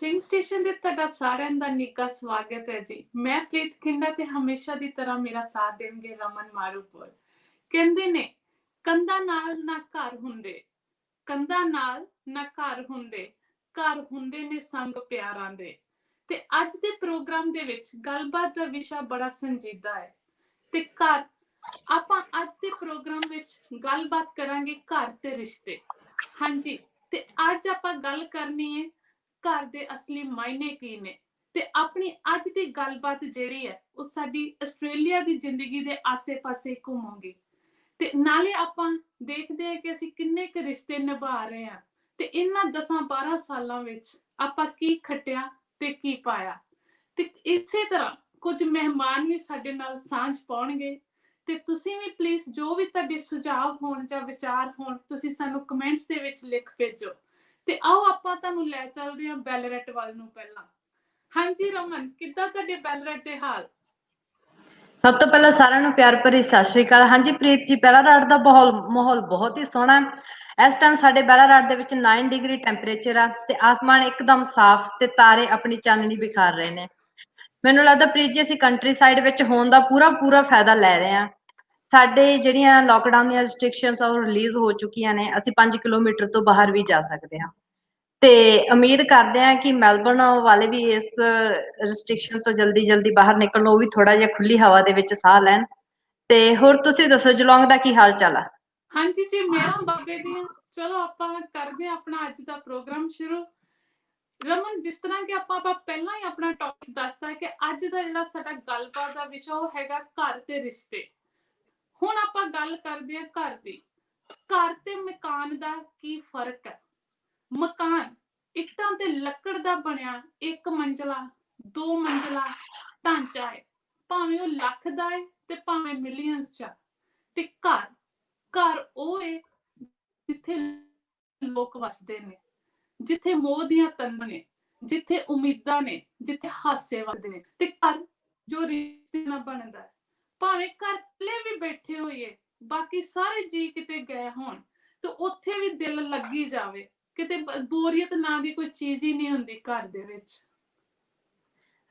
Singh station ਦੇ ਤੁਹਾਡਾ ਸਾਰਿਆਂ ਦਾ ਨਿੱਘਾ ਸਵਾਗਤ ਹੈ ਜੀ। ਮੈਂ ਪ੍ਰੀਤ ਖਿੰਡਾ ਤੇ ਹਮੇਸ਼ਾ ਦੀ ਤਰ੍ਹਾਂ ਮੇਰਾ ਸਾਥ ਦੇਣਗੇ ਰਮਨ ਮਾਰੂਪੁਰ। ਕਹਿੰਦੇ ਨੇ ਕੰਧਾਂ ਨਾਲ ਨਾ ਘਰ ਹੁੰਦੇ, ਕੰਧਾਂ ਨਾਲ ਨਾ ਘਰ ਹੁੰਦੇ, ਘਰ ਹੁੰਦੇ ਨੇ ਸੰਗ ਪਿਆਰਾਂ ਦੇ। ਤੇ ਅੱਜ ਦੇ ਪ੍ਰੋਗਰਾਮ ਦੇ ਵਿੱਚ ਗੱਲਬਾਤ ਦਾ ਵਿਸ਼ਾ ਬੜਾ ਸੰਜੀਦਾ ਹੈ ਤੇ ਘਰ ਆਪਾਂ ਅੱਜ ਦੇ ਪ੍ਰੋਗਰਾਮ ਵਿੱਚ ਗੱਲਬਾਤ ਕਰਾਂਗੇ ਘਰ ਤੇ ਰਿਸ਼ਤੇ। ਹਾਂਜੀ, ਤੇ ਅੱਜ ਆਪਾਂ ਗੱਲ ਕਰਨੀ ਹੈ ਘਰ ਦੇ ਅਸਲੀ ਮਾਇਨੇ ਕੀ ਨੇ। ਤੇ ਆਪਣੀ ਅੱਜ ਦੀ ਗੱਲਬਾਤ ਜਿਹੜੀ ਹੈ ਉਹ ਸਾਡੀ ਆਸਟ੍ਰੇਲੀਆ ਦੀ ਜ਼ਿੰਦਗੀ ਦੇ ਆਸੇ-ਪਾਸੇ ਘੁੰਮਾਂਗੇ ਤੇ ਨਾਲੇ ਆਪਾਂ ਦੇਖਦੇ ਹਾਂ ਕਿ ਅਸੀਂ ਕਿੰਨੇ ਕੁ ਰਿਸ਼ਤੇ ਨਿਭਾ ਰਹੇ ਹਾਂ ਤੇ ਇਹਨਾਂ 10-12 ਸਾਲਾਂ ਵਿੱਚ ਆਪਾਂ ਕੀ ਖੱਟਿਆ ਤੇ ਕੀ ਪਾਇਆ। ਤੇ ਇਸੇ ਤਰ੍ਹਾਂ ਕੁਝ ਮਹਿਮਾਨ ਵੀ ਸਾਡੇ ਨਾਲ ਸਾਂਝ ਪਾਉਣਗੇ ਤੇ ਤੁਸੀਂ ਵੀ ਪਲੀਜ਼ ਜੋ ਵੀ ਤੁਹਾਡੇ ਸੁਝਾਅ ਹੋਣ ਜਾਂ ਵਿਚਾਰ ਹੋਣ ਤੁਸੀਂ ਸਾਨੂੰ ਕਮੈਂਟਸ ਦੇ ਵਿੱਚ ਲਿਖ ਭੇਜੋ। ਤੇ ਆਓ ਆਪਾਂ ਤੁਹਾਨੂੰ ਲੈ ਚੱਲਦੇ ਹਾਂ ਬੈਲਰਟ ਵੱਲ ਨੂੰ। ਪਹਿਲਾਂ ਹਾਂਜੀ ਰਮਨ, ਕਿੱਦਾਂ ਤੁਹਾਡੇ ਬੈਲਰਟ ਦੇ ਹਾਲ? ਸਭ ਤੋਂ ਪਹਿਲਾਂ ਸਾਰਿਆਂ ਨੂੰ ਪਿਆਰ ਭਰੀ ਸਤਿ ਸ਼੍ਰੀ ਅਕਾਲ। ਹਾਂਜੀ ਪ੍ਰੀਤ ਜੀ, ਬੈਲਾਰਾਟ ਦਾ ਮਾਹੌਲ ਬਹੁਤ ਹੀ ਸੋਹਣਾ ਹੈ। ਇਸ ਟਾਈਮ ਸਾਡੇ ਬੈਲਾਰਾਟ ਦੇ ਵਿੱਚ 9 ਡਿਗਰੀ ਟੈਂਪਰੇਚਰ ਆ ਤੇ ਆਸਮਾਨ ਇੱਕਦਮ ਸਾਫ਼ ਤੇ ਤਾਰੇ ਆਪਣੀ ਚਾਨਣੀ ਵਿਖਾਰ ਰਹੇ ਨੇ। ਮੈਨੂੰ ਲੱਗਦਾ ਪ੍ਰੀਤ ਜੀ ਅਸੀਂ ਕੰਟਰੀ ਸਾਈਡ ਵਿੱਚ ਹੋਣ ਦਾ ਪੂਰਾ ਫਾਇਦਾ ਲੈ ਰਹੇ ਹਾਂ। ਸਾਡੇ ਜਿਹੜੀਆਂ ਲੋਕਡਾਊਨ ਦੀਆਂ ਰਿਸਟ੍ਰਿਕਸ਼ਨਸ ਆ ਉਹ ਰਿਲੀਜ਼ ਹੋ ਚੁੱਕੀਆਂ ਨੇ। ਅਸੀਂ 5 ਕਿਲੋਮੀਟਰ ਤੋਂ ਬਾਹਰ ਵੀ ਜਾ ਸਕਦੇ ਹਾਂ ਤੇ ਉਮੀਦ ਕਰਦੇ ਹਾਂ ਕਿ ਮੈਲਬਰਨ ਵਾਲੇ ਵੀ ਇਸ ਰਿਸਟ੍ਰਿਕਸ਼ਨ ਤੋਂ ਜਲਦੀ ਬਾਹਰ ਨਿਕਲਣ, ਉਹ ਵੀ ਥੋੜਾ ਜਿਹਾ ਖੁੱਲੀ ਹਵਾ ਦੇ ਵਿੱਚ ਸਾਹ ਲੈਣ। ਤੇ ਹੋਰ ਤੁਸੀਂ ਦੱਸੋ ਜਲੌਂਗ ਦਾ ਕੀ ਹਾਲ ਚਾਲ ਆ? ਹਾਂਜੀ ਜੀ, ਮੇਰਾ ਬਾਬੇ ਦੀਆਂ। ਚਲੋ ਆਪਾਂ ਕਰਦੇ ਹਾਂ ਆਪਣਾ ਅੱਜ ਦਾ ਪ੍ਰੋਗਰਾਮ ਸ਼ੁਰੂ। ਰਮਨ, ਜਿਸ ਤਰ੍ਹਾਂ ਕਿ ਆਪਾਂ ਪਹਿਲਾਂ ਹੀ ਆਪਣਾ ਟੌਪਿਕ ਦੱਸਦਾ ਹੈ ਕਿ ਅੱਜ ਦਾ ਜਿਹੜਾ ਸਾਡਾ ਗੱਲਬਾਤ ਦਾ ਵਿਸ਼ਾ ਉਹ ਹੈਗਾ ਘਰ ਤੇ ਰਿਸ਼ਤੇ। ਹੁਣ ਆਪਾਂ ਗੱਲ ਕਰਦੇ ਹਾਂ ਘਰ ਦੀ। ਘਰ ਤੇ ਮਕਾਨ ਦਾ ਕੀ ਫਰਕ ਹੈ? ਮਕਾਨ ਇੱਟਾਂ ਤੇ ਲੱਕੜ ਦਾ ਬਣਿਆ ਇੱਕ ਮੰਜ਼ਲਾ 2 ਮੰਜ਼ਲਾ ਢਾਂਚਾ ਹੈ, ਭਾਵੇਂ ਉਹ ਲੱਖ ਦਾ ਹੈ ਤੇ ਭਾਵੇਂ ਮਿਲੀਅਨਸ ਚ। ਤੇ ਘਰ ਉਹ ਹੈ ਜਿੱਥੇ ਲੋਕ ਵਸਦੇ ਨੇ, ਜਿੱਥੇ ਮੋਹ ਦੀਆਂ ਤੰਦਾਂ ਨੇ, ਜਿੱਥੇ ਉਮੀਦਾਂ ਨੇ, ਜਿੱਥੇ ਹਾਸੇ ਵਸਦੇ ਨੇ। ਤੇ ਘਰ ਜੋ ਰਿਸ਼ਤੇ ਨਾਲ ਬਣਦਾ ਹੈ, ਭਾਵੇਂ ਘਰ ਇਕੱਲੇ ਵੀ ਬੈਠੇ ਹੋਈਏ, ਬਾਕੀ ਸਾਰੇ ਜੀ ਕਿਤੇ ਗਏ ਹੋਣ ਤੇ ਉੱਥੇ ਵੀ ਦਿਲ ਲੱਗੀ ਜਾਵੇ। ਕਿਤੇ ਬੋਰੀਅਤ ਨਾਂ ਦੀ ਕੋਈ ਚੀਜ਼ ਹੀ ਨਹੀਂ ਹੁੰਦੀ ਘਰ ਦੇ ਵਿੱਚ।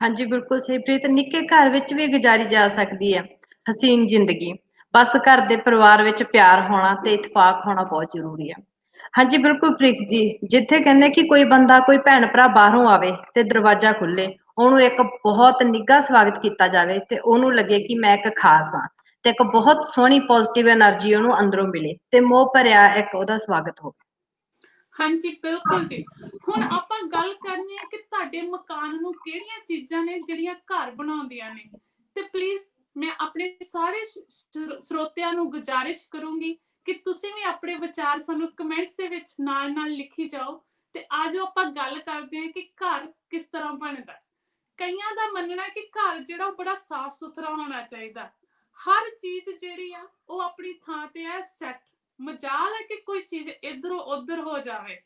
ਹਾਂਜੀ ਬਿਲਕੁਲ ਸਹੀ ਪ੍ਰੀਤ। ਨਿੱਕੇ ਘਰ ਵਿੱਚ ਵੀ ਗੁਜ਼ਾਰੀ ਜਾ ਸਕਦੀ ਹੈ ਹਸੀਨ ਜ਼ਿੰਦਗੀ। ਬਸ ਘਰ ਦੇ ਪਰਿਵਾਰ ਵਿੱਚ ਪਿਆਰ ਹੋਣਾ ਤੇ ਇਤਫਾਕ ਹੋਣਾ ਬਹੁਤ ਜ਼ਰੂਰੀ ਹੈ। ਹਾਂਜੀ ਬਿਲਕੁਲ ਪ੍ਰੀਤ ਜੀ, ਜਿੱਥੇ ਕਹਿੰਦੇ ਕਿ ਕੋਈ ਬੰਦਾ, ਕੋਈ ਭੈਣ ਭਰਾ ਬਾਹਰੋਂ ਆਵੇ ਤੇ ਦਰਵਾਜ਼ਾ ਖੁੱਲੇ, ਉਹਨੂੰ ਇੱਕ ਬਹੁਤ ਨਿੱਘਾ ਸਵਾਗਤ ਕੀਤਾ ਜਾਵੇ ਤੇ ਉਹਨੂੰ ਲੱਗੇ ਕਿ ਮੈਂ ਇੱਕ ਖਾਸ ਹਾਂ ਤੇ ਇੱਕ ਬਹੁਤ ਸੋਹਣੀ ਪੋਜ਼ਿਟਿਵ એનર્ਜੀ ਉਹਨੂੰ ਅੰਦਰੋਂ ਮਿਲੇ ਤੇ ਮੋਹ ਭਰਿਆ ਇੱਕ ਉਹਦਾ ਸਵਾਗਤ ਹੋਵੇ। ਹਾਂਜੀ ਬਿਲਕੁਲ ਜੀ। ਹੁਣ ਆਪਾਂ ਗੱਲ ਕਰਨੀ ਹੈ ਕਿ ਤੁਹਾਡੇ ਮਕਾਨ ਨੂੰ ਕਿਹੜੀਆਂ ਚੀਜ਼ਾਂ ਨੇ ਜਿਹੜੀਆਂ ਘਰ ਬਣਾਉਂਦੀਆਂ ਨੇ। ਤੇ ਪਲੀਜ਼ ਮੈਂ ਆਪਣੇ ਸਾਰੇ ਸਰੋਤਿਆਂ ਨੂੰ ਗੁਜ਼ਾਰਿਸ਼ ਕਰੂੰਗੀ ਕਿ ਤੁਸੀਂ ਵੀ ਆਪਣੇ ਵਿਚਾਰ ਸਾਨੂੰ ਕਮੈਂਟਸ ਦੇ ਵਿੱਚ ਨਾਲ ਲਿਖੀ ਜਾਓ। ਤੇ ਆਜੋ ਆਪਾਂ ਗੱਲ ਕਰਦੇ ਹਾਂ ਕਿ ਘਰ ਕਿਸ ਤਰ੍ਹਾਂ ਬਣਦਾ। ਕਈਆਂ ਦਾ ਮੰਨਣਾ ਹੈ ਕਿ ਘਰ ਜਿਹੜਾ ਉਹ ਬੜਾ ਸਾਫ਼ ਸੁਥਰਾ ਹੋਣਾ ਚਾਹੀਦਾ। ਹਰ ਚੀਜ਼ ਜਿਹੜੀ ਆ ਉਹ ਆਪਣੀ ਥਾਂ ਤੇ ਹੈ ਸੈੱਟ। ਮਜਾਲ ਹੈ ਕਿ ਕੋਈ ਚੀਜ਼ ਇਧਰੋਂ ਉਧਰ ਹੋ ਜਾਵੇ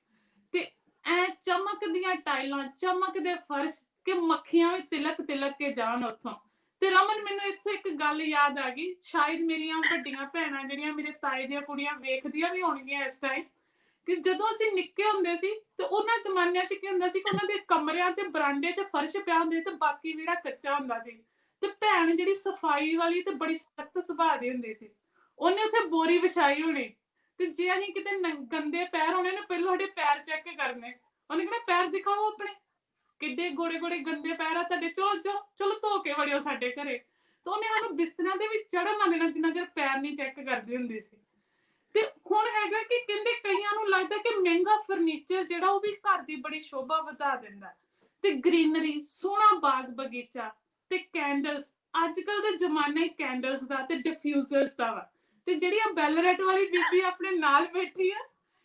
ਤੇ ਐ ਚਮਕਦੀਆਂ ਟਾਈਲਾਂ, ਚਮਕਦੇ ਫਰਸ਼ ਕਿ ਮੱਖੀਆਂ ਵੀ ਤਿਲਕ ਕੇ ਜਾਣ ਉੱਥੋਂ। ਤੇ ਰਮਨ, ਮੈਨੂੰ ਇੱਥੇ ਇੱਕ ਗੱਲ ਯਾਦ ਆ ਗਈ। ਸ਼ਾਇਦ ਮੇਰੀਆਂ ਵੱਡੀਆਂ ਭੈਣਾਂ ਜਿਹੜੀਆਂ ਮੇਰੇ ਤਾਏ ਦੀਆਂ ਕੁੜੀਆਂ ਵੇਖਦੀਆਂ ਵੀ ਹੋਣਗੀਆਂ ਇਸ ਟਾਈਮ, ਕਿ ਜਦੋਂ ਅਸੀਂ ਨਿੱਕੇ ਹੁੰਦੇ ਸੀ ਤੇ ਉਹਨਾਂ ਜ਼ਮਾਨਿਆਂ 'ਚ ਕੀ ਹੁੰਦਾ ਸੀ ਕਿ ਉਹਨਾਂ ਦੇ ਕਮਰਿਆਂ ਤੇ ਬਰਾਂਡੇ 'ਚ ਫਰਸ਼ ਪਿਆ ਹੁੰਦੇ ਤੇ ਬਾਕੀ ਵਿਹੜਾ ਕੱਚਾ ਹੁੰਦਾ ਸੀ। ਤੇ ਭੈਣ ਜਿਹੜੀ ਸਫਾਈ ਵਾਲੀ ਤੇ ਬੜੀ ਸਖਤ ਸੁਭਾਅ ਦੀ ਹੁੰਦੀ ਸੀ, ਉਹਨੇ ਉੱਥੇ ਬੋਰੀ ਵਿਛਾਈ ਹੋਣੀ ਤੇ ਜੇ ਅਸੀਂ ਕਿਤੇ ਗੰਦੇ ਪੈਰ ਹੋਣੇ ਨੇ, ਪਹਿਲਾਂ ਸਾਡੇ ਪੈਰ ਚੈੱਕ ਕਰਨੇ। ਉਹਨੇ ਕਹਿਣਾ ਪੈਰ ਦਿਖਾਓ ਆਪਣੇ, ਕਿੱਡੇ ਗੋੜੇ ਗੰਦੇ ਪੈਰ ਆ ਤੁਹਾਡੇ, ਚਲੋ ਧੋ ਕੇ ਵੜਿਓ ਸਾਡੇ ਘਰੇ। ਤੇ ਉਹਨੇ ਸਾਨੂੰ ਬਿਸਤਰਿਆਂ ਦੇ ਵਿੱਚ ਚੜ੍ਹਨ ਨਾ ਦੇਣਾ ਜਿੰਨਾ ਚਿਰ ਪੈਰ ਨਹੀਂ ਚੈੱਕ ਕਰਦੀ ਹੁੰਦੀ ਸੀ। ਤੇ ਹੁਣ ਹੈਗਾ ਕਿ ਕਹਿੰਦੇ ਕਈਆਂ ਨੂੰ ਲੱਗਦਾ ਕਿ ਮਹਿੰਗਾ ਫਰਨੀਚਰ ਜਿਹੜਾ ਉਹ ਵੀ ਘਰ ਦੀ ਬੜੀ ਸ਼ੋਭਾ ਵਧਾ ਦਿੰਦਾ। ਤੇ ਗ੍ਰੀਨਰੀ, ਸੋਹਣਾ ਬਾਗ ਬਗੀਚਾ ਤੇ ਕੈਂਡਲਸ। ਅੱਜ ਕੱਲ ਦਾ ਜ਼ਮਾਨਾ ਹੀ ਕੈਂਡਲਸ ਦਾ ਤੇ ਡਿਫਿਊਜ਼ਰਸ ਦਾ ਵਾ। ਤੇ ਜਿਹੜੀ ਆ ਬੈਲਰੇਟ ਵਾਲੀ ਬੀਬੀ ਆਪਣੇ ਨਾਲ ਬੈਠੀ ਆ,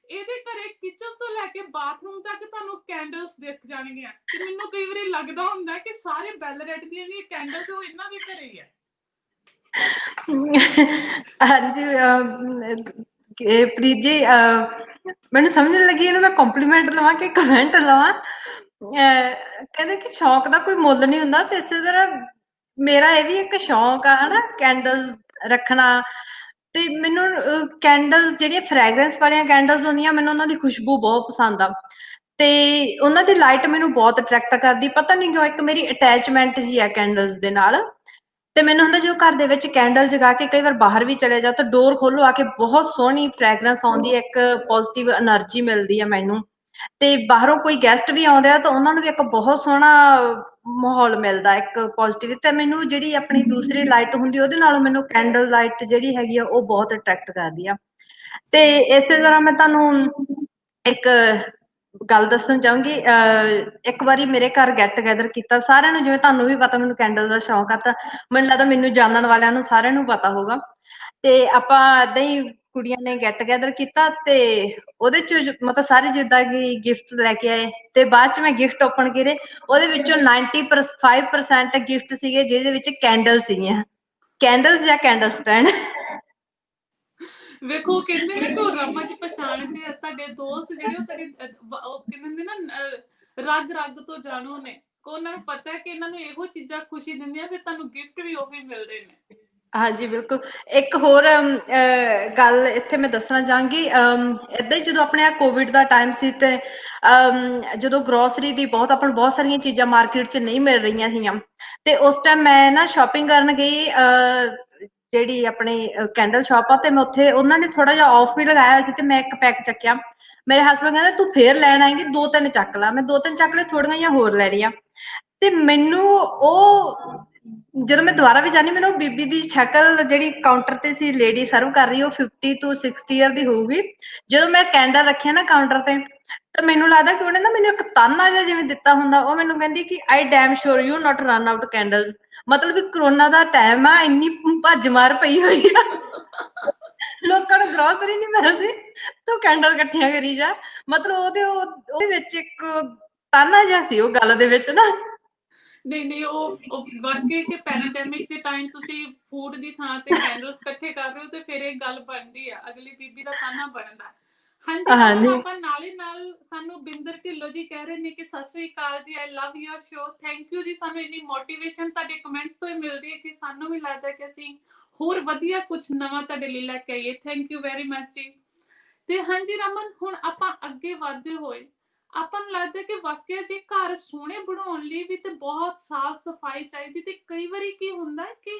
ਇਹਦੇ ਘਰੇ ਕਿਚਨ ਤੋਂ ਲੈ ਕੇ ਬਾਥਰੂਮ ਤੱਕ ਤੁਹਾਨੂੰ ਕੈਂਡਲਸ ਦਿਖ ਜਾਣਗੀਆਂ। ਤੇ ਮੈਨੂੰ ਕਈ ਵਾਰੀ ਲੱਗਦਾ ਹੁੰਦਾ ਕਿ ਸਾਰੇ ਬੈਲਰੇਟ ਦੀਆਂ ਵੀ ਕੈਂਡਲਸ ਉਹ ਇਹਨਾਂ ਦੇ ਘਰੇ ਹੀ ਆ। ਹਾਂਜੀ ਪ੍ਰੀਤ ਜੀ, ਮੈਨੂੰ ਸਮਝ ਨਹੀਂ ਲੱਗੀ ਇਹਨੂੰ ਮੈਂ ਕੰਪਲੀਮੈਂਟ ਲਵਾਂ ਕਿ ਕਮੈਂਟ ਲਵਾਂ। ਕਹਿੰਦੇ ਕਿ ਸ਼ੌਂਕ ਦਾ ਕੋਈ ਮੁੱਲ ਨਹੀਂ ਹੁੰਦਾ ਤੇ ਇਸੇ ਤਰ੍ਹਾਂ ਮੇਰਾ ਇਹ ਵੀ ਇੱਕ ਸ਼ੌਂਕ ਆ ਹਨਾ, ਕੈਂਡਲਸ ਰੱਖਣਾ। ਤੇ ਮੈਨੂੰ ਕੈਂਡਲਸ ਜਿਹੜੀਆਂ ਫ੍ਰੈਗਰੈਂਸ ਵਾਲੀਆਂ ਕੈਂਡਲਸ ਹੁੰਦੀਆਂ, ਮੈਨੂੰ ਉਹਨਾਂ ਦੀ ਖੁਸ਼ਬੂ ਬਹੁਤ ਪਸੰਦ ਆ। ਤੇ ਉਹਨਾਂ ਦੀ ਲਾਈਟ ਮੈਨੂੰ ਬਹੁਤ ਅਟਰੈਕਟ ਕਰਦੀ, ਪਤਾ ਨਹੀਂ ਕਿਉਂ, ਇੱਕ ਮੇਰੀ ਅਟੈਚਮੈਂਟ ਜੀ ਆ ਕੈਂਡਲਸ ਦੇ ਨਾਲ। ਤੇ ਮੈਨੂੰ ਹੁੰਦਾ ਜਦੋਂ ਘਰ ਦੇ ਵਿੱਚ ਕੈਂਡਲ ਜਗਾ ਕੇ ਕਈ ਵਾਰ ਬਾਹਰ ਵੀ ਚਲੇ ਜਾ ਤਾਂ ਡੋਰ ਖੋਲੋ, ਆ ਕੇ ਬਹੁਤ ਸੋਹਣੀ ਫ੍ਰੈਗਰੈਂਸ ਆਉਂਦੀ ਹੈ, ਇੱਕ ਪੋਜ਼ਿਟਿਵ એનર્ਜੀ ਮਿਲਦੀ ਆ ਮੈਨੂੰ। ਤੇ ਬਾਹਰੋਂ ਕੋਈ ਗੈਸਟ ਵੀ ਆਉਂਦੇ ਆ ਤਾਂ ਉਹਨਾਂ ਨੂੰ ਵੀ ਇੱਕ ਬਹੁਤ ਸੋਹਣਾ ਮਾਹੌਲ ਮਿਲਦਾ, ਇੱਕ ਪੋਜ਼ਿਟਿਵ। ਤੇ ਮੈਨੂੰ ਜਿਹੜੀ ਆਪਣੀ ਦੂਸਰੀ ਲਾਈਟ ਹੁੰਦੀ ਉਹਦੇ ਨਾਲੋਂ ਮੈਨੂੰ ਕੈਂਡਲ ਲਾਈਟ ਜਿਹੜੀ ਹੈਗੀ ਆ ਉਹ ਬਹੁਤ ਅਟਰੈਕਟ ਕਰਦੀ ਆ। ਤੇ ਇਸੇ ਤਰ੍ਹਾਂ ਮੈਂ ਤੁਹਾਨੂੰ ਇੱਕ ਗੱਲ ਦੱਸਣ ਚਾਹੂੰਗੀ। ਇੱਕ ਵਾਰੀ ਮੇਰੇ ਘਰ ਗੈਟ ਟੂਗੇਦਰ ਕੀਤਾ ਸਾਰਿਆਂ ਨੂੰ, ਜਿਵੇਂ ਤੁਹਾਨੂੰ ਵੀ ਪਤਾ ਮੈਨੂੰ ਕੈਂਡਲ ਦਾ ਸ਼ੌਂਕ ਆ, ਤਾਂ ਮੈਨੂੰ ਲੱਗਦਾ ਮੈਨੂੰ ਜਾਣਨ ਵਾਲਿਆਂ ਨੂੰ ਸਾਰਿਆਂ ਨੂੰ ਪਤਾ ਹੋਊਗਾ। ਤੇ ਆਪਾਂ ਏਦਾਂ ਹੀ ਕੁੜੀਆਂ ਨੇ ਗੈਟ ਟੂਗੇਦਰ ਕੀਤਾ ਤੇ ਉਹਦੇ ਚ ਮਤਲਬ ਸਾਰੇ ਜਿੱਦਾਂ ਕਿ ਗਿਫਟ ਲੈ ਕੇ ਆਏ, ਤੇ ਬਾਅਦ ਚ ਮੈਂ ਗਿਫਟ ਓਪਨ ਕੀਤੇ, ਉਹਦੇ ਵਿੱਚੋਂ 95% ਗਿਫਟ ਸੀਗੇ ਜਿਹਦੇ ਵਿੱਚ ਕੈਂਡਲ ਸੀਗੀਆਂ, ਕੈਂਡਲਸ ਜਾਂ ਕੈਂਡਲ ਸਟੈਂਡ। ਵੇਖੋ ਕਹਿੰਦੇ ਨੇ ਕਿ ਉਹ ਰਮਜ ਪਛਾਣਦੇ ਆ, ਤੁਹਾਡੇ ਦੋਸਤ ਜਿਹੜੇ ਉਹ ਤੁਹਾਡੇ ਉਹ ਕਹਿੰਦੇ ਨਾ ਰਗ ਰਗ ਤੋਂ ਜਾਣੂ ਨੇ, ਕੋ ਉਹਨਾਂ ਨੂੰ ਪਤਾ ਹੈ ਕਿ ਇਹਨਾਂ ਨੂੰ ਇਹੋ ਚੀਜ਼ਾਂ ਖੁਸ਼ੀ ਦਿੰਦੀਆਂ, ਫਿਰ ਤੁਹਾਨੂੰ ਗਿਫਟ ਵੀ ਉਹੀ ਮਿਲਦੇ ਨੇ। ਹਾਂਜੀ ਬਿਲਕੁਲ। ਇੱਕ ਹੋਰ ਗੱਲ ਇੱਥੇ ਮੈਂ ਦੱਸਣਾ ਚਾਹਾਂਗੀ, ਏਦਾਂ ਹੀ ਜਦੋਂ ਆਪਣੇ ਆ ਕੋਵਿਡ ਦਾ ਟਾਈਮ ਸੀ ਤੇ ਜਦੋਂ ਗਰੋਸਰੀ ਦੀ ਆਪਾਂ ਨੂੰ ਬਹੁਤ ਸਾਰੀਆਂ ਚੀਜ਼ਾਂ ਮਾਰਕੀਟ 'ਚ ਨਹੀਂ ਮਿਲ ਰਹੀਆਂ ਸੀਗੀਆਂ, ਤੇ ਉਸ ਟਾਈਮ ਮੈਂ ਨਾ ਸ਼ਾਪਿੰਗ ਕਰਨ ਗਈ ਜਿਹੜੀ ਆਪਣੀ ਕੈਂਡਲ ਸ਼ਾਪ ਆ, ਤੇ ਮੈਂ ਉੱਥੇ ਉਹਨਾਂ ਨੇ ਥੋੜਾ ਜਿਹਾ ਆਫ ਵੀ ਲਗਾਇਆ ਹੋਇਆ ਸੀ, ਤੇ ਮੈਂ ਇੱਕ ਪੈਕ ਚੱਕਿਆ। ਮੇਰੇ ਹਸਬੈਂਡ ਕਹਿੰਦੇ ਤੂੰ ਫੇਰ ਲੈਣ ਆਏਂਗੀ, 2-3 ਚੱਕ ਲਾ। ਮੈਂ 2-3 ਚੱਕ ਲਏ, ਥੋੜੀਆਂ ਜਿਹੀਆਂ ਹੋਰ ਲੈਣੀਆਂ। ਤੇ ਮੈਨੂੰ ਉਹ ਜਦੋਂ ਮੈਂ ਦੁਬਾਰਾ ਵੀ ਜਾਣੀ, ਮੈਨੂੰ ਬੀਬੀ ਦੀ ਸ਼ਕਲ ਜਿਹੜੀ ਕਾਊਂਟਰ ਤੇ ਸੀ, ਲੇਡੀ ਸਰਵ ਕਰ ਰਹੀ, ਉਹ 50 ਤੋਂ 60 ਈਅਰ ਦੀ ਹੋਊਗੀ। ਜਦੋਂ ਮੈਂ ਕੈਂਡਲ ਰੱਖਿਆ ਨਾ ਕਾਊਂਟਰ ਤੇ, ਤਾਂ ਮੈਨੂੰ ਲੱਗਦਾ ਕਿ ਉਹਨੇ ਨਾ ਮੈਨੂੰ ਇੱਕ ਤਾਨਾ ਜਿਹਾ ਜਿਵੇਂ ਦਿੱਤਾ ਹੁੰਦਾ। ਉਹ ਮੈਨੂੰ ਕਹਿੰਦੀ ਕਿ I damn sure you not run out candles. ਮਤਲਬ ਵੀ ਕਰੋਨਾ ਦਾ ਟਾਈਮ ਆ, ਇੰਨੀ ਭੱਜ ਮਾਰ ਪਈ ਹੋਈ ਆ, ਲੋਕਾਂ ਨੂੰ ਗਰੋਸਰੀ ਨਹੀਂ ਮਿਲਦੀ, ਤੂੰ ਕੈਂਡਲ ਇਕੱਠੀਆਂ ਕਰੀ ਜਾ। ਮਤਲਬ ਉਹਦੇ ਵਿੱਚ ਇੱਕ ਤਾਨਾ ਜਿਹਾ ਸੀ ਉਹ ਗੱਲ ਦੇ ਵਿੱਚ ਨਾ। ਨਹੀਂ ਉਹ ਵਾਕਈ ਕਿ ਪੈਂਡੇਮਿਕ ਦੇ ਟਾਈਮ ਤੁਸੀਂ ਫੂਡ ਦੀ ਥਾਂ ਤੇ ਕੈਂਡਲਸ ਇਕੱਠੇ ਕਰ ਰਹੇ ਹੋ, ਤੇ ਫਿਰ ਇਹ ਗੱਲ ਬਣਦੀ ਆ, ਅਗਲੀ ਬੀਬੀ ਦਾ ਤਾਨਾ ਬਣਦਾ। ਹਾਂਜੀ ਰਮਨ, ਹਾਂਜੀ ਆਪਾਂ ਨਾਲ ਹੀ ਨਾਲ ਸਾਨੂੰ ਬਿੰਦਰ ਢਿੱਲੋਂ ਜੀ ਕਹਿ ਰਹੇ ਨੇ ਕਿ ਸਤਿ ਸ੍ਰੀ ਅਕਾਲ ਜੀ, I love your show. Thank you ਜੀ, ਸਾਨੂੰ ਇੰਨੀ ਮੋਟੀਵੇਸ਼ਨ ਤੁਹਾਡੇ ਕਮੈਂਟਸ ਤੋਂ ਹੀ ਮਿਲਦੀ ਹੈ ਕਿ ਸਾਨੂੰ ਵੀ ਲੱਗਦਾ ਕਿ ਅਸੀਂ ਹੋਰ ਵਧੀਆ ਕੁਝ ਨਵਾਂ ਤੁਹਾਡੇ ਲਈ ਲੈ ਕੇ ਆਈਏ। ਥੈਂਕ ਯੂ ਵੈਰੀ ਮਚ ਜੀ। ਤੇ ਹਾਂਜੀ ਰਮਨ, ਹੁਣ ਆਪਾਂ ਅੱਗੇ ਵਧਦੇ ਹੋਏ ਆਪਾਂ ਨੂੰ ਲੱਗਦਾ ਕਿ ਵਾਕਿਆ ਜੇ ਘਰ ਸੋਹਣੇ ਬਣਾਉਣ ਲਈ ਵੀ ਤੇ ਬਹੁਤ ਸਾਫ਼ ਸਫਾਈ ਚਾਹੀਦੀ, ਤੇ ਕਈ ਵਾਰੀ ਕੀ ਹੁੰਦਾ ਕਿ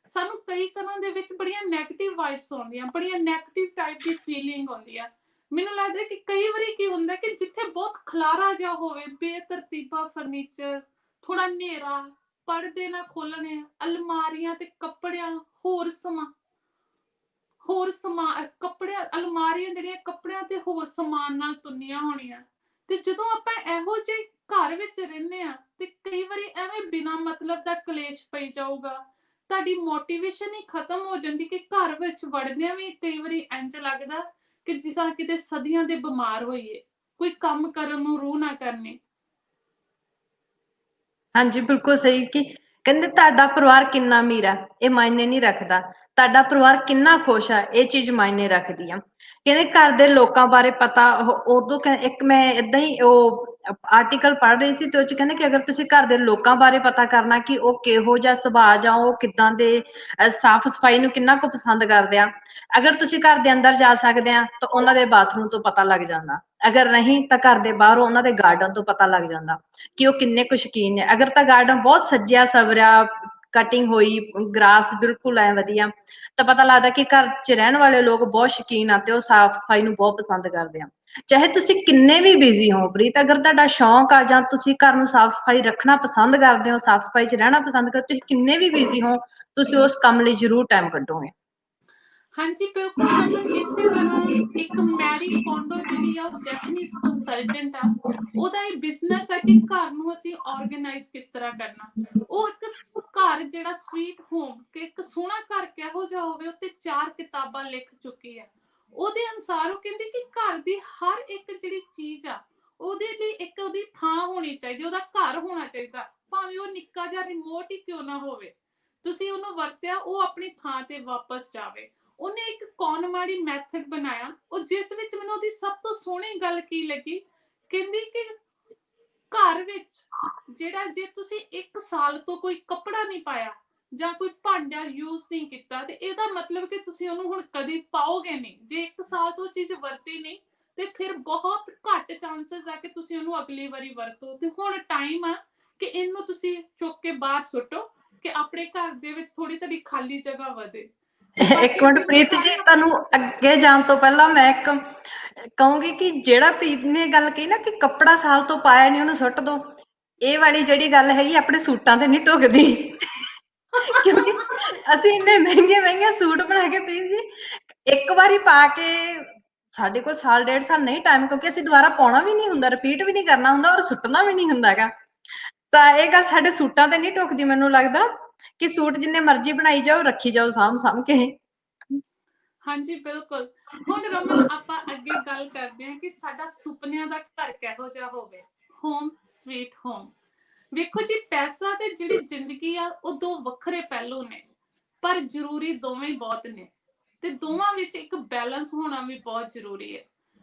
ਸਾਨੂੰ ਕਈ ਘਰਾਂ ਦੇ ਵਿੱਚ ਬੜੀਆਂ ਨੈਗੇਟਿਵ ਵਾਈਬਸ ਆਉਂਦੀਆਂ, ਬੜੀਆਂ ਨੈਗੇਟਿਵ ਟਾਈਪ ਦੀ ਫੀਲਿੰਗ ਆਉਂਦੀ ਆ। ਮੈਨੂੰ ਲੱਗਦਾ ਕਿ ਕਈ ਵਾਰੀ ਕੀ ਹੁੰਦਾ ਕਿ ਜਿੱਥੇ ਬਹੁਤ ਖਲਾਰਾ ਜਿਹਾ ਹੋਵੇ, ਬੇਤਰਤੀਬਾ ਫਰਨੀਚਰ, ਥੋੜਾ ਹਨੇਰਾ, ਪਰਦੇ ਨਾ ਖੋਲਣੇ, ਅਲਮਾਰੀਆਂ ਤੇ ਕੱਪੜਿਆਂ ਹੋਰ ਸਮਾਨ ਕੱਪੜਿਆਂ ਅਲਮਾਰੀਆਂ ਜਿਹੜੀਆਂ ਕੱਪੜਿਆਂ ਤੇ ਹੋਰ ਸਮਾਨ ਨਾਲ ਤੁੰਨੀਆਂ ਹੋਣੀਆਂ। ਤੇ ਜਦੋਂ ਆਪਾਂ ਇਹੋ ਜਿਹੇ ਘਰ ਵਿੱਚ ਰਹਿੰਦੇ ਆ, ਤੇ ਕਈ ਵਾਰੀ ਐਵੇਂ ਬਿਨਾਂ ਮਤਲਬ ਦਾ ਕਲੇਸ਼ ਪਈ ਜਾਊਗਾ, ਤੁਹਾਡੀ ਮੋਟੀਵੇਸ਼ਨ ਹੀ ਖਤਮ ਹੋ ਜਾਂਦੀ ਕਿ ਘਰ ਵਿੱਚ ਵੜਦਿਆਂ ਵੀ ਕਈ ਵਾਰੀ ਇੰਝ ਲੱਗਦਾ ਕਿ ਜਿਸ ਤਰ੍ਹਾਂ ਕਿਤੇ ਸਦੀਆਂ ਦੇ ਬਿਮਾਰ ਹੋਈਏ, ਕੋਈ ਕੰਮ ਕਰਨ ਨੂੰ ਰੂਹ ਨਾ ਕਰਨੀ। ਹਾਂਜੀ ਬਿਲਕੁਲ ਸਹੀ। ਕਿ ਕਹਿੰਦੇ ਤੁਹਾਡਾ ਪਰਿਵਾਰ ਕਿੰਨਾ ਅਮੀਰ ਆ ਇਹ ਮਾਇਨੇ ਨਹੀਂ ਰੱਖਦਾ, ਤੁਹਾਡਾ ਪਰਿਵਾਰ ਕਿੰਨਾ ਖੁਸ਼ ਆ ਇਹ ਚੀਜ਼ ਮਾਇਨੇ ਰੱਖਦੀ ਆ। ਕਹਿੰਦੇ ਘਰ ਦੇ ਲੋਕਾਂ ਬਾਰੇ ਪਤਾ, ਉਦੋਂ ਇੱਕ ਮੈਂ ਏਦਾਂ ਹੀ ਉਹ ਆਰਟੀਕਲ ਪੜ੍ਹ ਰਹੀ ਸੀ, ਤੇ ਉਹ ਚ ਕਹਿੰਦੇ ਕਿ ਅਗਰ ਤੁਸੀਂ ਘਰ ਦੇ ਲੋਕਾਂ ਬਾਰੇ ਪਤਾ ਕਰਨਾ ਕਿ ਉਹ ਕਿਹੋ ਜਿਹਾ ਸੁਭਾਅ ਜਾਂ ਉਹ ਕਿੱਦਾਂ ਦੇ ਸਾਫ਼ ਸਫਾਈ ਨੂੰ ਕਿੰਨਾ ਕੁ ਪਸੰਦ ਕਰਦੇ ਆ, ਅਗਰ ਤੁਸੀਂ ਘਰ ਦੇ ਅੰਦਰ ਜਾ ਸਕਦੇ ਆ ਤਾਂ ਉਹਨਾਂ ਦੇ ਬਾਥਰੂਮ ਤੋਂ ਪਤਾ ਲੱਗ ਜਾਂਦਾ, ਅਗਰ ਨਹੀਂ ਤਾਂ ਘਰ ਦੇ ਬਾਹਰੋਂ ਉਹਨਾਂ ਦੇ ਗਾਰਡਨ ਤੋਂ ਪਤਾ ਲੱਗ ਜਾਂਦਾ ਕਿ ਉਹ ਕਿੰਨੇ ਕੁ ਸ਼ੌਕੀਨ ਨੇ। ਅਗਰ ਤਾਂ ਗਾਰਡਨ ਬਹੁਤ ਸੱਜਿਆ ਸਵਰਿਆ, ਕਟਿੰਗ ਹੋਈ, ਗ੍ਰਾਸ ਬਿਲਕੁਲ ਐ ਵਧੀਆ, ਤਾਂ ਪਤਾ ਲੱਗਦਾ ਕਿ ਘਰ 'ਚ ਰਹਿਣ ਵਾਲੇ ਲੋਕ ਬਹੁਤ ਸ਼ੌਕੀਨ ਆ ਤੇ ਉਹ ਸਾਫ਼ ਸਫਾਈ ਨੂੰ ਬਹੁਤ ਪਸੰਦ ਕਰਦੇ ਆ। ਚਾਹੇ ਤੁਸੀਂ ਕਿੰਨੇ ਵੀ ਬਿਜ਼ੀ ਹੋ ਪ੍ਰੀਤ, ਅਗਰ ਤੁਹਾਡਾ ਸ਼ੌਂਕ ਆ ਜਾਂ ਤੁਸੀਂ ਘਰ ਨੂੰ ਸਾਫ਼ ਸਫਾਈ ਰੱਖਣਾ ਪਸੰਦ ਕਰਦੇ ਹੋ, ਸਾਫ਼ ਸਫਾਈ 'ਚ ਰਹਿਣਾ ਪਸੰਦ ਕਰਦੇ, ਤੁਸੀਂ ਕਿੰਨੇ ਵੀ ਬਿਜ਼ੀ ਹੋ, ਤੁਸੀਂ ਉਸ ਕੰਮ ਲਈ ਜ਼ਰੂਰ ਟਾਈਮ ਕੱਢੋਗੇ। ਹਾਂਜੀ ਬਿਲਕੁਲ ਰਮਨ, ਇਸੇ ਤਰ੍ਹਾਂ ਇੱਕ ਮੈਰੀ ਕੋਂਡੋ ਜਿਹੜੀ ਆ, ਉਹ ਜੈਪਨੀਜ਼ ਕੰਸਲਟੈਂਟ ਆ, ਉਹਦਾ ਇਹ ਬਿਜ਼ਨਸ ਹੈ ਕਿ ਘਰ ਨੂੰ ਅਸੀਂ ਆਰਗੇਨਾਈਜ਼ ਕਿਸ ਤਰ੍ਹਾਂ ਕਰਨਾ। ਉਹ ਇੱਕ ਘਰ ਜਿਹੜਾ ਸਵੀਟ ਹੋਮ, ਕਿ ਇੱਕ ਸੋਹਣਾ ਘਰ ਕਿਹੋ ਜਿਹਾ ਹੋਵੇ, ਉੱਤੇ 4 ਕਿਤਾਬਾਂ ਲਿਖ ਚੁੱਕੀ ਹੈ। ਉਹਦੇ ਅਨੁਸਾਰ ਉਹ ਕਹਿੰਦੀ ਕਿ ਘਰ ਦੀ ਹਰ ਇੱਕ ਜਿਹੜੀ ਚੀਜ਼ ਆ, ਉਹਦੇ ਲਈ ਇੱਕ ਉਹਦੀ ਥਾਂ ਹੋਣੀ ਚਾਹੀਦੀ, ਉਹਦਾ ਘਰ ਹੋਣਾ ਚਾਹੀਦਾ, ਭਾਵੇਂ ਉਹ ਨਿੱਕਾ ਜਿਹਾ ਰਿਮੋਟ ਹੀ ਕਿਉਂ ਨਾ ਹੋਵੇ। ਤੁਸੀਂ ਉਹਨੂੰ ਵਰਤਿਆ, ਉਹ ਆਪਣੀ ਥਾਂ ਤੇ ਵਾਪਸ ਜਾਵੇ। ਉਹਨੇ ਇੱਕ ਕੌਨਮਾੜੀ ਮੈਥਡ ਬਣਾਇਆ, ਉਹ ਜਿਸ ਵਿੱਚ ਮੈਨੂੰ ਉਹਦੀ ਸਭ ਤੋਂ ਸੋਹਣੀ ਗੱਲ ਕੀ ਲੱਗੀ, ਕਹਿੰਦੀ ਕਿ ਘਰ ਵਿੱਚ ਜਿਹੜਾ ਜੇ ਤੁਸੀਂ 1 ਸਾਲ ਤੋਂ ਕੋਈ ਕੱਪੜਾ ਨਹੀਂ ਪਾਇਆ ਜਾਂ ਕੋਈ ਭਾਂਡਾ ਯੂਜ਼ ਨਹੀਂ ਕੀਤਾ, ਤੇ ਇਹਦਾ ਮਤਲਬ ਕਿ ਤੁਸੀਂ ਉਹਨੂੰ ਹੁਣ ਕਦੀ ਪਾਓਗੇ ਨਹੀਂ। ਜੇ 1 ਸਾਲ ਤੋਂ ਚੀਜ਼ ਵਰਤੀ ਨਹੀਂ ਤੇ ਫਿਰ ਬਹੁਤ ਘੱਟ ਚਾਂਸਸ ਆ ਕਿ ਤੁਸੀਂ ਉਹਨੂੰ ਅਗਲੀ ਵਾਰੀ ਵਰਤੋ। ਤੇ ਹੁਣ ਟਾਈਮ ਆ ਕਿ ਇਹਨੂੰ ਤੁਸੀਂ ਚੁੱਕ ਕੇ ਬਾਹਰ ਸੁੱਟੋ ਕਿ ਆਪਣੇ ਘਰ ਦੇ ਵਿੱਚ ਥੋੜੀ ਤੁਹਾਡੀ ਖਾਲੀ ਜਗ੍ਹਾ ਵਧੇ। ਤੇ ਇੱਕ ਬਾਕੀ ਮਿੰਟ ਜੇ ਮੈਂ ਪ੍ਰੀਤ ਜੀ, ਤੁਹਾਨੂੰ ਅੱਗੇ ਜਾਣ ਤੋਂ ਪਹਿਲਾਂ ਮੈਂ ਇੱਕ ਕਹੂੰਗੀ ਕਿ ਜਿਹੜਾ ਪ੍ਰੀਤ ਨੇ ਗੱਲ ਕਹੀ ਨਾ ਕਿ ਕੱਪੜਾ ਸਾਲ ਤੋਂ ਪਾਇਆ ਨਹੀਂ ਉਹਨੂੰ ਸੁੱਟ ਦੋ, ਇਹ ਵਾਲੀ ਜਿਹੜੀ ਗੱਲ ਹੈਗੀ ਆਪਣੇ ਸੂਟਾਂ ਤੇ ਨਹੀਂ ਢੁਕਦੀ। ਕਿਉਂਕਿ ਅਸੀਂ ਇੰਨੇ ਮਹਿੰਗੇ ਮਹਿੰਗੇ ਸੂਟ ਬਣਾ ਕੇ ਪ੍ਰੀਤ ਜੀ ਇੱਕ ਵਾਰੀ ਪਾ ਕੇ ਸਾਡੇ ਕੋਲ ਸਾਲ ਡੇਢ ਸਾਲ ਨਹੀਂ ਟਾਈਮ, ਕਿਉਂਕਿ ਅਸੀਂ ਦੁਬਾਰਾ ਪਾਉਣਾ ਵੀ ਨਹੀਂ ਹੁੰਦਾ, ਰਿਪੀਟ ਵੀ ਨਹੀਂ ਕਰਨਾ ਹੁੰਦਾ ਔਰ ਸੁੱਟਣਾ ਵੀ ਨਹੀਂ ਹੁੰਦਾ ਹੈਗਾ। ਤਾਂ ਇਹ ਗੱਲ ਸਾਡੇ ਸੂਟਾਂ ਤੇ ਨਹੀਂ ਢੁਕਦੀ। ਮੈਨੂੰ ਲੱਗਦਾ ਕਿ ਸੂਟ ਜਿੰਨੇ ਮਰਜ਼ੀ ਬਣਾਈ ਜਾਓ, ਰੱਖੀ ਜਾਓ ਸਾਂਭ ਕੇ। ਹਾਂਜੀ ਬਿਲਕੁਲ। ਹੁਣ ਰਮਨ ਆਪਾਂ ਅੱਗੇ ਗੱਲ ਕਰਦੇ ਹਾਂ ਕਿ ਸਾਡਾ ਸੁਪਨਿਆਂ ਦਾ ਘਰ ਕਿਹੋ ਜਿਹਾ ਹੋਵੇ। Home sweet home. ਵੇਖੋ ਜੀ, ਪੈਸਾ ਤੇ ਜਿਹੜੀ ਜ਼ਿੰਦਗੀ ਆ ਉਹ ਦੋ ਵੱਖਰੇ ਪਹਿਲੂ ਨੇ, ਪਰ ਜ਼ਰੂਰੀ ਦੋਵੇਂ ਹੀ ਬਹੁਤ ਨੇ ਤੇ ਦੋਵਾਂ ਵਿੱਚ ਇੱਕ ਬੈਲੈਂਸ ਹੋਣਾ ਵੀ ਬਹੁਤ ਜ਼ਰੂਰੀ ਹੈ।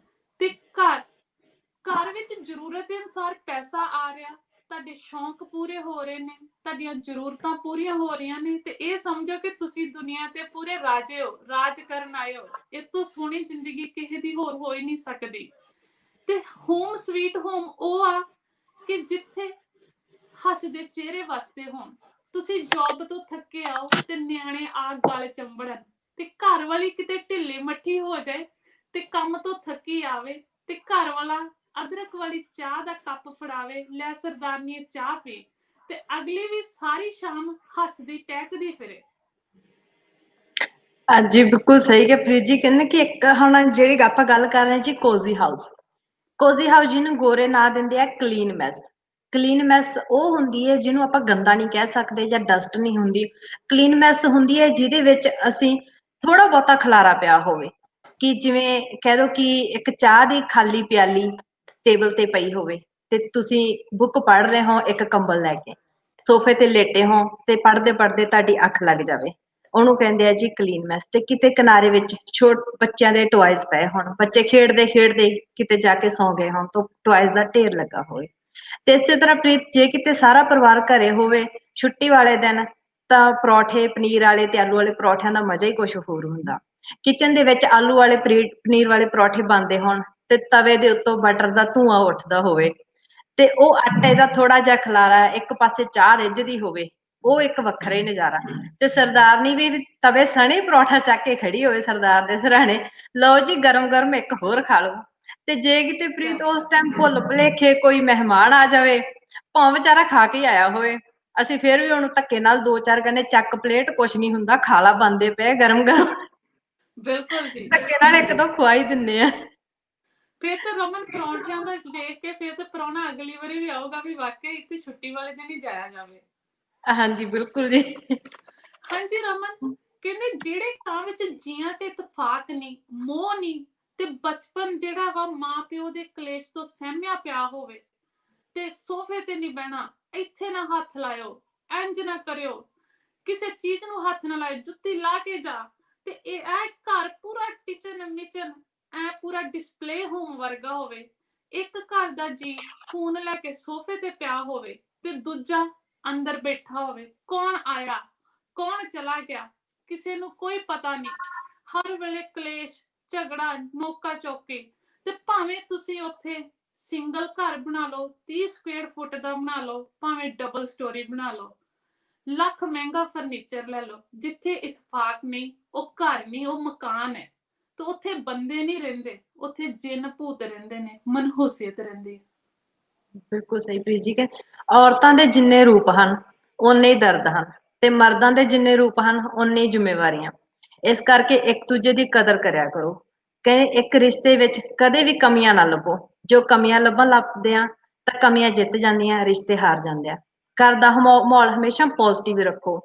ਤੇ ਘਰ ਵਿੱਚ ਜ਼ਰੂਰਤ ਦੇ ਅਨੁਸਾਰ ਪੈਸਾ ਆ ਰਿਹਾ, ਤੁਹਾਡੇ ਸ਼ੌਂਕ ਪੂਰੇ ਹੋ ਰਹੇ ਨੇ, ਤੁਹਾਡੀਆਂ ਜ਼ਰੂਰਤਾਂ ਪੂਰੀਆਂ ਹੋ ਰਹੀਆਂ ਨੇ, ਤੇ ਇਹ ਸਮਝੋ ਕਿ ਤੁਸੀਂ ਦੁਨੀਆ ਤੇ ਪੂਰੇ ਰਾਜੇ ਹੋ, ਰਾਜ ਕਰਨ ਆਏ ਹੋ। ਇਹ ਤੋਂ ਸੋਹਣੀ ਜ਼ਿੰਦਗੀ ਕਿਸੇ ਦੀ ਹੋਰ ਹੋ ਹੀ ਨਹੀਂ ਸਕਦੀ। ਤੇ ਹੋਮ ਸਵੀਟ ਹੋਮ ਉਹ ਆ ਕਿ ਜਿੱਥੇ ਹੱਸਦੇ ਚਿਹਰੇ ਵਸਦੇ ਹੋਣ। ਤੁਸੀਂ ਜੌਬ ਤੋਂ ਥੱਕੇ ਆਓ ਤੇ ਨਿਆਣੇ ਆ ਗਲ ਚੰਬੜਨ, ਤੇ ਘਰ ਵਾਲੀ ਕਿਤੇ ਢਿੱਲੀ ਮੱਠੀ ਹੋ ਜਾਏ ਤੇ ਕੰਮ ਤੋਂ ਥੱਕੀ ਆਵੇ ਤੇ ਘਰ ਵਾਲਾ ਅਦਰਕ ਵਾਲੀ ਚਾਹ ਦਾ ਕੱਪ ਫੜਾਵੇ, ਲੈ ਸਰਦਾਰਨੀ ਚਾਹ ਪੀ, ਤੇ ਅਗਲੀ ਵੀ ਸਾਰੀ ਸ਼ਾਮ ਹੱਸਦੀ ਟਹਿਕਦੀ ਫਿਰੇ। ਹਾਂਜੀ ਬਿਲਕੁਲ ਸਹੀ ਕਿ ਪ੍ਰੀਤ ਜੀ ਕਹਿੰਦੇ ਕਿ ਇੱਕ ਹੁਣ ਜਿਹੜੀ ਆਪਾਂ ਗੱਲ ਕਰ ਰਹੇ ਹਾਂ ਜੀ ਕੋਜ਼ੀ ਹਾਊਸ। ਕੋਜ਼ੀ ਹਾਊਸ ਜਿਹਨੂੰ ਗੋਰੇ ਨਾਂ ਦਿੰਦੇ ਆ ਕਲੀਨ ਮੈਸ। ਕਲੀਨ ਮੈਸ ਉਹ ਹੁੰਦੀ ਹੈ ਜਿਹਨੂੰ ਆਪਾਂ ਗੰਦਾ ਨਹੀਂ ਕਹਿ ਸਕਦੇ ਜਾਂ ਡਸਟ ਨਹੀਂ ਹੁੰਦੀ। ਕਲੀਨ ਮੈਸ ਹੁੰਦੀ ਹੈ ਜਿਹਦੇ ਵਿੱਚ ਅਸੀਂ ਥੋੜਾ ਬਹੁਤਾ ਖਲਾਰਾ ਪਿਆ ਹੋਵੇ, ਕਿ ਜਿਵੇਂ ਕਹਿ ਦੋ ਕਿ ਇੱਕ ਚਾਹ ਦੀ ਖਾਲੀ ਪਿਆਲੀ ਟੇਬਲ ਤੇ ਪਈ ਹੋਵੇ ਤੇ ਤੁਸੀਂ ਬੁੱਕ ਪੜ੍ਹ ਰਹੇ ਹੋ ਇੱਕ ਕੰਬਲ ਲੈ ਕੇ, ਸੋਫੇ ਤੇ ਲੇਟੇ ਹੋ ਤੇ ਪੜ੍ਹਦੇ ਪੜ੍ਹਦੇ ਤੁਹਾਡੀ ਅੱਖ ਲੱਗ ਜਾਵੇ, ਉਹਨੂੰ ਕਹਿੰਦੇ ਆ ਜੀ ਕਲੀਨ ਮੈਸ। ਤੇ ਕਿਤੇ ਕਿਨਾਰੇ ਵਿੱਚ ਬੱਚਿਆਂ ਦੇ ਟੋਇਜ਼ ਪਏ ਹੋਣ, ਬੱਚੇ ਖੇਡਦੇ ਖੇਡਦੇ ਕਿਤੇ ਜਾ ਕੇ ਸੌਂ ਗਏ ਹੋਣ ਤਾਂ ਟੋਇਜ਼ ਦਾ ਢੇਰ ਲੱਗਾ ਹੋਵੇ। ਤੇ ਇਸੇ ਤਰ੍ਹਾਂ ਪ੍ਰੀਤ ਜੇ ਕਿਤੇ ਸਾਰਾ ਪਰਿਵਾਰ ਘਰੇ ਹੋਵੇ ਛੁੱਟੀ ਵਾਲੇ ਦਿਨ, ਤਾਂ ਪਰੌਠੇ ਪਨੀਰ ਵਾਲੇ ਤੇ ਆਲੂ ਵਾਲੇ ਪਰੌਠਿਆਂ ਦਾ ਮਜ਼ਾ ਹੀ ਕੁਛ ਹੋਰ ਹੁੰਦਾ। ਕਿਚਨ ਦੇ ਵਿੱਚ ਆਲੂ ਵਾਲੇ ਪਨੀਰ ਵਾਲੇ ਪਰੌਠੇ ਬਣਦੇ ਹੋਣ ਤੇ ਤਵੇ ਦੇ ਉੱਤੋਂ ਬਟਰ ਦਾ ਧੂੰਆਂ ਉੱਠਦਾ ਹੋਵੇ, ਤੇ ਉਹ ਆਟੇ ਦਾ ਥੋੜਾ ਜਿਹਾ ਖਲਾਰਾ, ਇੱਕ ਪਾਸੇ ਚਾਹ ਰਿੱਝਦੀ ਹੋਵੇ, ਉਹ ਇੱਕ ਵੱਖਰਾ ਹੀ ਨਜ਼ਾਰਾ। ਤੇ ਸਰਦਾਰਨੀ ਵੀ ਤਵੇ ਸਣੇ ਪਰੌਠਾ ਚੱਕ ਕੇ ਖੜੀ ਹੋਵੇ ਸਰਦਾਰ ਦੇ ਸਿਰਹਾਣੇ, ਲਓ ਜੀ ਗਰਮ ਗਰਮ ਇੱਕ ਹੋਰ ਖਾ ਲਓ। ਤੇ ਜੇ ਕਿਤੇ ਪ੍ਰੀਤ ਉਸ ਟਾਈਮ ਭੁੱਲ ਭੁਲੇਖੇ ਕੋਈ ਮਹਿਮਾਨ ਆ ਜਾਵੇ, ਭਾਵੇਂ ਵਿਚਾਰਾ ਖਾ ਕੇ ਆਇਆ ਹੋਵੇ, ਅਸੀਂ ਫੇਰ ਵੀ ਉਹਨੂੰ ਧੱਕੇ ਨਾਲ ਦੋ ਚਾਰ ਕਹਿੰਦੇ ਚੱਕ ਪਲੇਟ, ਕੁਛ ਨੀ ਹੁੰਦਾ, ਖਾਲਾ ਬਣਦੇ ਪਏ ਗਰਮ ਗਰਮ, ਬਿਲਕੁਲ ਜੀ। ਧੱਕੇ ਨਾਲ ਇੱਕ ਦੋ ਖਵਾ ਹੀ ਦਿੰਦੇ ਆ। ਫਿਰ ਤਾਂ ਰਮਨ ਪਰੌਂਠਿਆਂ ਦਾ ਦੇਖ ਕੇ ਫਿਰ ਤਾਂ ਪ੍ਰਾਹੁਣਾ ਅਗਲੀ ਵਾਰੀ ਵੀ ਆਊਗਾ ਵੀ ਵਾਕਈ ਇੱਥੇ ਛੁੱਟੀ ਵਾਲੇ ਦਿਨ ਹੀ ਜਾਇਆ ਜਾਵੇ। ਹਾਂਜੀ ਬਿਲਕੁਲ ਜੀ। ਹਾਂਜੀ ਰਮਨ, ਕਹਿੰਦੇ ਜਿਹੜੇ ਘਰਾਂ ਵਿੱਚ ਜੀਆਂ 'ਚ ਇਤਫਾਕ ਨਹੀਂ, ਮੋਹ ਨਹੀਂ, ਤੇ ਬਚਪਨ ਜਿਹੜਾ ਵਾ ਮਾਂ ਪਿਓ ਦੇ ਕਲੇਸ਼ ਤੋਂ ਸਹਿਮਿਆ ਪਿਆ ਹੋਵੇ, ਤੇ ਸੋਫੇ ਤੇ ਨਹੀਂ ਬਹਿਣਾ, ਇੱਥੇ ਨਾ ਹੱਥ ਲਾਇਓ, ਇੰਜ ਨਾ ਕਰਿਓ, ਕਿਸੇ ਚੀਜ਼ ਨੂੰ ਹੱਥ ਨਾ ਲਾਇਓ, ਜੁੱਤੀ ਲਾ ਕੇ ਜਾ, ਤੇ ਇਹ ਘਰ ਪੂਰਾ ਟਿਚਨ ਮਿਚਨ ਐ ਪੂਰਾ ਡਿਸਪਲੇ ਹੋਮ ਵਰਗਾ ਹੋਵੇ। ਇੱਕ ਘਰ ਦਾ ਜੀ ਫੋਨ ਲੈ ਕੇ ਸੋਫੇ ਤੇ ਪਿਆ ਹੋਵੇ ਤੇ ਦੂਜਾ ਅੰਦਰ ਬੈਠਾ ਹੋਵੇ, ਕੌਣ ਆਇਆ ਕੌਣ ਚਲਾ ਗਿਆ ਕਿਸੇ ਨੂੰ ਕੋਈ ਪਤਾ ਨਹੀਂ, ਹਰ ਵੇਲੇ ਕਲੇਸ਼ ਝਗੜਾ ਨੋਕਾ ਚੌਕੀ। ਤੇ ਭਾਵੇਂ ਤੁਸੀਂ ਉੱਥੇ ਸਿੰਗਲ ਘਰ ਬਣਾ ਲਓ, 30 ਸਕੁਅਰ ਫੁੱਟ ਦਾ ਬਣਾ ਲਓ, ਭਾਵੇਂ ਡਬਲ ਸਟੋਰੀ ਬਣਾ ਲਓ, ਲੱਖ ਮਹਿੰਗਾ ਫਰਨੀਚਰ ਲੈ ਲਓ, ਜਿੱਥੇ ਇਤਫਾਕ ਨਹੀਂ ਉਹ ਘਰ ਨਹੀਂ, ਉਹ ਮਕਾਨ ਹੈ। ਤੇ ਉੱਥੇ ਬੰਦੇ ਨਹੀਂ ਰਹਿੰਦੇ, ਉੱਥੇ ਜਿੰਨ ਭੂਤ ਰਹਿੰਦੇ ਨੇ, ਮਨਹੂਸੀਅਤ ਰਹਿੰਦੀ ਹੈ। ਬਿਲਕੁਲ ਸਹੀ ਪ੍ਰੀਤ ਜੀ ਕਿ ਔਰਤਾਂ ਦੇ ਜਿੰਨੇ ਰੂਪ ਹਨ ਓਨੇ ਹੀ ਦਰਦ ਹਨ, ਤੇ ਮਰਦਾਂ ਦੇ ਜਿੰਨੇ ਰੂਪ ਹਨ ਓਨੀ ਹੀ ਜ਼ਿੰਮੇਵਾਰੀਆਂ। ਇਸ ਕਰਕੇ ਇੱਕ ਦੂਜੇ ਦੀ ਕਦਰ ਕਰਿਆ ਕਰੋ। ਕਹਿੰਦੇ ਇੱਕ ਰਿਸ਼ਤੇ ਵਿੱਚ ਕਦੇ ਵੀ ਕਮੀਆਂ ਨਾ ਲੱਭੋ, ਜੋ ਕਮੀਆਂ ਲੱਭਣ ਲੱਗਦੇ ਆ ਤਾਂ ਕਮੀਆਂ ਜਿੱਤ ਜਾਂਦੀਆਂ, ਰਿਸ਼ਤੇ ਹਾਰ ਜਾਂਦੇ ਆ। ਘਰ ਦਾ ਮਾਹੌਲ ਹਮੇਸ਼ਾ ਪੋਜ਼ਿਟਿਵ ਰੱਖੋ,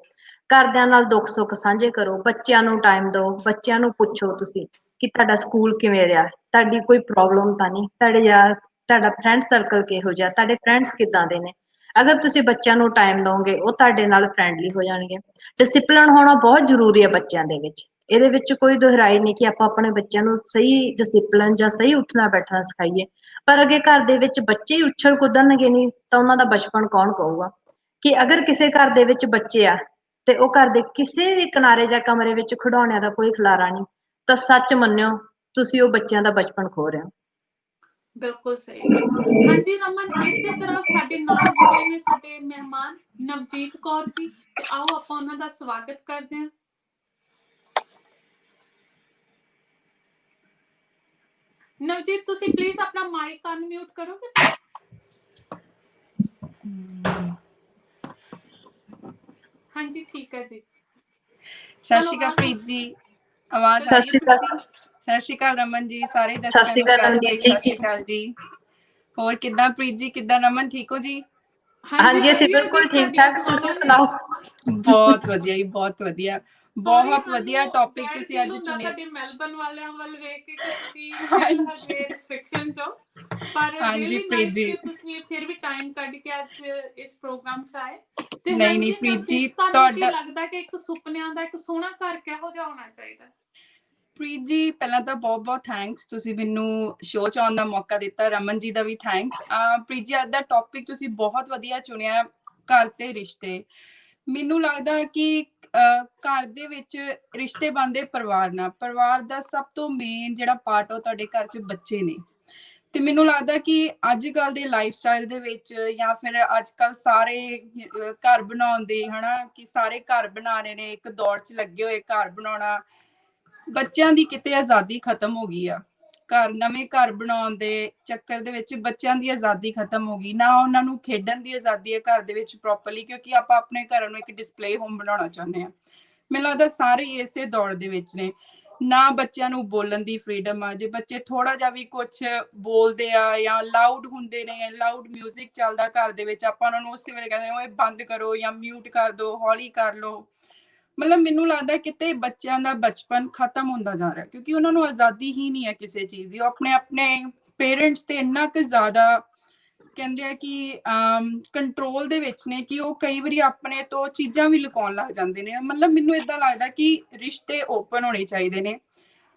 ਘਰਦਿਆਂ ਨਾਲ ਦੁੱਖ ਸੁੱਖ ਸਾਂਝੇ ਕਰੋ, ਬੱਚਿਆਂ ਨੂੰ ਟਾਈਮ ਦਿਓ, ਬੱਚਿਆਂ ਨੂੰ ਪੁੱਛੋ ਤੁਸੀਂ ਕਿ ਤੁਹਾਡਾ ਸਕੂਲ ਕਿਵੇਂ ਰਿਹਾ, ਤੁਹਾਡੀ ਕੋਈ ਪ੍ਰੋਬਲਮ ਤਾਂ ਨਹੀਂ, ਤੁਹਾਡਾ ਫਰੈਂਡ ਸਰਕਲ ਕਿਹੋ ਜਿਹਾ, ਤੁਹਾਡੇ ਫਰੈਂਡਸ ਕਿੱਦਾਂ ਦੇ ਨੇ। ਅਗਰ ਤੁਸੀਂ ਬੱਚਿਆਂ ਨੂੰ ਟਾਈਮ ਦਿਓਗੇ ਉਹ ਤੁਹਾਡੇ ਨਾਲ ਫਰੈਂਡਲੀ ਹੋ ਜਾਣਗੇ। ਡਿਸਿਪਲਿਨ ਹੋਣਾ ਬਹੁਤ ਜ਼ਰੂਰੀ ਹੈ ਬੱਚਿਆਂ ਦੇ ਵਿੱਚ, ਇਹਦੇ ਵਿੱਚ ਕੋਈ ਦੁਹਰਾਈ ਨਹੀਂ ਕਿ ਆਪਾਂ ਆਪਣੇ ਬੱਚਿਆਂ ਨੂੰ ਸਹੀ ਡਿਸਿਪਲਿਨ ਜਾਂ ਸਹੀ ਉੱਠਣਾ ਬੈਠਣਾ ਸਿਖਾਈਏ, ਪਰ ਅੱਗੇ ਘਰ ਦੇ ਵਿੱਚ ਬੱਚੇ ਹੀ ਉੱਛਲ ਕੁੱਦਣਗੇ ਨਹੀਂ ਤਾਂ ਉਹਨਾਂ ਦਾ ਬਚਪਨ ਕੌਣ ਕਹੂਗਾ। ਕਿ ਅਗਰ ਕਿਸੇ ਘਰ ਦੇ ਵਿੱਚ ਬੱਚੇ ਆ ਤੇ ਉਹ ਘਰ ਦੇ ਕਿਸੇ ਵੀ ਕਿਨਾਰੇ ਜਾਂ ਕਮਰੇ ਵਿੱਚ ਖਿਡੌਣਿਆਂ ਦਾ ਕੋਈ ਖਿਲਾਰਾ ਨਹੀਂ, ਤਾਂ ਸੱਚ ਮੰਨਿਓ ਤੁਸੀਂ ਉਹ ਬੱਚਿਆਂ ਦਾ ਬਚਪਨ ਖੋ ਰਹੇ ਹੋ। ਬਿਲਕੁਲ ਸਹੀ ਗੱਲ। ਹਾਂਜੀ ਰਮਨ, ਇਸੇ ਤਰ੍ਹਾਂ ਸਾਡੇ ਨਾਲ ਜੁੜੇ ਨੇ ਸਾਡੇ ਮਹਿਮਾਨ ਨਵਜੀਤ ਕੌਰ ਜੀ, ਤੇ ਆਓ ਆਪਾਂ ਉਹਨਾਂ ਦਾ ਸਵਾਗਤ ਕਰਦੇ ਹਾਂ। ਨਵਜੀਤ, ਤੁਸੀਂ ਪਲੀਜ਼ ਆਪਣਾ ਮਾਈਕ ਅਨਮਿਊਟ ਕਰੋਗੇ? ਹਾਂਜੀ ਠੀਕ ਹੈ ਜੀ। ਸਤਿ ਸ਼੍ਰੀ ਅਕਾਲ ਪ੍ਰੀਤ ਜੀ, ਆਵਾਜ਼ ਆ ਰਹੀ ਹੈ ਪ੍ਰੀਤ? ਸਤਿ ਸ਼੍ਰੀ ਅਕਾਲ ਰਮਨ ਜੀ, ਸਾਰੇ ਦਰਸ਼ਕਾਂ ਨੂੰ ਪਿਆਰ ਭਰੀ ਸਤਿ ਸ਼੍ਰੀ ਅਕਾਲ ਜੀ। ਹੋਰ ਕਿੱਦਾਂ ਪ੍ਰੀਤ ਜੀ, ਕਿੱਦਾਂ ਰਮਨ, ਠੀਕ ਹੋ ਜੀ? ਹਾਂਜੀ ਅਸੀਂ ਬਿਲਕੁਲ ਠੀਕ ਠਾਕ, ਤੁਸੀਂ ਸੁਣਾਓ? ਬਹੁਤ ਵਧੀਆ ਜੀ, ਬਹੁਤ ਵਧੀਆ, ਬਹੁਤ ਵਧੀਆ ਟੌਪਿਕ ਤੁਸੀਂ ਅੱਜ ਚੁਣਿਆ। ਤੁਹਾਡੇ ਮੈਲਬਨ ਵਾਲਿਆਂ ਵੱਲ ਵੇਖ ਕੇ ਕਿ ਤੁਸੀਂ ਸਟਿਲ ਹਜੇ ਰਿਸਟ੍ਰਿਕਸ਼ਨ ਚੋਂ, ਪਰ ਰੀਅਲੀ ਨਾਈਸ ਕਿ ਤੁਸੀਂ ਫਿਰ ਵੀ ਟਾਈਮ ਕੱਢ ਕੇ ਅੱਜ ਇਸ ਪ੍ਰੋਗਰਾਮ 'ਚ ਆਏ। ਤੇ ਨਹੀਂ ਪ੍ਰੀਤ ਜੀ, ਤੁਹਾਨੂੰ ਕੀ ਲੱਗਦਾ ਕਿ ਇੱਕ ਸੁਪਨਿਆਂ ਦਾ ਇੱਕ ਸੋਹਣਾ ਘਰ ਕਿਹੋ ਜਿਹਾ ਹੋਣਾ ਚਾਹੀਦਾ? ਪ੍ਰੀਤ ਜੀ, ਪਹਿਲਾਂ ਤਾਂ ਬਹੁਤ ਥੈਂਕਸ, ਤੁਸੀਂ ਮੈਨੂੰ ਸ਼ੋਅ 'ਚ ਆਉਣ ਦਾ ਮੌਕਾ ਦਿੱਤਾ। ਰਮਨ ਜੀ ਦਾ ਵੀ ਥੈਂਕਸ। ਪ੍ਰੀਤ ਜੀ, ਅੱਜ ਦਾ ਟੌਪਿਕ ਤੁਸੀਂ ਬਹੁਤ ਵਧੀਆ ਚੁਣਿਆ, ਘਰ ਤੇ ਰਿਸ਼ਤੇ। ਮੈਨੂੰ ਲੱਗਦਾ ਕਿ ਘਰ ਦੇ ਵਿੱਚ ਰਿਸ਼ਤੇ ਬਣਦੇ ਪਰਿਵਾਰ ਨਾਲ। ਪਰਿਵਾਰ ਦਾ ਸਭ ਤੋਂ ਮੇਨ ਜਿਹੜਾ ਪਾਰਟ ਉਹ ਤੁਹਾਡੇ ਘਰ 'ਚ ਬੱਚੇ ਨੇ। ਤੇ ਮੈਨੂੰ ਲੱਗਦਾ ਕਿ ਅੱਜ ਕੱਲ ਦੇ ਲਾਈਫ ਸਟਾਈਲ ਦੇ ਵਿੱਚ ਜਾਂ ਫਿਰ ਅੱਜ ਕੱਲ ਸਾਰੇ ਘਰ ਬਣਾਉਣ ਦੇ ਹਨਾ, ਕਿ ਸਾਰੇ ਘਰ ਬਣਾ ਰਹੇ ਨੇ, ਇੱਕ ਦੌੜ 'ਚ ਲੱਗੇ ਹੋਏ ਘਰ ਬਣਾਉਣਾ। ਬੱਚਿਆਂ ਦੀ ਕਿਤੇ ਆਜ਼ਾਦੀ ਖਤਮ ਹੋ ਗਈ ਆ। ਨਵੇਂ ਘਰ ਬਣਾਉਣ ਦੇ ਚੱਕਰ ਦੇ ਵਿੱਚ ਬੱਚਿਆਂ ਦੀ ਆਜ਼ਾਦੀ ਖਤਮ ਹੋ ਗਈ। ਨਾ ਉਹਨਾਂ ਨੂੰ ਖੇਡਣ ਦੀ ਆਜ਼ਾਦੀ ਹੈ ਘਰ ਦੇ ਵਿੱਚ ਪ੍ਰੋਪਰਲੀ, ਕਿਉਂਕਿ ਆਪਾਂ ਆਪਣੇ ਘਰਾਂ ਨੂੰ ਇੱਕ ਡਿਸਪਲੇ ਹੋਮ ਬਣਾਉਣਾ ਚਾਹੁੰਦੇ ਹਾਂ। ਮੈਨੂੰ ਲੱਗਦਾ ਸਾਰੇ ਇਸੇ ਦੌੜ ਦੇ ਵਿੱਚ ਨੇ। ਨਾ ਬੱਚਿਆਂ ਨੂੰ ਬੋਲਣ ਦੀ ਫ੍ਰੀਡਮ ਆ। ਜੇ ਬੱਚੇ ਥੋੜਾ ਜਿਹਾ ਵੀ ਕੁਛ ਬੋਲਦੇ ਆ ਜਾਂ ਲਾਊਡ ਹੁੰਦੇ ਨੇ, ਲਾਊਡ ਮਿਊਜ਼ਿਕ ਚੱਲਦਾ ਘਰ ਦੇ ਵਿੱਚ, ਆਪਾਂ ਉਹਨਾਂ ਨੂੰ ਉਸੇ ਵੇਲੇ ਕਹਿੰਦੇ ਓਏ ਬੰਦ ਕਰੋ ਜਾਂ ਮਿਊਟ ਕਰ ਦਿਓ, ਹੌਲੀ ਕਰ ਲਓ। ਮਤਲਬ ਮੈਨੂੰ ਲੱਗਦਾ ਕਿਤੇ ਬੱਚਿਆਂ ਦਾ ਬਚਪਨ ਖਤਮ ਹੁੰਦਾ ਜਾ ਰਿਹਾ, ਕਿਉਂਕਿ ਉਹਨਾਂ ਨੂੰ ਆਜ਼ਾਦੀ ਹੀ ਨਹੀਂ ਹੈ ਕਿਸੇ ਚੀਜ਼ ਦੀ। ਉਹ ਆਪਣੇ ਪੇਰੈਂਟਸ ਤੇ ਇੰਨਾ ਕੁ ਜ਼ਿਆਦਾ ਕਹਿੰਦੇ ਆ ਕਿ ਕੰਟਰੋਲ ਦੇ ਵਿੱਚ ਨੇ ਕਿ ਉਹ ਕਈ ਵਾਰੀ ਆਪਣੇ ਤੋਂ ਚੀਜ਼ਾਂ ਵੀ ਲੁਕਾਉਣ ਲੱਗ ਜਾਂਦੇ ਨੇ। ਮਤਲਬ ਮੈਨੂੰ ਏਦਾਂ ਲੱਗਦਾ ਕਿ ਰਿਸ਼ਤੇ ਓਪਨ ਹੋਣੇ ਚਾਹੀਦੇ ਨੇ।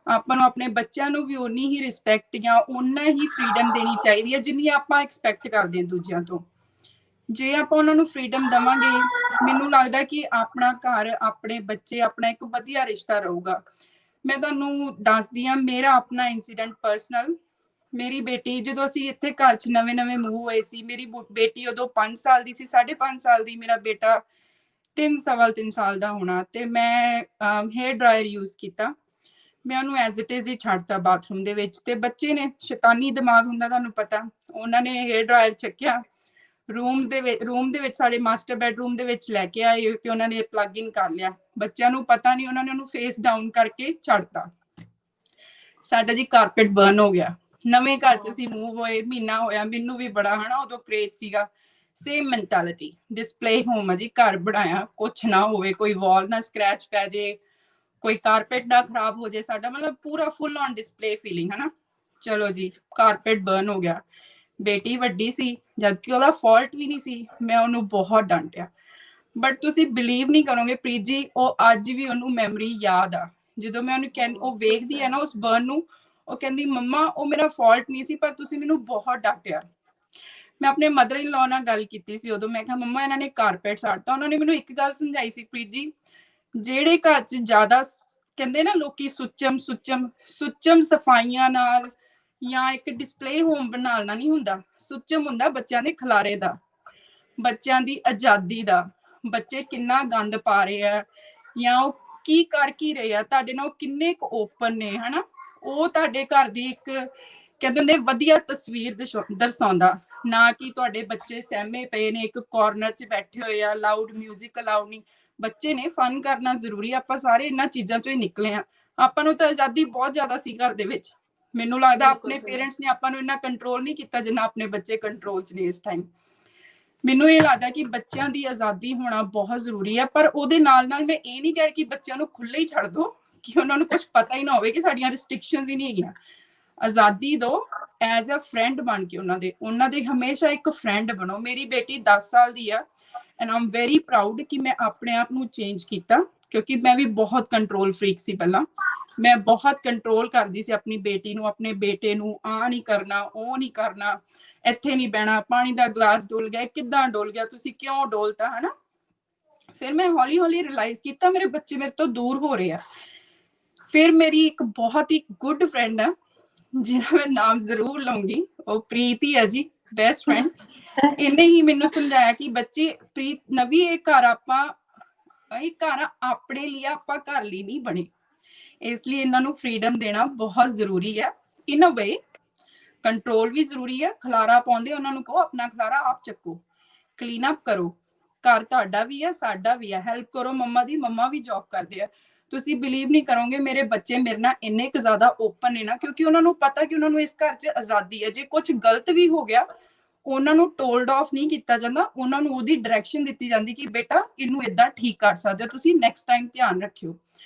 ਆਪਾਂ ਨੂੰ ਆਪਣੇ ਬੱਚਿਆਂ ਨੂੰ ਵੀ ਓਨੀ ਹੀ ਰਿਸਪੈਕਟ ਜਾਂ ਓਨਾ ਹੀ ਫ੍ਰੀਡਮ ਦੇਣੀ ਚਾਹੀਦੀ ਹੈ ਜਿੰਨੀ ਆਪਾਂ ਐਕਸਪੈਕਟ ਕਰਦੇ ਹਾਂ ਦੂਜਿਆਂ ਤੋਂ। ਜੇ ਆਪਾਂ ਉਹਨਾਂ ਨੂੰ ਫ੍ਰੀਡਮ ਦੇਵਾਂਗੇ, ਮੈਨੂੰ ਲੱਗਦਾ ਕਿ ਆਪਣਾ ਘਰ, ਆਪਣੇ ਬੱਚੇ, ਆਪਣਾ ਇੱਕ ਵਧੀਆ ਰਿਸ਼ਤਾ ਰਹੂਗਾ। ਮੈਂ ਤੁਹਾਨੂੰ ਦੱਸਦੀ ਹਾਂ ਮੇਰਾ ਆਪਣਾ ਇੰਸੀਡੈਂਟ ਪਰਸਨਲ। ਮੇਰੀ ਬੇਟੀ, ਜਦੋਂ ਅਸੀਂ ਇੱਥੇ ਘਰ 'ਚ ਨਵੇਂ ਮੂਵ ਹੋਏ ਸੀ, ਮੇਰੀ ਬੇਟੀ ਉਦੋਂ 5 ਸਾਲ ਦੀ ਸੀ, 5.5 ਸਾਲ ਦੀ। ਮੇਰਾ ਬੇਟਾ 3 ਸਾਲ ਦਾ ਹੋਣਾ। ਤੇ ਮੈਂ ਹੇਅਰ ਡਰਾਇਰ ਯੂਜ਼ ਕੀਤਾ। ਮੈਂ ਉਹਨੂੰ ਐਜ਼ ਇਟ ਇਜ਼ ਹੀ ਛੱਡਤਾ ਬਾਥਰੂਮ ਦੇ ਵਿੱਚ। ਤੇ ਬੱਚੇ ਨੇ ਸ਼ੈਤਾਨੀ ਦਿਮਾਗ ਹੁੰਦਾ, ਤੁਹਾਨੂੰ ਪਤਾ, ਉਹਨਾਂ ਨੇ ਹੇਅਰ ਡਰਾਇਰ ਚੱਕਿਆ, ਰੂਮ ਦੇ ਵਿੱਚ ਸਾਡੇ ਮਾਸਟਰ ਬੈਡਰੂਮ ਦੇ ਵਿੱਚ ਲੈ ਕੇ ਆਏ ਤੇ ਉਹਨਾਂ ਨੇ ਪਲੱਗ ਇਨ ਕਰ ਲਿਆ। ਬੱਚਿਆਂ ਨੂੰ ਪਤਾ ਨਹੀਂ, ਉਹਨਾਂ ਨੇ ਉਹਨੂੰ ਫੇਸ ਡਾਊਨ ਕਰਕੇ ਛੱਡਤਾ। ਸਾਡਾ ਜੀ ਕਾਰਪੇਟ ਬਰਨ ਹੋ ਗਿਆ। ਨਵੇਂ ਘਰ 'ਚ ਅਸੀਂ ਮੂਵ ਹੋਏ, ਮਹੀਨਾ ਹੋਇਆ। ਮੈਨੂੰ ਵੀ ਬੜਾ ਹਨਾ ਉਦੋਂ ਕ੍ਰੇਜ਼ ਸੀਗਾ। ਸੇਮ ਮੈਂਟੈਲਿਟੀ, ਡਿਸਪਲੇ ਹੋਮ ਹੈ ਜੀ, ਘਰ ਬਣਾਇਆ, ਕੁਛ ਨਾ ਹੋਵੇ, ਕੋਈ ਵਾਲ ਨਾ ਸਕ੍ਰੈਚ ਪੈ ਜੇ, ਕੋਈ ਕਾਰਪੇਟ ਨਾ ਖਰਾਬ ਹੋ ਜੇ ਸਾਡਾ, ਮਤਲਬ ਪੂਰਾ ਫੁੱਲ ਔਨ ਡਿਸਪਲੇ ਫੀਲਿੰਗ ਹਨਾ। ਚਲੋ ਜੀ, ਕਾਰਪੇਟ ਬਰਨ ਹੋ ਗਿਆ। ਬੇਟੀ ਵੱਡੀ ਸੀ, ਜਦਕਿ ਉਹਦਾ ਫਾਲਟ ਵੀ ਨਹੀਂ ਸੀ। ਮੈਂ ਉਹਨੂੰ ਬਹੁਤ ਡਾਂਟਿਆ, ਬਟ ਤੁਸੀਂ ਬਿਲੀਵ ਨਹੀਂ ਕਰੋਗੇ ਪ੍ਰੀਤ ਜੀ, ਉਹ ਅੱਜ ਵੀ ਉਹਨੂੰ ਮੈਮਰੀ ਯਾਦ ਆ। ਜਦੋਂ ਮੈਂ ਉਹਨੂੰ ਉਹ ਵੇਖਦੀ ਹੈ ਨਾ ਉਸ ਬਰਨ ਨੂੰ, ਉਹ ਕਹਿੰਦੀ ਮੰਮਾ ਉਹ ਮੇਰਾ ਫਾਲਟ ਨਹੀਂ ਸੀ, ਪਰ ਤੁਸੀਂ ਮੈਨੂੰ ਬਹੁਤ ਡਾਂਟਿਆ। ਮੈਂ ਆਪਣੇ ਮਦਰ ਇਨ ਲਾਅ ਨਾਲ ਗੱਲ ਕੀਤੀ ਸੀ ਉਦੋਂ। ਮੈਂ ਕਿਹਾ ਮੰਮਾ ਇਹਨਾਂ ਨੇ ਕਾਰਪੇਟ ਸਾੜਤਾ। ਉਹਨਾਂ ਨੇ ਮੈਨੂੰ ਇੱਕ ਗੱਲ ਸਮਝਾਈ ਸੀ ਪ੍ਰੀਤ ਜੀ, ਜਿਹੜੇ ਘਰ 'ਚ ਜ਼ਿਆਦਾ ਕਹਿੰਦੇ ਨਾ ਲੋਕੀ ਸੁੱਚਮ ਸਫਾਈਆਂ ਨਾਲ ਜਾਂ ਇੱਕ ਡਿਸਪਲੇ ਹੋਮ ਬਣਾਉਣਾ ਨਹੀਂ ਹੁੰਦਾ। ਸੁੱਚਮ ਹੁੰਦਾ ਬੱਚਿਆਂ ਦੇ ਖਿਲਾਰੇ ਦਾ, ਬੱਚਿਆਂ ਦੀ ਆਜ਼ਾਦੀ ਦਾ। ਬੱਚੇ ਕਿੰਨਾ ਗੰਦ ਪਾ ਰਹੇ ਆ ਜਾਂ ਉਹ ਕੀ ਕਰ ਕੀ ਰਹੇ ਆ ਤੁਹਾਡੇ ਨਾਲ, ਕਿੰਨੇ ਕੁ ਓਪਨ ਨੇ ਹਨਾ। ਉਹ ਤੁਹਾਡੇ ਘਰ ਦੀ ਇੱਕ ਕਹਿੰਦੇ ਹੁੰਦੇ ਵਧੀਆ ਤਸਵੀਰ ਦਰਸਾਉਂਦਾ, ਨਾ ਕਿ ਤੁਹਾਡੇ ਬੱਚੇ ਸਹਿਮੇ ਪਏ ਨੇ ਇੱਕ ਕਾਰਨਰ 'ਚ ਬੈਠੇ ਹੋਏ ਆ, ਲਾਊਡ ਮਿਊਜ਼ਿਕ ਅਲਾਉਡ ਨਹੀਂ। ਬੱਚੇ ਨੇ, ਫਨ ਕਰਨਾ ਜ਼ਰੂਰੀ। ਆਪਾਂ ਸਾਰੇ ਇਹਨਾਂ ਚੀਜ਼ਾਂ 'ਚੋਂ ਹੀ ਨਿਕਲੇ ਆ। ਆਪਾਂ ਨੂੰ ਤਾਂ ਆਜ਼ਾਦੀ ਬਹੁਤ ਜ਼ਿਆਦਾ ਸੀ ਘਰ ਦੇ ਵਿੱਚ। ਮੈਨੂੰ ਲੱਗਦਾ ਆਪਣੇ ਪੇਰੈਂਟਸ ਨੇ ਆਪਾਂ ਨੂੰ ਇੰਨਾ ਕੰਟਰੋਲ ਨਹੀਂ ਕੀਤਾ ਜਿੰਨਾ ਆਪਣੇ ਬੱਚੇ ਕੰਟਰੋਲ 'ਚ ਨੇ ਇਸ ਟਾਈਮ। ਮੈਨੂੰ ਇਹ ਲੱਗਦਾ ਕਿ ਬੱਚਿਆਂ ਦੀ ਆਜ਼ਾਦੀ ਹੋਣਾ ਬਹੁਤ ਜ਼ਰੂਰੀ ਹੈ, ਪਰ ਉਹਦੇ ਨਾਲ ਨਾਲ ਮੈਂ ਇਹ ਨਹੀਂ ਕਹਿ ਰਹੀ ਕਿ ਬੱਚਿਆਂ ਨੂੰ ਖੁੱਲ੍ਹੇ ਹੀ ਛੱਡ ਦਿਓ, ਕਿ ਉਹਨਾਂ ਨੂੰ ਕੁਝ ਪਤਾ ਹੀ ਨਾ ਹੋਵੇ ਕਿ ਸਾਡੀਆਂ ਰਿਸਟ੍ਰਿਕਸ਼ਨਸ ਹੀ ਨਹੀਂ ਹੈਗੀਆਂ। ਆਜ਼ਾਦੀ ਦਿਓ, ਐਜ਼ ਅ ਫਰੈਂਡ ਬਣ ਕੇ ਉਹਨਾਂ ਦੇ ਹਮੇਸ਼ਾ ਇੱਕ ਫਰੈਂਡ ਬਣੋ। ਮੇਰੀ ਬੇਟੀ 10 ਸਾਲ ਦੀ ਆ ਐਂਡ ਆਮ ਵੈਰੀ ਪ੍ਰਾਊਡ ਕਿ ਮੈਂ ਆਪਣੇ ਆਪ ਨੂੰ ਚੇਂਜ ਕੀਤਾ, ਕਿਉਂਕਿ ਮੈਂ ਵੀ ਬਹੁਤ ਕੰਟਰੋਲ ਫਰੀਕ ਸੀ ਪਹਿਲਾਂ। ਮੈਂ ਬਹੁਤ ਕੰਟਰੋਲ ਕਰਦੀ ਸੀ ਆਪਣੀ ਬੇਟੀ ਨੂੰ, ਆਪਣੇ ਬੇਟੇ ਨੂੰ। ਆਹ ਨਹੀਂ ਕਰਨਾ, ਉਹ ਨਹੀਂ ਕਰਨਾ, ਇੱਥੇ ਨਹੀਂ ਬਹਿਣਾ, ਪਾਣੀ ਦਾ ਗਲਾਸ ਡੁੱਲ ਗਿਆ, ਕਿੱਦਾਂ ਡੁੱਲ ਗਿਆ, ਤੁਸੀਂ ਕਿਉਂ ਡੋਲਤਾ ਹਨਾ। ਫਿਰ ਮੈਂ ਹੌਲੀ ਹੌਲੀ ਰਿਅਲਾਈਜ਼ ਕੀਤਾ ਮੇਰੇ ਬੱਚੇ ਮੇਰੇ ਤੋਂ ਦੂਰ ਹੋ ਰਹੇ ਆ। ਫਿਰ ਮੇਰੀ ਇੱਕ ਬਹੁਤ ਹੀ ਗੁੱਡ ਫਰੈਂਡ ਆ, ਜਿਹਦਾ ਮੈਂ ਨਾਮ ਜ਼ਰੂਰ ਲਵਾਂਗੀ, ਉਹ ਪ੍ਰੀਤ ਹੀ ਹੈ ਜੀ, ਬੈਸਟ ਫਰੈਂਡ। ਇਹਨੇ ਹੀ ਮੈਨੂੰ ਸਮਝਾਇਆ ਕਿ ਬੱਚੇ ਪ੍ਰੀਤ ਨਵੀ ਇਹ ਘਰ ਆਪਣੇ ਲਈ ਆਪਾਂ ਘਰ ਲਈ ਨਹੀਂ ਬਣੇ, ਇਸ ਲਈ ਇਹਨਾਂ ਨੂੰ ਫ੍ਰੀडम ਦੇਣਾ ਬਹੁਤ ਜ਼ਰੂਰੀ ਹੈ। ਇਨ ਅ ਵੇ ਕੰਟਰੋਲ ਵੀ ਜ਼ਰੂਰੀ ਹੈ। ਖਲਾਰਾ ਪਾਉਂਦੇ ਉਹਨਾਂ ਨੂੰ ਕਹੋ ਆਪਣਾ ਖਲਾਰਾ ਆਪ ਚੱਕੋ, ਕਲੀਨ ਅਪ ਕਰੋ, ਘਰ ਤੁਹਾਡਾ ਵੀ ਹੈ ਸਾਡਾ ਵੀ ਹੈ, ਹੈਲਪ ਕਰੋ ਮੰਮਾ ਦੀ, ਮੰਮਾ ਵੀ ਜੌਬ ਕਰਦੇ ਆ। ਤੁਸੀਂ ਬਿਲੀਵ ਨਹੀਂ ਕਰੋਗੇ ਮੇਰੇ ਬੱਚੇ ਮੇਰੇ ਨਾਲ ਇੰਨੇ ਕੁ ਜ਼ਿਆਦਾ ਓਪਨ ਨੇ ਨਾ, ਕਿਉਂਕਿ ਉਹਨਾਂ ਨੂੰ ਪਤਾ ਕਿ ਉਹਨਾਂ ਨੂੰ ਇਸ ਘਰ 'ਚ ਆਜ਼ਾਦੀ ਹੈ। ਜੇ ਕੁਝ ਗਲਤ ਵੀ ਹੋ ਗਿਆ ਉਹਨਾਂ ਨੂੰ ਟੋਲਡ ਆਫ ਨਹੀਂ ਕੀਤਾ ਜਾਂਦਾ, ਉਹਨਾਂ ਨੂੰ ਉਹਦੀ ਡਾਇਰੈਕਸ਼ਨ ਦਿੱਤੀ ਜਾਂਦੀ ਕਿ ਬੇਟਾ ਇਹਨੂੰ ਇਦਾਂ ਠੀਕ ਕਰ ਸਕਦੇ ਹੋ ਤੁਸੀਂ, ਨੈਕਸਟ ਟਾਈਮ ਧਿਆਨ ਰੱਖਿਓ।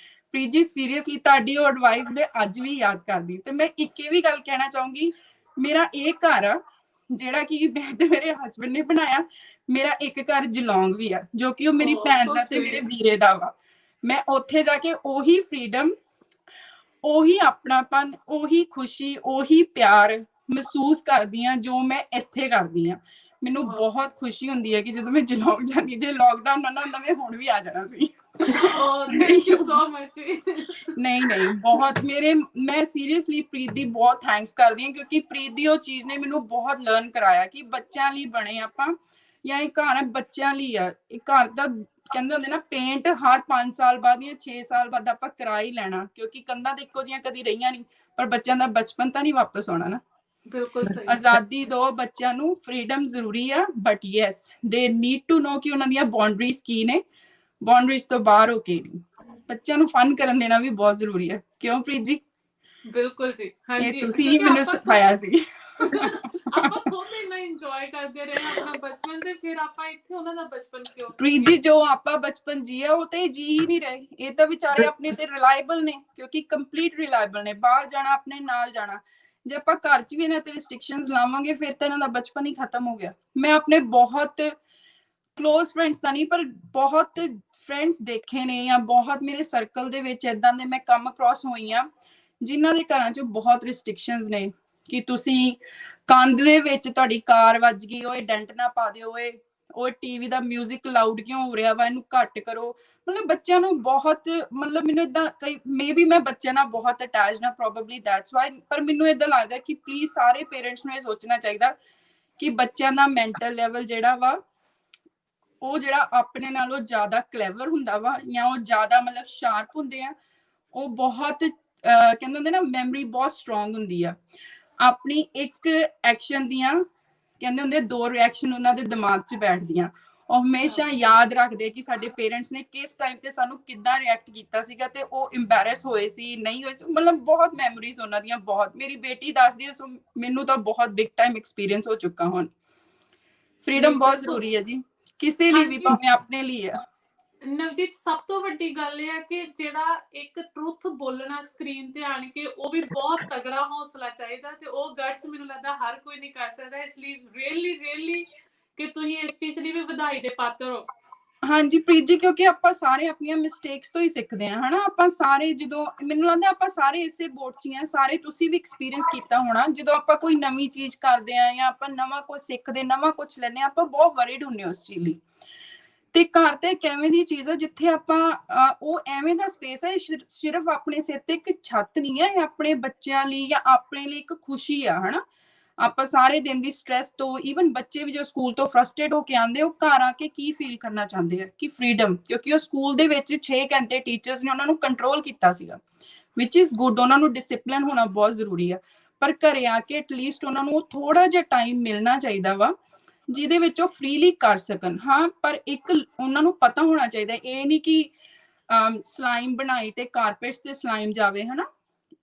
ਪ੍ਰੀਤ ਜੀ ਸੀਰੀਅਸਲੀ ਤੁਹਾਡੀ ਉਹ ਐਡਵਾਈਸ ਮੈਂ ਅੱਜ ਵੀ ਯਾਦ ਕਰਦੀ। ਤੇ ਮੈਂ ਇੱਕ ਇਹ ਵੀ ਗੱਲ ਕਹਿਣਾ ਚਾਹੂੰਗੀ, ਮੇਰਾ ਇਹ ਘਰ ਆ ਜਿਹੜਾ ਕਿ ਮੈਂ ਤੇ ਮੇਰੇ ਹਸਬੰਡ ਨੇ ਬਣਾਇਆ, ਮੇਰਾ ਇੱਕ ਘਰ ਜਲੌਂਗ ਵੀ ਆ ਜੋ ਕਿ ਉਹ ਮੇਰੀ ਭੈਣ ਦਾ ਤੇ ਮੇਰੇ ਵੀਰੇ ਦਾ ਵਾ। ਮੈਂ ਉੱਥੇ ਜਾ ਕੇ ਉਹੀ ਫ੍ਰੀडम, ਉਹੀ ਆਪਣਾਪਨ, ਉਹੀ ਖੁਸ਼ੀ, ਉਹੀ ਪਿਆਰ ਮਹਿਸੂਸ ਕਰਦੀ ਹਾਂ ਜੋ ਮੈਂ ਇੱਥੇ ਕਰਦੀ ਹਾਂ। ਮੈਨੂੰ ਬਹੁਤ ਖੁਸ਼ੀ ਹੁੰਦੀ ਹੈ ਕਿ ਜਦੋਂ ਮੈਂ ਜਲੌਂਗ ਜਾਂਦੀ, ਜੇ ਲੋਕਡਾਊਨ ਨਾ ਹੁੰਦਾ ਮੈਂ ਹੁਣ ਵੀ ਆ ਜਾਣਾ ਸੀ। Thank you so much. ਨਹੀਂ ਬਹੁਤ ਮੈਂ ਸੀਰੀਅਸਲੀ ਪ੍ਰੀਤ ਦੀ ਬਹੁਤ ਥੈਂਕਸ ਕਰਦੀ ਹਾਂ, ਕਿਉਂਕਿ ਪ੍ਰੀਤ ਦੀ ਉਹ ਚੀਜ਼ ਨੇ ਮੈਨੂੰ ਬਹੁਤ ਲਰਨ ਕਰਾਇਆ ਕਿ ਬੱਚਿਆਂ ਲਈ ਬਣੇ ਆਪਾਂ, ਜਾਂ ਇਹ ਘਰ ਹੈ ਬੱਚਿਆਂ ਲਈ ਆ। ਇਹ ਘਰ ਦਾ ਕਹਿੰਦੇ ਹੁੰਦੇ ਨਾ ਪੇਂਟ ਹਰ 5 ਸਾਲ ਬਾਅਦ ਜਾਂ 6 ਸਾਲ ਬਾਅਦ ਆਪਾਂ ਕਰਾ ਹੀ ਲੈਣਾ, ਕਿਉਂਕਿ ਕੰਧਾਂ ਤੇ ਇੱਕੋ ਜਿਹੀਆਂ ਕਦੀ ਰਹੀਆਂ ਨਹੀਂ, ਪਰ ਬੱਚਿਆਂ ਦਾ ਬਚਪਨ ਤਾਂ ਨਹੀਂ ਵਾਪਸ ਆਉਣਾ ਨਾ। ਬਿਲਕੁਲ ਸਹੀ। ਆਜ਼ਾਦੀ ਦਿਓ ਬੱਚਿਆਂ ਨੂੰ, ਫ੍ਰੀडम ਜ਼ਰੂਰੀ ਆ, but yes they need to know ਕਿ ਉਹਨਾਂ ਦੀਆਂ ਬਾਉਂਡਰੀਜ਼ ਕੀ ਨੇ, ਬਾਉਂਡਰੀਜ਼ ਤੋਂ ਬਾਹਰ ਹੋ ਕੇ ਨਹੀਂ। ਬੱਚਿਆਂ ਨੂੰ ਫਨ ਕਰਨ ਦੇਣਾ ਵੀ ਬਹੁਤ ਜ਼ਰੂਰੀ ਹੈ, ਕਿਉਂ ਪ੍ਰੀਤ ਜੀ? ਬਿਲਕੁਲ ਜੀ, ਹਾਂਜੀ। ਤੁਸੀਂ ਮੈਨੂੰ ਸਿਖਾਇਆ ਸੀ। ਆਪਾਂ ਖੁਦ ਇੰਨਾ ਇੰਜੋਏ ਕਰਦੇ ਰਹੇ ਆਪਣਾ ਬਚਪਨ, ਤੇ ਫਿਰ ਆਪਾਂ ਇੱਥੇ ਉਹਨਾਂ ਦਾ ਬਚਪਨ ਕਿਉਂ? ਪ੍ਰੀਤ ਜੀ ਜੋ ਆਪਾਂ ਬਚਪਨ ਜੀਆ ਉਹ ਤੇ ਜੀ ਹੀ ਨਹੀਂ ਰਹੇ। ਇਹ ਤਾਂ ਵਿਚਾਰੇ ਆਪਣੇ ਤੇ ਰਿਲਾਇਬਲ ਨੇ, ਕਿਉਂਕਿ ਕੰਪਲੀਟ ਰਿਲਾਇਬਲ ਨੇ। ਬਾਹਰ ਜਾਣਾ ਆਪਣੇ ਨਾਲ ਜਾਣਾ, ਜੇ ਆਪਾਂ ਘਰ 'ਚ ਵੀ ਇਹਨਾਂ ਤੇ ਰਿਸਟ੍ਰਿਕਸ਼ਨਸ ਲਾਵਾਂਗੇ ਫਿਰ ਤਾਂ ਇਹਨਾਂ ਦਾ ਬਚਪਨ ਹੀ ਖਤਮ ਹੋ ਗਿਆ। ਮੈਂ ਆਪਣੇ ਬਹੁਤ ਕਲੋਜ਼ ਫਰੈਂਡਸ ਤਾਂ ਨਹੀਂ, ਪਰ ਬਹੁਤ ਫਰੈਂਡਸ ਦੇਖੇ ਨੇ, ਜਾਂ ਬਹੁਤ ਮੇਰੇ ਸਰਕਲ ਦੇ ਵਿੱਚ ਏਦਾਂ ਦੇ ਮੈਂ ਕੰਮ ਅਕ੍ਰੋਸ ਹੋਈ ਆ ਜਿਨ੍ਹਾਂ ਦੇ ਘਰਾਂ 'ਚ ਬਹੁਤ ਰਿਸਟ੍ਰਿਕਸ਼ਨਸ ਨੇ ਕਿ ਤੁਸੀਂ ਕੰਧ ਦੇ ਵਿੱਚ ਤੁਹਾਡੀ ਕਾਰ ਵੱਜ ਗਈ, ਓਏ ਡੈਂਟ ਨਾ ਪਾ ਦਿਓ, ਓਏ ਟੀਵੀ ਦਾ ਮਿਊਜ਼ਿਕ ਲਾਊਡ ਕਿਉਂ ਹੋ ਰਿਹਾ ਵਾ, ਇਹਨੂੰ ਘੱਟ ਕਰੋ। ਮਤਲਬ ਬੱਚਿਆਂ ਨੂੰ ਬਹੁਤ, ਮਤਲਬ ਮੈਨੂੰ ਇਦਾਂ ਕਈ ਮੇਬੀ ਮੈਂ ਬੱਚਿਆਂ ਨਾਲ ਬਹੁਤ ਅਟੈਚਡ ਨਾ, ਪ੍ਰੋਬੇਬਲੀ ਦੈਟਸ ਵਾਈ, ਪਰ ਮੈਨੂੰ ਇਦਾਂ ਲੱਗਦਾ ਕਿ ਪਲੀਜ਼ ਸਾਰੇ ਪੇਰੈਂਟਸ ਨੂੰ ਇਹ ਸੋਚਣਾ ਚਾਹੀਦਾ ਕਿ ਬੱਚਿਆਂ ਦਾ ਮੈਂਟਲ ਲੈਵਲ ਜਿਹੜਾ ਵਾ ਉਹ ਜਿਹੜਾ ਆਪਣੇ ਨਾਲੋਂ ਜ਼ਿਆਦਾ ਕਲੇਵਰ ਹੁੰਦਾ ਵਾ, ਜਾਂ ਉਹ ਜ਼ਿਆਦਾ ਮਤਲਬ ਸ਼ਾਰਪ ਹੁੰਦੇ ਆ, ਉਹ ਬਹੁਤ ਕਹਿੰਦੇ ਹੁੰਦੇ ਨਾ ਮੈਮਰੀ ਬਹੁਤ ਸਟਰੋਂਗ ਹੁੰਦੀ ਆ। ਆਪਣੀ ਇੱਕ ਐਕਸ਼ਨ ਦੀਆਂ ਕਹਿੰਦੇ ਹੁੰਦੇ 2 ਰਿਐਕਸ਼ਨ ਉਹਨਾਂ ਦੇ ਦਿਮਾਗ 'ਚ ਬੈਠਦੀਆਂ। ਉਹ ਹਮੇਸ਼ਾ ਯਾਦ ਰੱਖਦੇ ਕਿ ਸਾਡੇ ਪੇਰੈਂਟਸ ਨੇ ਕਿਸ ਟਾਈਮ ਤੇ ਸਾਨੂੰ ਕਿੱਦਾਂ ਰਿਐਕਟ ਕੀਤਾ ਸੀਗਾ, ਤੇ ਉਹ ਇੰਬੈਰੈਸ ਹੋਏ ਸੀ ਨਹੀਂ ਹੋਏ ਸੀ, ਮਤਲਬ ਬਹੁਤ ਮੈਮਰੀਜ਼ ਉਹਨਾਂ ਦੀਆਂ ਬਹੁਤ। ਮੇਰੀ ਬੇਟੀ ਦੱਸਦੀ ਹੈ, ਸੋ ਮੈਨੂੰ ਤਾਂ ਬਹੁਤ ਬਿਗ ਟਾਈਮ ਐਕਸਪੀਰੀਅੰਸ ਹੋ ਚੁੱਕਾ ਹੁਣ। ਫ੍ਰੀडम ਬਹੁਤ ਜ਼ਰੂਰੀ ਹੈ ਜੀ, ਕਿਸੇ ਲਈ ਵੀ, ਭਾਵੇਂ ਆਪਣੇ ਲਈ ਆ। ਨਵਜੀਤ, ਸਭ ਤੋਂ ਵੱਡੀ ਗੱਲ ਇਹ ਹੈ ਕਿ ਜਿਹੜਾ ਇੱਕ ਟਰੂਥ ਬੋਲਣਾ ਸਕਰੀਨ ਤੇ ਆਣ ਕੇ, ਉਹ ਵੀ ਬਹੁਤ ਤਗੜਾ ਹੌਸਲਾ ਚਾਹੀਦਾ, ਤੇ ਉਹ ਗਟਸ ਮੈਨੂੰ ਲੱਗਦਾ ਹਰ ਕੋਈ ਨਹੀਂ ਕਰ ਸਕਦਾ। ਇਸ ਲਈ ਰੀਅਲੀ ਕਿ ਤੁਸੀਂ ਇਸ ਚੀਜ਼ ਲਈ ਵੀ ਵਧਾਈ ਦੇ ਪਾਤਰ ਹੋ। ਹਾਂਜੀ ਪ੍ਰੀਤ ਜੀ, ਕਿਉਂਕਿ ਆਪਾਂ ਸਾਰੇ ਆਪਣੀਆਂ ਮਿਸਟੇਕਸ ਤੋਂ ਹੀ ਸਿੱਖਦੇ ਹਾਂ ਹਨਾ। ਆਪਾਂ ਸਾਰੇ, ਜਦੋਂ ਮੈਨੂੰ ਲੱਗਦਾ ਆਪਾਂ ਸਾਰੇ ਇਸੇ ਬੋਟ 'ਚ ਹੀ ਆ, ਸਾਰੇ ਤੁਸੀਂ ਵੀ ਐਕਸਪੀਰੀਅੰਸ ਕੀਤਾ ਹੋਣਾ, ਜਦੋਂ ਆਪਾਂ ਕੋਈ ਨਵੀਂ ਚੀਜ਼ ਕਰਦੇ ਆ ਜਾਂ ਆਪਾਂ ਨਵਾਂ ਕੁਝ ਸਿੱਖਦੇ, ਨਵਾਂ ਕੁਝ ਲੈਂਦੇ, ਆਪਾਂ ਬਹੁਤ ਵਰੀਡ ਹੁੰਦੇ ਉਸ ਚੀਜ਼ ਲਈ। ਤੇ ਘਰ ਤੇ ਇੱਕ ਐਵੇਂ ਦੀ ਚੀਜ਼ ਆ ਜਿੱਥੇ ਆਪਾਂ ਉਹ ਐਵੇਂ ਦਾ ਸਪੇਸ ਹੈ, ਸਿਰਫ ਆਪਣੇ ਸਿਰ ਤੇ ਇੱਕ ਛੱਤ ਨਹੀਂ ਹੈ, ਇਹ ਆਪਣੇ ਬੱਚਿਆਂ ਲਈ ਜਾਂ ਆਪਣੇ ਲਈ ਇੱਕ ਖੁਸ਼ੀ ਆ ਹਨਾ। ਆਪਾਂ ਸਾਰੇ ਦਿਨ ਦੀ ਸਟ੍ਰੈਸ ਤੋਂ, ਈਵਨ ਬੱਚੇ ਵੀ ਜੋ ਸਕੂਲ ਤੋਂ ਫਰਸਟ੍ਰੇਟ ਹੋ ਕੇ ਆਉਂਦੇ, ਉਹ ਘਰ ਆ ਕੇ ਕੀ ਫੀਲ ਕਰਨਾ ਚਾਹੁੰਦੇ ਆ ਕਿ ਫ੍ਰੀडम, ਕਿਉਂਕਿ ਉਹ ਸਕੂਲ ਦੇ ਵਿੱਚ 6 ਘੰਟੇ ਟੀਚਰਸ ਨੇ ਉਹਨਾਂ ਨੂੰ ਕੰਟਰੋਲ ਕੀਤਾ ਸੀਗਾ, ਵਿਚ ਇਜ਼ ਗੁੱਡ। ਉਹਨਾਂ ਨੂੰ ਡਿਸਿਪਲਿਨ ਹੋਣਾ ਬਹੁਤ ਜ਼ਰੂਰੀ ਆ, ਪਰ ਘਰੇ ਆ ਕੇ ਐਟਲੀਸਟ ਉਹਨਾਂ ਨੂੰ ਥੋੜਾ ਜਿਹਾ ਟਾਈਮ ਮਿਲਣਾ ਚਾਹੀਦਾ ਵਾ ਜਿਹਦੇ ਵਿੱਚ ਉਹ ਫ੍ਰੀਲੀ ਕਰ ਸਕਣ। ਹਾਂ, ਪਰ ਇੱਕ ਉਹਨਾਂ ਨੂੰ ਪਤਾ ਹੋਣਾ ਚਾਹੀਦਾ, ਇਹ ਨਹੀਂ ਕਿ ਸਲਾਈਮ ਬਣਾਈ ਤੇ ਕਾਰਪੇਟਸ ਤੇ ਸਲਾਈਮ ਜਾਵੇ ਹਨਾ,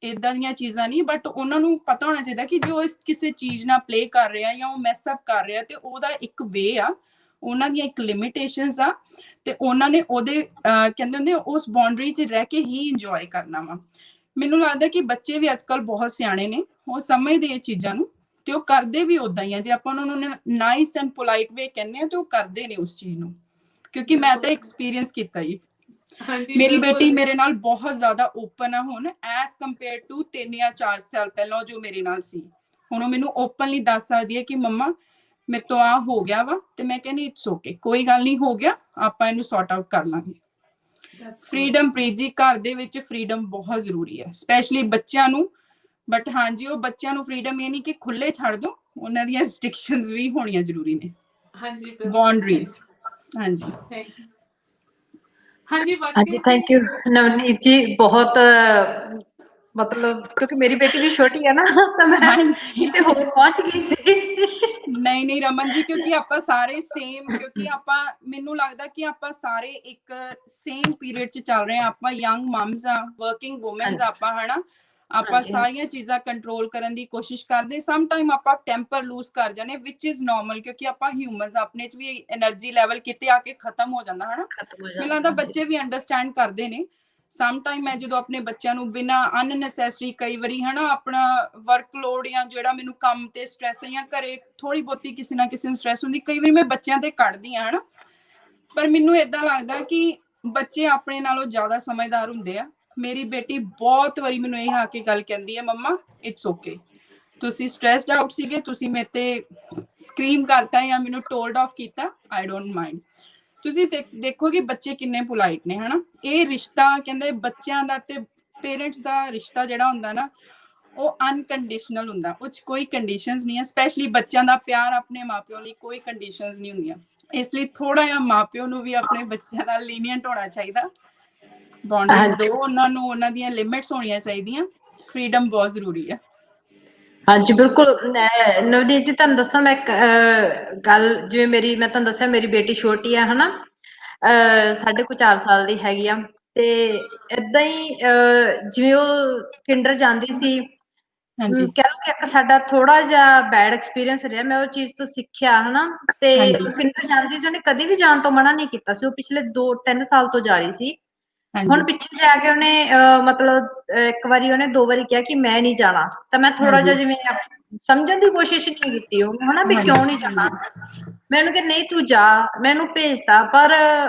ਇਦਾਂ ਦੀਆਂ ਚੀਜ਼ਾਂ ਨਹੀਂ। ਬਟ ਉਹਨਾਂ ਨੂੰ ਪਤਾ ਹੋਣਾ ਚਾਹੀਦਾ ਕਿ ਜੋ ਕਿਸੇ ਚੀਜ਼ ਨਾਲ ਪਲੇ ਕਰ ਰਿਹਾ ਜਾਂ ਉਹ ਮੈਸ ਅਪ ਕਰ ਰਿਹਾ, ਤੇ ਉਹਦਾ ਇੱਕ ਵੇ ਆ, ਉਹਨਾਂ ਦੀਆਂ ਇੱਕ ਲਿਮਿਟੇਸ਼ਨਸ ਆ, ਤੇ ਉਹਨਾਂ ਨੇ ਉਹਦੇ ਕਹਿੰਦੇ ਹੁੰਦੇ ਉਸ ਬਾਉਂਡਰੀ 'ਚ ਰਹਿ ਕੇ ਹੀ ਇੰਜੋਏ ਕਰਨਾ ਵਾ। ਮੈਨੂੰ ਲੱਗਦਾ ਕਿ ਬੱਚੇ ਵੀ ਅੱਜ ਕੱਲ੍ਹ ਬਹੁਤ ਸਿਆਣੇ ਨੇ, ਉਹ ਸਮਝਦੇ ਇਹ ਚੀਜ਼ਾਂ ਨੂੰ, ਤੇ ਉਹ ਕਰਦੇ ਵੀ ਉਦਾਂ ਹੀ ਆ। ਜੇ ਆਪਾਂ ਉਹਨਾਂ ਨੂੰ ਨਾਈਸ ਐਂਡ ਪੋਲਾਈਟ ਵੇ ਕਹਿੰਦੇ ਆ, ਤੇ ਉਹ ਕਰਦੇ ਨੇ ਉਸ ਚੀਜ਼ ਨੂੰ, ਕਿਉਂਕਿ ਮੈਂ ਤਾਂ ਐਕਸਪੀਰੀਅੰਸ ਕੀਤਾ ਜੀ। ਮੇਰੀ ਬੇਟੀ ਮੇਰੇ ਨਾਲ ਬਹੁਤ ਜ਼ਿਆਦਾ ਓਪਨ ਆ ਹੁਣ, ਐਸ ਕੰਪੇਅਰ ਟੂ 3 ਜਾਂ 4 ਸਾਲ ਪਹਿਲਾਂ ਜੋ ਮੇਰੇ ਨਾਲ ਸੀ। ਹੁਣ ਉਹ ਮੈਨੂੰ ਓਪਨਲੀ ਦੱਸ ਸਕਦੀ ਹੈ ਕਿ ਮੰਮਾ ਮੇਰੇ ਤੋਂ ਆ ਹੋ ਗਿਆ ਵਾ, ਤੇ ਮੈਂ ਕਹਿੰਦੀ ਇਟਸ ਓਕੇ, ਕੋਈ ਗੱਲ ਨਹੀਂ, ਹੋ ਗਿਆ, ਆਪਾਂ ਇਹਨੂੰ ਸੌਰਟ ਆਊਟ ਕਰ ਲਾਂਗੇ। ਫ੍ਰੀडम ਪ੍ਰੀਤ ਜੀ, ਘਰ ਦੇ ਵਿੱਚ ਫ੍ਰੀडम ਬਹੁਤ ਜ਼ਰੂਰੀ ਹੈ, ਸਪੈਸ਼ਲੀ ਬੱਚਿਆਂ ਨੂੰ। ਬਟ ਹਾਂਜੀ, ਉਹ ਬੱਚਿਆਂ ਨੂੰ ਫ੍ਰੀडम ਇਹ ਨਹੀਂ ਕਿ ਖੁੱਲੇ ਛੱਡ ਦੋ, ਉਹਨਾਂ ਦੀਆਂ ਰਿਸਟ੍ਰਿਕਸ਼ਨਸ ਵੀ ਹੋਣੀਆਂ ਜ਼ਰੂਰੀ ਨੇ, ਹਾਂਜੀ ਬਿਲਕੁਲ। ਬਾਉਂਡਰੀਜ਼। ਹਾਂਜੀ Thank you. ਹਾਂਜੀ ਹਾਂਜੀ ਵਾਕਈ ਥੈਂਕ ਯੂ ਨਵਨੀਤ ਜੀ, ਬਹੁਤ ਮਤਲਬ ਕਿਉਂਕਿ ਮੇਰੀ ਬੇਟੀ ਵੀ ਛੋਟੀ ਹੈ ਨਾ, ਤਾਂ ਮੈਂ ਹਾਂਜੀ ਕਿਤੇ ਹੋਰ ਪਹੁੰਚ ਗਈ ਸੀ। ਨਹੀਂ ਰਮਨ ਜੀ, ਕਿਉਂਕਿ ਆਪਾਂ ਸਾਰੇ ਸੇਮ, ਕਿਉਂਕਿ ਆਪਾਂ, ਮੈਨੂੰ ਲੱਗਦਾ ਕਿ ਆਪਾਂ ਸਾਰੇ ਇੱਕ ਸੇਮ ਪੀਰੀਅਡ 'ਚ ਚੱਲ ਰਹੇ ਹਾਂ। ਆਪਾਂ ਯੰਗ ਮਮਸ ਆ, ਵਰਕਿੰਗ ਵੂਮਨਸ ਆਪਾਂ, ਹਨਾ, ਆਪਾਂ ਹਾਂਜੀ, ਸਾਰੀਆਂ ਚੀਜ਼ਾਂ ਕੰਟਰੋਲ ਕਰਨ ਦੀ ਕੋਸ਼ਿਸ਼ ਕਰਦੇ। ਸਮ ਟਾਈਮ ਆਪਾਂ ਟੈਂਪਰ ਲੂਜ਼ ਕਰ ਜਾਂਦੇ, ਵਿਚ ਇਜ਼ ਨਾਰਮਲ, ਕਿਉਂਕਿ ਆਪਾਂ ਹਿਊਮਨਸ, ਆਪਣੇ 'ਚ ਵੀ એનર્ਜੀ ਲੈਵਲ ਕਿਤੇ ਆ ਕੇ ਖਤਮ ਹੋ ਜਾਂਦਾ, ਹਨਾ। ਖਤਮ ਹੋ ਮੈਨੂੰ ਲੱਗਦਾ ਬੱਚੇ ਵੀ ਅੰਡਰਸਟੈਂਡ ਕਰਦੇ ਨੇ। ਸਮ ਟਾਈਮ ਮੈਂ ਜਦੋਂ ਆਪਣੇ ਬੱਚਿਆਂ ਨੂੰ ਬਿਨਾਂ ਅਨਨੈਸੈਸਰੀ, ਕਈ ਵਾਰੀ ਹਨਾ, ਆਪਣਾ ਵਰਕਲੋਡ ਜਾਂ ਜਿਹੜਾ ਮੈਨੂੰ ਕੰਮ ਤੇ ਸਟ੍ਰੈਸ ਹੈ ਜਾਂ ਘਰੇ ਥੋੜੀ ਬਹੁਤੀ ਕਿਸੇ ਨਾ ਕਿਸੇ ਨੂੰ ਸਟ੍ਰੈਸ ਹੁੰਦੀ, ਕਈ ਵਾਰੀ ਮੈਂ ਬੱਚਿਆਂ ਤੇ ਕੱਢਦੀ ਹਾਂ, ਹਨਾ। ਪਰ ਮੈਨੂੰ ਏਦਾਂ ਲੱਗਦਾ ਕਿ ਬੱਚੇ ਆਪਣੇ ਨਾਲੋਂ ਜ਼ਿਆਦਾ ਸਮਝਦਾਰ ਹੁੰਦੇ ਆ। ਮੇਰੀ ਬੇਟੀ ਬਹੁਤ ਵਾਰੀ ਮੈਨੂੰ ਇਹ ਆ ਕੇ ਗੱਲ ਕਹਿੰਦੀ ਹੈ, ਮੰਮਾ ਇਟਸ ਓਕੇ, ਤੁਸੀਂ ਸਟ੍ਰੈਸਡ ਆਊਟ ਸੀਗੇ, ਤੁਸੀਂ ਮੇਰੇ ਤੇ ਸਕਰੀਮ ਕਰਤਾ ਜਾਂ ਮੈਨੂੰ ਟੋਲਡ ਆਫ ਕੀਤਾ, ਆਈ ਡੋਂਟ ਮਾਈਂਡ। ਤੁਸੀਂ ਦੇਖੋ ਕਿ ਬੱਚੇ ਕਿੰਨੇ ਪੋਲਾਈਟ ਨੇ, ਹਨਾ। ਇਹ ਰਿਸ਼ਤਾ ਕਹਿੰਦੇ ਬੱਚਿਆਂ ਦਾ ਤੇ ਪੇਰੈਂਟਸ ਦਾ ਰਿਸ਼ਤਾ ਜਿਹੜਾ ਹੁੰਦਾ ਨਾ, ਉਹ ਅਨਕੰਡੀਸ਼ਨਲ ਹੁੰਦਾ, ਉਹ 'ਚ ਕੋਈ ਕੰਡੀਸ਼ਨਸ ਨਹੀਂ ਹੈ। ਸਪੈਸ਼ਲੀ ਬੱਚਿਆਂ ਦਾ ਪਿਆਰ ਆਪਣੇ ਮਾਪਿਓ ਲਈ ਕੋਈ ਕੰਡੀਸ਼ਨਸ ਨਹੀਂ ਹੁੰਦੀਆਂ। ਇਸ ਲਈ ਥੋੜਾ ਜਿਹਾ ਮਾਪਿਓ ਨੂੰ ਵੀ ਆਪਣੇ ਬੱਚਿਆਂ ਨਾਲ ਲੀਨੀਅੰਟ ਹੋਣਾ ਚਾਹੀਦਾ, ਬਾਉਂਡਰੀਜ਼ ਹਾਂਜੀ, ਦਿਓ ਉਹਨਾਂ ਨੂੰ, ਉਹਨਾਂ ਦੀਆਂ ਲਿਮਿਟਸ ਹੋਣੀਆਂ ਚਾਹੀਦੀਆਂ। ਫਰੀडम ਬਹੁਤ ਜ਼ਰੂਰੀ ਹੈ। ਹਾਂਜੀ ਬਿਲਕੁਲ। ਨਵਨੀਤ ਜੀ ਤੁਹਾਨੂੰ ਦੱਸਾਂ ਮੈਂ ਇੱਕ ਗੱਲ, ਜਿਵੇਂ ਮੈਂ ਤੁਹਾਨੂੰ ਦੱਸਿਆ ਮੇਰੀ ਬੇਟੀ ਛੋਟੀ ਆ, ਹਨਾ, 4.5 ਸਾਲ ਦੀ ਹੈਗੀ ਆ, ਤੇ ਏਦਾਂ ਹੀ ਜਿਵੇਂ ਉਹ ਕਿੰਡਰ ਜਾਂਦੀ ਸੀ, ਹਾਂਜੀ ਕਹਿ ਲਓ ਕਿ ਇੱਕ ਸਾਡਾ ਥੋੜਾ ਜਿਹਾ ਬੈਡ ਐਕਸਪੀਰੀਅੰਸ ਰਿਹਾ, ਮੈਂ ਉਹ ਚੀਜ਼ ਤੋਂ ਸਿੱਖਿਆ, ਹਨਾ। ਤੇ ਹਾਂਜੀ ਉਹ ਕਿੰਡਰ ਜਾਂਦੀ ਸੀ, ਉਹਨੇ ਕਦੇ ਵੀ ਜਾਣ ਤੋਂ ਮਨਾ ਨਹੀਂ ਕੀਤਾ ਸੀ, ਉਹ ਪਿਛਲੇ 2-3 ਸਾਲ ਤੋਂ ਜਾ ਰਹੀ ਸੀ। ਹੁਣ ਹਾਂਜੀ ਪਿੱਛੇ ਜਾ ਕੇ ਉਹਨੇ ਮਤਲਬ ਇੱਕ ਵਾਰੀ, ਉਹਨੇ 2 ਵਾਰੀ ਕਿਹਾ ਕਿ ਮੈਂ ਨਹੀਂ ਜਾਣਾ, ਤਾਂ ਮੈਂ ਥੋੜਾ ਜਿਹਾ ਹਾਂਜੀ ਜਿਵੇਂ ਸਮਝਣ ਦੀ ਕੋਸ਼ਿਸ਼ ਨਹੀਂ ਕੀਤੀ ਉਹ, ਹਨਾ, ਵੀ ਕਿਉਂ ਨਹੀਂ ਜਾਣਾ। ਮੈਂ ਉਹਨੂੰ ਕਿਹਾ ਨਹੀਂ ਤੂੰ ਜਾ, ਮੈਂ ਉਹਨੂੰ ਭੇਜਤਾ। ਪਰ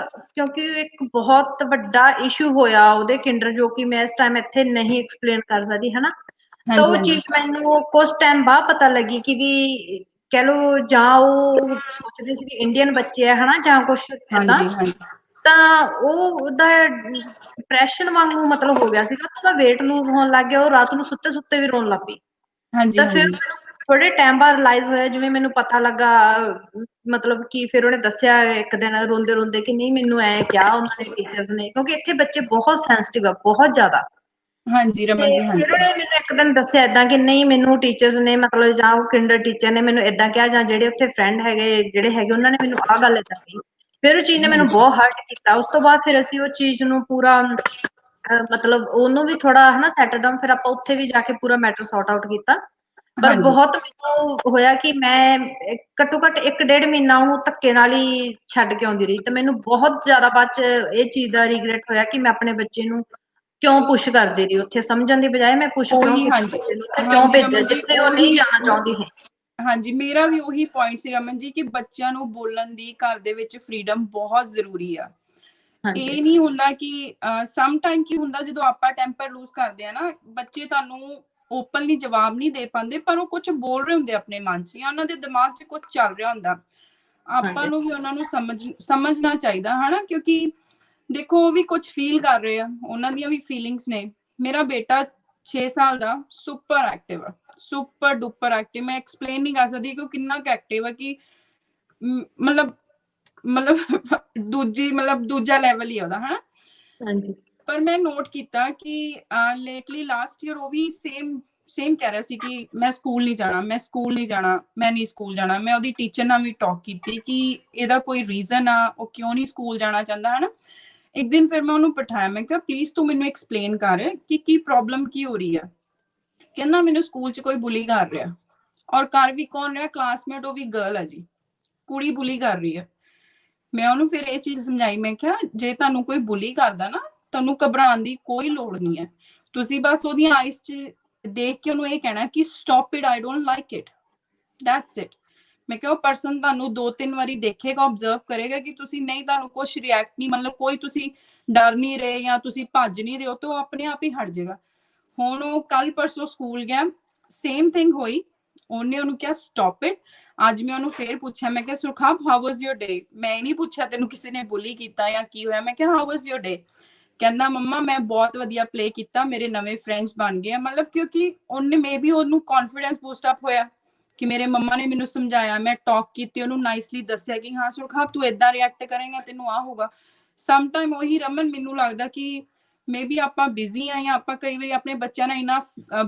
ਕਿਉਂਕਿ ਇੱਕ ਬਹੁਤ ਵੱਡਾ ਇਸ਼ੂ ਹੋਇਆ ਉਹਦੇ ਕਿੰਡਰ, ਜੋ ਕਿ ਮੈਂ ਇਸ ਟਾਈਮ ਇੱਥੇ ਨਹੀਂ ਐਕਸਪਲੇਨ ਕਰ ਸਕਦੀ, ਹਨਾ। ਤਾਂ ਹਾਂਜੀ ਉਹ ਹਾਂਜੀ ਚੀਜ਼ ਮੈਨੂੰ ਕੁਝ ਟਾਈਮ ਬਾਅਦ ਪਤਾ ਲੱਗੀ ਕਿ ਵੀ ਕਹਿ ਲਓ, ਜਾਂ ਉਹ ਸੋਚਦੇ ਸੀ ਵੀ ਇੰਡੀਅਨ ਬੱਚੇ ਆ, ਹਨਾ, ਜਾਂ ਕੁਛ ਏਦਾਂ। ਹਾਂਜੀ ਹਾਂਜੀ ਤਾਂ ਉਹਦਾ ਡਿਪਰੈਸ਼ਨ ਵਾਂਗੂ ਮਤਲਬ ਹੋ ਗਿਆ ਸੀਗਾ, ਉਹਦਾ weight lose ਹੋਣ ਲੱਗ ਗਿਆ, ਉਹ ਰਾਤ ਨੂੰ ਸੁੱਤੇ ਸੁੱਤੇ ਵੀ ਰੋਣ ਲੱਗ ਪਈ। ਹਾਂਜੀ ਤਾਂ ਫਿਰ ਹਾਂਜੀ ਥੋੜੇ ਟਾਈਮ ਬਾਅਦ ਰਿਅਲਾਈਜ਼ ਹੋਇਆ, ਜਿਵੇਂ ਮੈਨੂੰ ਪਤਾ ਲੱਗਾ, ਮਤਲਬ ਕਿ ਫਿਰ ਉਹਨੇ ਦੱਸਿਆ ਇੱਕ ਦਿਨ ਰੋਂਦੇ ਰੋਂਦੇ ਕਿ ਨਹੀਂ, ਮੈਨੂੰ ਐ ਕਿਹਾ ਉਹਨਾਂ ਨੇ, ਟੀਚਰਸ ਨੇ, ਕਿਉਂਕਿ ਇੱਥੇ ਬੱਚੇ ਬਹੁਤ ਸੈਂਸਿਟਿਵ ਆ, ਬਹੁਤ ਜ਼ਿਆਦਾ। ਹਾਂਜੀ ਤੇ ਰਮਨ ਜੀ। ਫਿਰ ਹਾਂਜੀ ਉਹਨੇ ਮੈਨੂੰ ਇੱਕ ਦਿਨ ਦੱਸਿਆ ਏਦਾਂ ਕਿ ਨਹੀਂ, ਮੈਨੂੰ ਟੀਚਰਸ ਨੇ ਮਤਲਬ, ਜਾਂ ਉਹ ਕਿੰਡਰ ਟੀਚਰ ਨੇ ਮੈਨੂੰ ਏਦਾਂ ਕਿਹਾ, ਜਾਂ ਜਿਹੜੇ ਉੱਥੇ ਫਰੈਂਡ ਹੈਗੇ, ਜਿਹੜੇ ਹੈਗੇ, ਉਹਨਾਂ ਨੇ ਮੈਨੂੰ ਆਹ ਗੱਲ ਏਦਾਂ ਕਹੀ। ਫਿਰ ਉਹ ਚੀਜ਼ ਨੇ ਮੈਨੂੰ ਬਹੁਤ ਹਰਟ ਕੀਤਾ। ਉਸ ਤੋਂ ਬਾਅਦ ਫਿਰ ਅਸੀਂ ਉਹ ਚੀਜ਼ ਨੂੰ ਪੂਰਾ ਮਤਲਬ ਉਹਨੂੰ ਵੀ ਥੋੜਾ, ਹਨਾ, ਸੈਟ ਡਾਊਨ, ਫਿਰ ਆਪਾਂ ਉੱਥੇ ਵੀ ਜਾ ਕੇ ਪੂਰਾ ਮੈਟਰ ਸੌਰਟ ਆਊਟ ਕੀਤਾ। ਪਰ ਹਾਂਜੀ ਬਹੁਤ ਮੈਨੂੰ ਹੋਇਆ ਕਿ ਮੈਂ ਘੱਟੋ ਘੱਟ 1-1.5 ਮਹੀਨਾ ਉਹਨੂੰ ਧੱਕੇ ਨਾਲ ਹੀ ਛੱਡ ਕੇ ਆਉਂਦੀ ਰਹੀ, ਤੇ ਮੈਨੂੰ ਬਹੁਤ ਜ਼ਿਆਦਾ ਬਾਅਦ ਚ ਇਹ ਚੀਜ਼ ਦਾ ਰਿਗਰੈਟ ਹੋਇਆ ਕਿ ਮੈਂ ਆਪਣੇ ਬੱਚੇ ਨੂੰ ਕਿਉਂ ਪੁਸ਼ ਕਰਦੀ ਰਹੀ ਉੱਥੇ, ਸਮਝਣ ਦੀ ਬਜਾਏ ਮੈਂ ਪੁਸ਼ ਕਿਉਂ ਉਹੀ, ਕੀਤੀ ਹਾਂਜੀ ਬੱਚੇ ਨੂੰ ਉੱਥੇ, ਕਿਉਂ ਹਾਂਜੀ ਭੇਜਿਆ ਰਮਨ ਜੀ, ਜਿੱਥੇ ਉਹ ਨਹੀਂ ਉਹੀ ਜਾਣਾ ਚਾਹੁੰਦੀ ਹੈ। ਹਾਂਜੀ, ਮੇਰਾ ਵੀ ਉਹੀ ਪੁਆਇੰਟ ਸੀ ਰਮਨ ਜੀ, ਕਿ ਬੱਚਿਆਂ ਨੂੰ ਬੋਲਣ ਦੀ ਘਰ ਦੇ ਵਿੱਚ ਫਰੀडम ਬਹੁਤ ਜ਼ਰੂਰੀ ਆ। ਹਾਂਜੀ, ਇਹ ਨਹੀਂ ਹੁੰਦਾ ਕਿ ਸਮ ਟਾਈਮ ਕੀ ਹੁੰਦਾ, ਜਦੋਂ ਆਪਾਂ ਟੈਂਪਰ ਲੂਜ਼ ਕਰਦੇ ਆ ਨਾ, ਬੱਚੇ ਤੁਹਾਨੂੰ ਓਪਨਲੀ ਜਵਾਬ ਨਹੀਂ ਦੇ ਪਾਉਂਦੇ, ਪਰ ਉਹ ਕੁਝ ਬੋਲ ਰਹੇ ਹੁੰਦੇ ਆਪਣੇ ਮਨ 'ਚ, ਜਾਂ ਉਹਨਾਂ ਦੇ ਦਿਮਾਗ 'ਚ ਕੁਝ ਚੱਲ ਰਿਹਾ ਹੁੰਦਾ। ਆਪਾਂ ਹਾਂਜੀ, ਨੂੰ ਵੀ ਉਹਨਾਂ ਨੂੰ ਸਮਝਣਾ ਚਾਹੀਦਾ, ਹਨਾ, ਕਿਉਂਕਿ ਦੇਖੋ ਉਹ ਵੀ ਕੁਝ ਫੀਲ ਕਰ ਰਹੇ ਆ, ਉਹਨਾਂ ਦੀਆਂ ਵੀ ਫੀਲਿੰਗਸ ਨੇ। ਮੇਰਾ ਬੇਟਾ 6 ਸਾਲ ਦਾ ਸੁਪਰ ਐਕਟਿਵ ਆ, ਸੁਪਰ ਡੁਪਰ ਐਕਟਿਵ। ਮੈਂ ਐਕਸਪਲੇਨ ਨਹੀਂ ਕਰ ਸਕਦੀ ਕਿ ਉਹ ਕਿੰਨਾ ਕੁ ਐਕਟਿਵ ਆ, ਕਿ ਮਤਲਬ ਦੂਜਾ ਲੈਵਲ ਹੀ ਆ ਉਹਦਾ, ਹਨਾ। ਹਾਂਜੀ, ਪਰ ਮੈਂ ਨੋਟ ਕੀਤਾ ਕਿ ਲੇਟਲੀ ਲਾਸਟ ਈਅਰ ਉਹ ਵੀ ਸੇਮ ਕਹਿ ਰਿਹਾ ਸੀ ਕਿ ਮੈਂ ਸਕੂਲ ਨਹੀਂ ਜਾਣਾ, ਮੈਂ ਸਕੂਲ ਨਹੀਂ ਜਾਣਾ, ਮੈਂ ਨਹੀਂ ਸਕੂਲ ਜਾਣਾ। ਮੈਂ ਉਹਦੀ ਟੀਚਰ ਨਾਲ ਵੀ ਟਾਕ ਕੀਤੀ ਕਿ ਇਹਦਾ ਕੋਈ ਰੀਜ਼ਨ ਆ, ਉਹ ਕਿਉਂ ਨਹੀਂ ਸਕੂਲ ਜਾਣਾ ਚਾਹੁੰਦਾ, ਹਨਾ। ਇੱਕ ਦਿਨ ਫਿਰ ਮੈਂ ਉਹਨੂੰ ਬਿਠਾਇਆ, ਮੈਂ ਕਿਹਾ ਪਲੀਜ਼ ਤੂੰ ਮੈਨੂੰ ਐਕਸਪਲੇਨ ਕਰ ਕਿ ਕੀ ਪ੍ਰੋਬਲਮ ਕੀ ਹੋ ਰਹੀ ਆ। ਕਹਿੰਦਾ ਮੈਨੂੰ ਸਕੂਲ 'ਚ ਕੋਈ ਬੁਲੀ ਕਰ ਰਿਹਾ, ਔਰ ਕਰ ਵੀ ਕੌਣ ਰਿਹਾ, ਕਲਾਸਮੇਟ ਉਹ ਵੀ ਗਰਲ ਹੈ ਜੀ, ਕੁੜੀ ਬੁਲੀ ਕਰ ਰਹੀ ਹੈ। ਮੈਂ ਉਹਨੂੰ ਫਿਰ ਇਹ ਚੀਜ਼ ਸਮਝਾਈ, ਮੈਂ ਕਿਹਾ ਜੇ ਤੁਹਾਨੂੰ ਕੋਈ ਬੁਲੀ ਕਰਦਾ ਨਾ, ਤੁਹਾਨੂੰ ਘਬਰਾਉਣ ਦੀ ਕੋਈ ਲੋੜ ਨਹੀਂ ਹੈ। ਤੁਸੀਂ ਬਸ ਉਹਦੀਆਂ ਆਈਜ਼ 'ਚ ਦੇਖ ਕੇ ਉਹਨੂੰ ਇਹ ਕਹਿਣਾ ਕਿ stop it, I don't like it, that's it. ਮੈਂ ਕਿਹਾ ਉਹ ਪਰਸਨ ਤੁਹਾਨੂੰ 2-3 ਵਾਰੀ ਦੇਖੇਗਾ, ਆਬਜ਼ਰਵ ਕਰੇਗਾ ਕਿ ਤੁਸੀਂ ਨਹੀਂ, ਤੁਹਾਨੂੰ ਕੁਝ ਰਿਐਕਟ ਨਹੀਂ, ਮਤਲਬ ਕੋਈ ਤੁਸੀਂ ਡਰ ਨਹੀਂ ਰਹੇ ਜਾਂ ਤੁਸੀਂ ਭੱਜ ਨਹੀਂ ਰਹੇ ਹੋ, ਤਾਂ ਉਹ ਆਪਣੇ ਆਪ ਹੀ ਹਟ ਜਾਏਗਾ। ਹੁਣ ਉਹ ਕੱਲ ਪਰਸੋਂ ਸਕੂਲ ਗਿਆ, ਸੇਮ ਥਿੰਗ ਹੋਈ, ਉਹਨੇ ਉਹਨੂੰ ਕਿਹਾ ਸਟਾਪ ਇਟ। ਅੱਜ ਮੈਂ ਉਹਨੂੰ ਫੇਰ ਪੁੱਛਿਆ, ਮੈਂ ਕਿਹਾ ਸੁਖਾਬ ਹਾਊ ਵਾਸ ਯੋਰ ਡੇ। ਮੈਂ ਇਹ ਨਹੀਂ ਪੁੱਛਿਆ ਤੈਨੂੰ ਕਿਸੇ ਨੇ ਬੁਲੀ ਕੀਤਾ ਜਾਂ ਕੀ ਹੋਇਆ, ਮੈਂ ਕਿਹਾ ਹਾਊ ਵਾਸ ਯੋਰ ਡੇ। ਕਹਿੰਦਾ ਮੰਮਾ ਮੈਂ ਬਹੁਤ ਵਧੀਆ ਪਲੇ ਕੀਤਾ, ਮੇਰੇ ਨਵੇਂ ਫਰੈਂਡਸ ਬਣ ਗਏ। ਮਤਲਬ ਕਿਉਂਕਿ ਉਹਨੇ ਮੇਬੀ ਉਹਨੂੰ ਕੌਨਫੀਡੈਂਸ ਬੂਸਟ ਅਪ ਹੋਇਆ ਕਿ ਮੇਰੇ ਮੰਮਾ ਨੇ ਮੈਨੂੰ ਸਮਝਾਇਆ, ਮੈਂ ਟਾਕ ਕੀਤੀ, ਉਹਨੂੰ ਨਾਈਸਲੀ ਦੱਸਿਆ ਕਿ ਹਾਂ ਸੁਰਖਾਬ ਤੂੰ ਏਦਾਂ ਰਿਐਕਟ ਕਰੇਗਾ ਤੈਨੂੰ ਆ ਹੋਗਾ। ਸਮ ਟਾਈਮ ਉਹੀ ਰਮਨ ਮੈਨੂੰ ਲੱਗਦਾ ਕਿ ਮੇਬੀ ਆਪਾਂ ਬਿਜ਼ੀ ਆ ਜਾਂ ਆਪਾਂ ਕਈ ਵਾਰੀ ਆਪਣੇ ਬੱਚਿਆਂ ਨਾਲ ਇੰਨਾ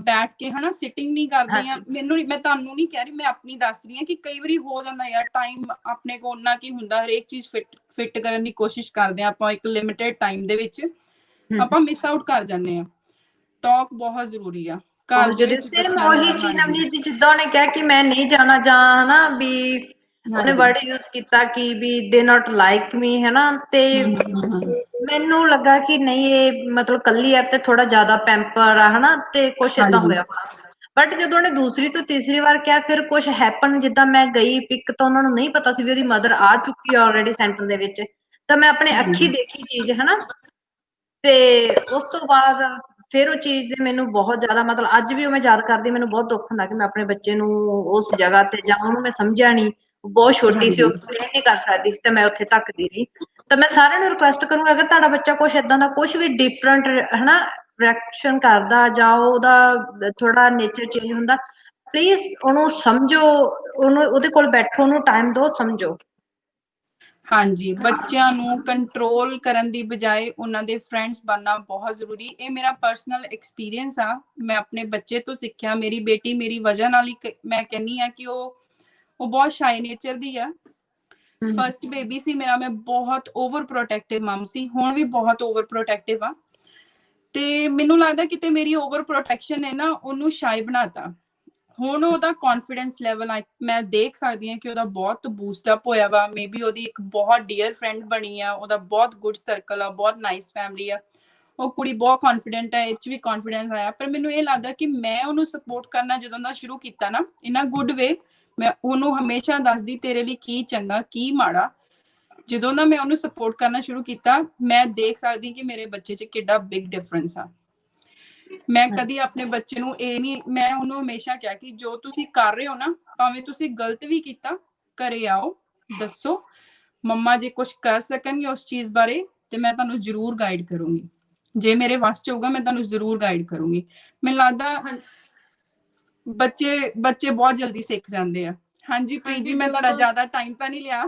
ਬੈਠ ਕੇ ਹਨਾ ਸਿਟਿੰਗ ਨਹੀਂ ਕਰਦੇ ਆ। ਮੈਂ ਤੁਹਾਨੂੰ ਨਹੀਂ ਕਹਿ ਰਹੀ, ਮੈਂ ਆਪਣੀ ਦੱਸ ਰਹੀ ਹਾਂ ਕਿ ਕਈ ਵਾਰੀ ਹੋ ਜਾਂਦਾ ਯਾਰ, ਟਾਈਮ ਆਪਣੇ ਕੋਲ ਨਾ ਕੀ ਹੁੰਦਾ, ਹਰੇਕ ਚੀਜ਼ ਫਿੱਟ ਕਰਨ ਦੀ ਕੋਸ਼ਿਸ਼ ਕਰਦੇ ਆ ਆਪਾਂ ਇੱਕ ਲਿਮਿਟਿਡ ਟਾਈਮ ਦੇ ਵਿੱਚ, ਆਪਾਂ ਮਿਸ ਆਊਟ ਕਰ ਜਾਂਦੇ ਆ। ਟਾਕ ਬਹੁਤ ਜ਼ਰੂਰੀ ਆ ਘਰ ਦੇ ਵਿੱਚ ਬੱਚਿਆਂ ਦੇ ਉਹੀ ਚੀਜ਼ ਨਵੀਂ ਜੀ, ਜਿੱਦਾਂ ਉਹਨੇ ਕਿਹਾ ਕਿ ਮੈਂ ਨਹੀਂ ਜਾਣਾ ਜਾਂ ਹਨਾ ਵੀ ਉਹਨੇ ਵਰਡ ਯੂਜ਼ ਕੀਤਾ ਕਿ ਵੀ ਦੇ ਨਾਟ ਲਾਈਕ ਮੀ ਹਨਾ, ਤੇ ਮੈਨੂੰ ਲੱਗਾ ਕਿ ਨਹੀਂ ਇਹ ਮਤਲਬ ਕੱਲੀ ਐ ਤੇ ਥੋੜਾ ਜ਼ਿਆਦਾ ਪੈਂਪਰ ਆ ਹਨਾ, ਤੇ ਕੁਛ ਏਦਾਂ ਹੋਇਆ ਹੋਣਾ। ਬਟ ਜਦੋਂ ਉਹਨੇ ਦੂਸਰੀ ਤੋਂ ਤੀਸਰੀ ਵਾਰ ਕਿਹਾ ਫਿਰ ਕੁਛ ਹੈਪਨ, ਜਿੱਦਾਂ ਮੈਂ ਗਈ ਪਿਕ ਤਾਂ ਉਹਨਾਂ ਨੂੰ ਨਹੀਂ ਪਤਾ ਸੀ ਵੀ ਉਹਦੀ ਮਦਰ ਆ ਚੁੱਕੀ ਆ ਆਲਰੇਡੀ ਸੈਂਟਰ ਦੇ ਵਿੱਚ, ਤਾਂ ਮੈਂ ਆਪਣੇ ਅੱਖੀ ਦੇਖੀ ਚੀਜ਼ ਹਨਾ। ਤੇ ਉਸ ਤੋਂ ਬਾਅਦ ਫਿਰ ਉਹ ਚੀਜ਼ ਦੇ ਮੈਨੂੰ ਬਹੁਤ ਜ਼ਿਆਦਾ ਮਤਲਬ ਅੱਜ ਵੀ ਉਹ ਮੈਂ ਯਾਦ ਕਰਦੀ, ਮੈਨੂੰ ਬਹੁਤ ਦੁੱਖ ਹੁੰਦਾ ਕਿ ਮੈਂ ਆਪਣੇ ਬੱਚੇ ਨੂੰ ਉਸ ਜਗ੍ਹਾ ਤੇ ਜਾਂ ਉਹਨੂੰ ਮੈਂ ਸਮਝਿਆ ਨਹੀਂ, ਬਹੁਤ ਛੋਟੀ ਸੀ, ਉਹ ਐਕਸਪਲੇਨ ਨਹੀਂ ਕਰ ਸਕਦੀ ਸੀ ਤੇ ਮੈਂ ਉੱਥੇ ਧੱਕਦੀ ਰਹੀ। ਤਾਂ ਮੈਂ ਸਾਰਿਆਂ ਨੂੰ ਰਿਕੁਐਸਟ ਕਰੂੰਗੀ, ਅਗਰ ਤੁਹਾਡਾ ਬੱਚਾ ਕੁਛ ਏਦਾਂ ਦਾ ਕੁਛ ਵੀ ਡਿਫਰੈਂਟ ਹਨਾ ਰਿਐਕਸ਼ਨ ਕਰਦਾ ਜਾਂ ਉਹਦਾ ਥੋੜਾ ਨੇਚਰ ਚੇਂਜ ਹੁੰਦਾ, ਪਲੀਜ਼ ਉਹਨੂੰ ਸਮਝੋ, ਉਹਨੂੰ ਉਹਦੇ ਕੋਲ ਬੈਠੋ, ਉਹਨੂੰ ਟਾਈਮ ਦਿਓ, ਸਮਝੋ। ਹਾਂਜੀ, ਬੱਚਿਆਂ ਨੂੰ ਕੰਟਰੋਲ ਕਰਨ ਦੀ ਬਜਾਏ ਉਹਨਾਂ ਦੇ ਫਰੈਂਡਸ ਬਣਨਾ ਬਹੁਤ ਜ਼ਰੂਰੀ। ਇਹ ਮੇਰਾ ਪਰਸਨਲ ਐਕਸਪੀਰੀਅੰਸ ਆ, ਮੈਂ ਆਪਣੇ ਬੱਚੇ ਤੋਂ ਸਿੱਖਿਆ। ਮੇਰੀ ਬੇਟੀ ਮੇਰੀ ਵਜ੍ਹਾ ਨਾਲ ਹੀ ਮੈਂ ਕਹਿੰਨੀ ਆ ਕਿ ਉਹ ਬਹੁਤ ਸ਼ਾਈ ਨੇਚਰ ਦੀ ਆ। ਫਸਟ ਬੇਬੀ ਸੀ ਮੇਰਾ, ਮੈਂ ਬਹੁਤ ਓਵਰ ਪ੍ਰੋਟੈਕਟਿਵ ਮਮ ਸੀ, ਹੁਣ ਵੀ ਬਹੁਤ ਓਵਰ ਪ੍ਰੋਟੈਕਟਿਵ ਆ। ਤੇ ਮੈਨੂੰ ਲੱਗਦਾ ਕਿਤੇ ਮੇਰੀ ਓਵਰ ਪ੍ਰੋਟੈਕਸ਼ਨ ਨੇ ਨਾ ਉਹਨੂੰ ਸ਼ਾਈ ਬਣਾਤਾ। ਹੁਣ ਉਹਦਾ ਕੌਨਫੀਡੈਂਸ ਲੈਵਲ ਮੈਂ ਦੇਖ ਸਕਦੀ ਹਾਂ ਕਿ ਉਹਦਾ ਬਹੁਤ ਬੂਸਟ ਅਪ ਹੋਇਆ ਵਾ। ਮੇਬੀ ਉਹਦੀ ਇੱਕ ਬਹੁਤ ਡੀਅਰ ਫਰੈਂਡ ਬਣੀ ਆ, ਉਹਦਾ ਬਹੁਤ ਗੁੱਡ ਸਰਕਲ ਆ, ਬਹੁਤ ਨਾਈਸ ਫੈਮਿਲੀ ਆ, ਉਹ ਕੁੜੀ ਬਹੁਤ ਕੌਨਫੀਡੈਂਟ ਹੈ, ਇਹ 'ਚ ਵੀ ਕੌਨਫੀਡੈਂਸ ਆਇਆ। ਪਰ ਮੈਨੂੰ ਇਹ ਲੱਗਦਾ ਕਿ ਮੈਂ ਉਹਨੂੰ ਸਪੋਰਟ ਕਰਨਾ ਜਦੋਂ ਦਾ ਸ਼ੁਰੂ ਕੀਤਾ ਨਾ ਇਨ ਅ ਗੁੱਡ ਵੇ, ਮੈਂ ਉਹਨੂੰ ਹਮੇਸ਼ਾ ਦੱਸਦੀ ਤੇਰੇ ਲਈ ਕੀ ਚੰਗਾ ਕੀ ਮਾੜਾ। ਜਦੋਂ ਦਾ ਮੈਂ ਉਹਨੂੰ ਸਪੋਰਟ ਕਰਨਾ ਸ਼ੁਰੂ ਕੀਤਾ, ਮੈਂ ਦੇਖ ਸਕਦੀ ਕਿ ਮੇਰੇ ਬੱਚੇ 'ਚ ਕਿੱਡਾ ਬਿਗ ਡਿਫਰੈਂਸ ਆ। ਮੈਂ ਕਦੀ ਆਪਣੇ ਬੱਚੇ ਨੂੰ ਇਹ ਨਹੀਂ, ਮੈਂ ਉਹਨੂੰ ਹਮੇਸ਼ਾ ਕਿਹਾ ਕਿ ਜੋ ਤੁਸੀਂ ਕਰ ਰਹੇ ਹੋ ਨਾ, ਭਾਵੇਂ ਤੁਸੀਂ ਗਲਤ ਵੀ ਕੀਤਾ, ਘਰੇ ਆਓ ਦੱਸੋ, ਮੰਮਾ ਜੇ ਕੁਝ ਕਰ ਸਕਣਗੇ ਉਸ ਚੀਜ਼ ਬਾਰੇ ਤੇ ਮੈਂ ਤੁਹਾਨੂੰ ਜ਼ਰੂਰ ਗਾਈਡ ਕਰੂੰਗੀ, ਜੇ ਮੇਰੇ ਵੱਸ 'ਚ ਹੋਊਗਾ ਮੈਂ ਤੁਹਾਨੂੰ ਜ਼ਰੂਰ ਗਾਈਡ ਕਰੂੰਗੀ। ਮੈਨੂੰ ਲੱਗਦਾ ਬੱਚੇ ਬਹੁਤ ਜਲਦੀ ਸਿੱਖ ਜਾਂਦੇ ਆ। ਹਾਂਜੀ ਪ੍ਰੀਤ ਜੀ, ਮੈਂ ਤੁਹਾਡਾ ਜ਼ਿਆਦਾ ਟਾਈਮ ਤਾਂ ਨਹੀਂ ਲਿਆ।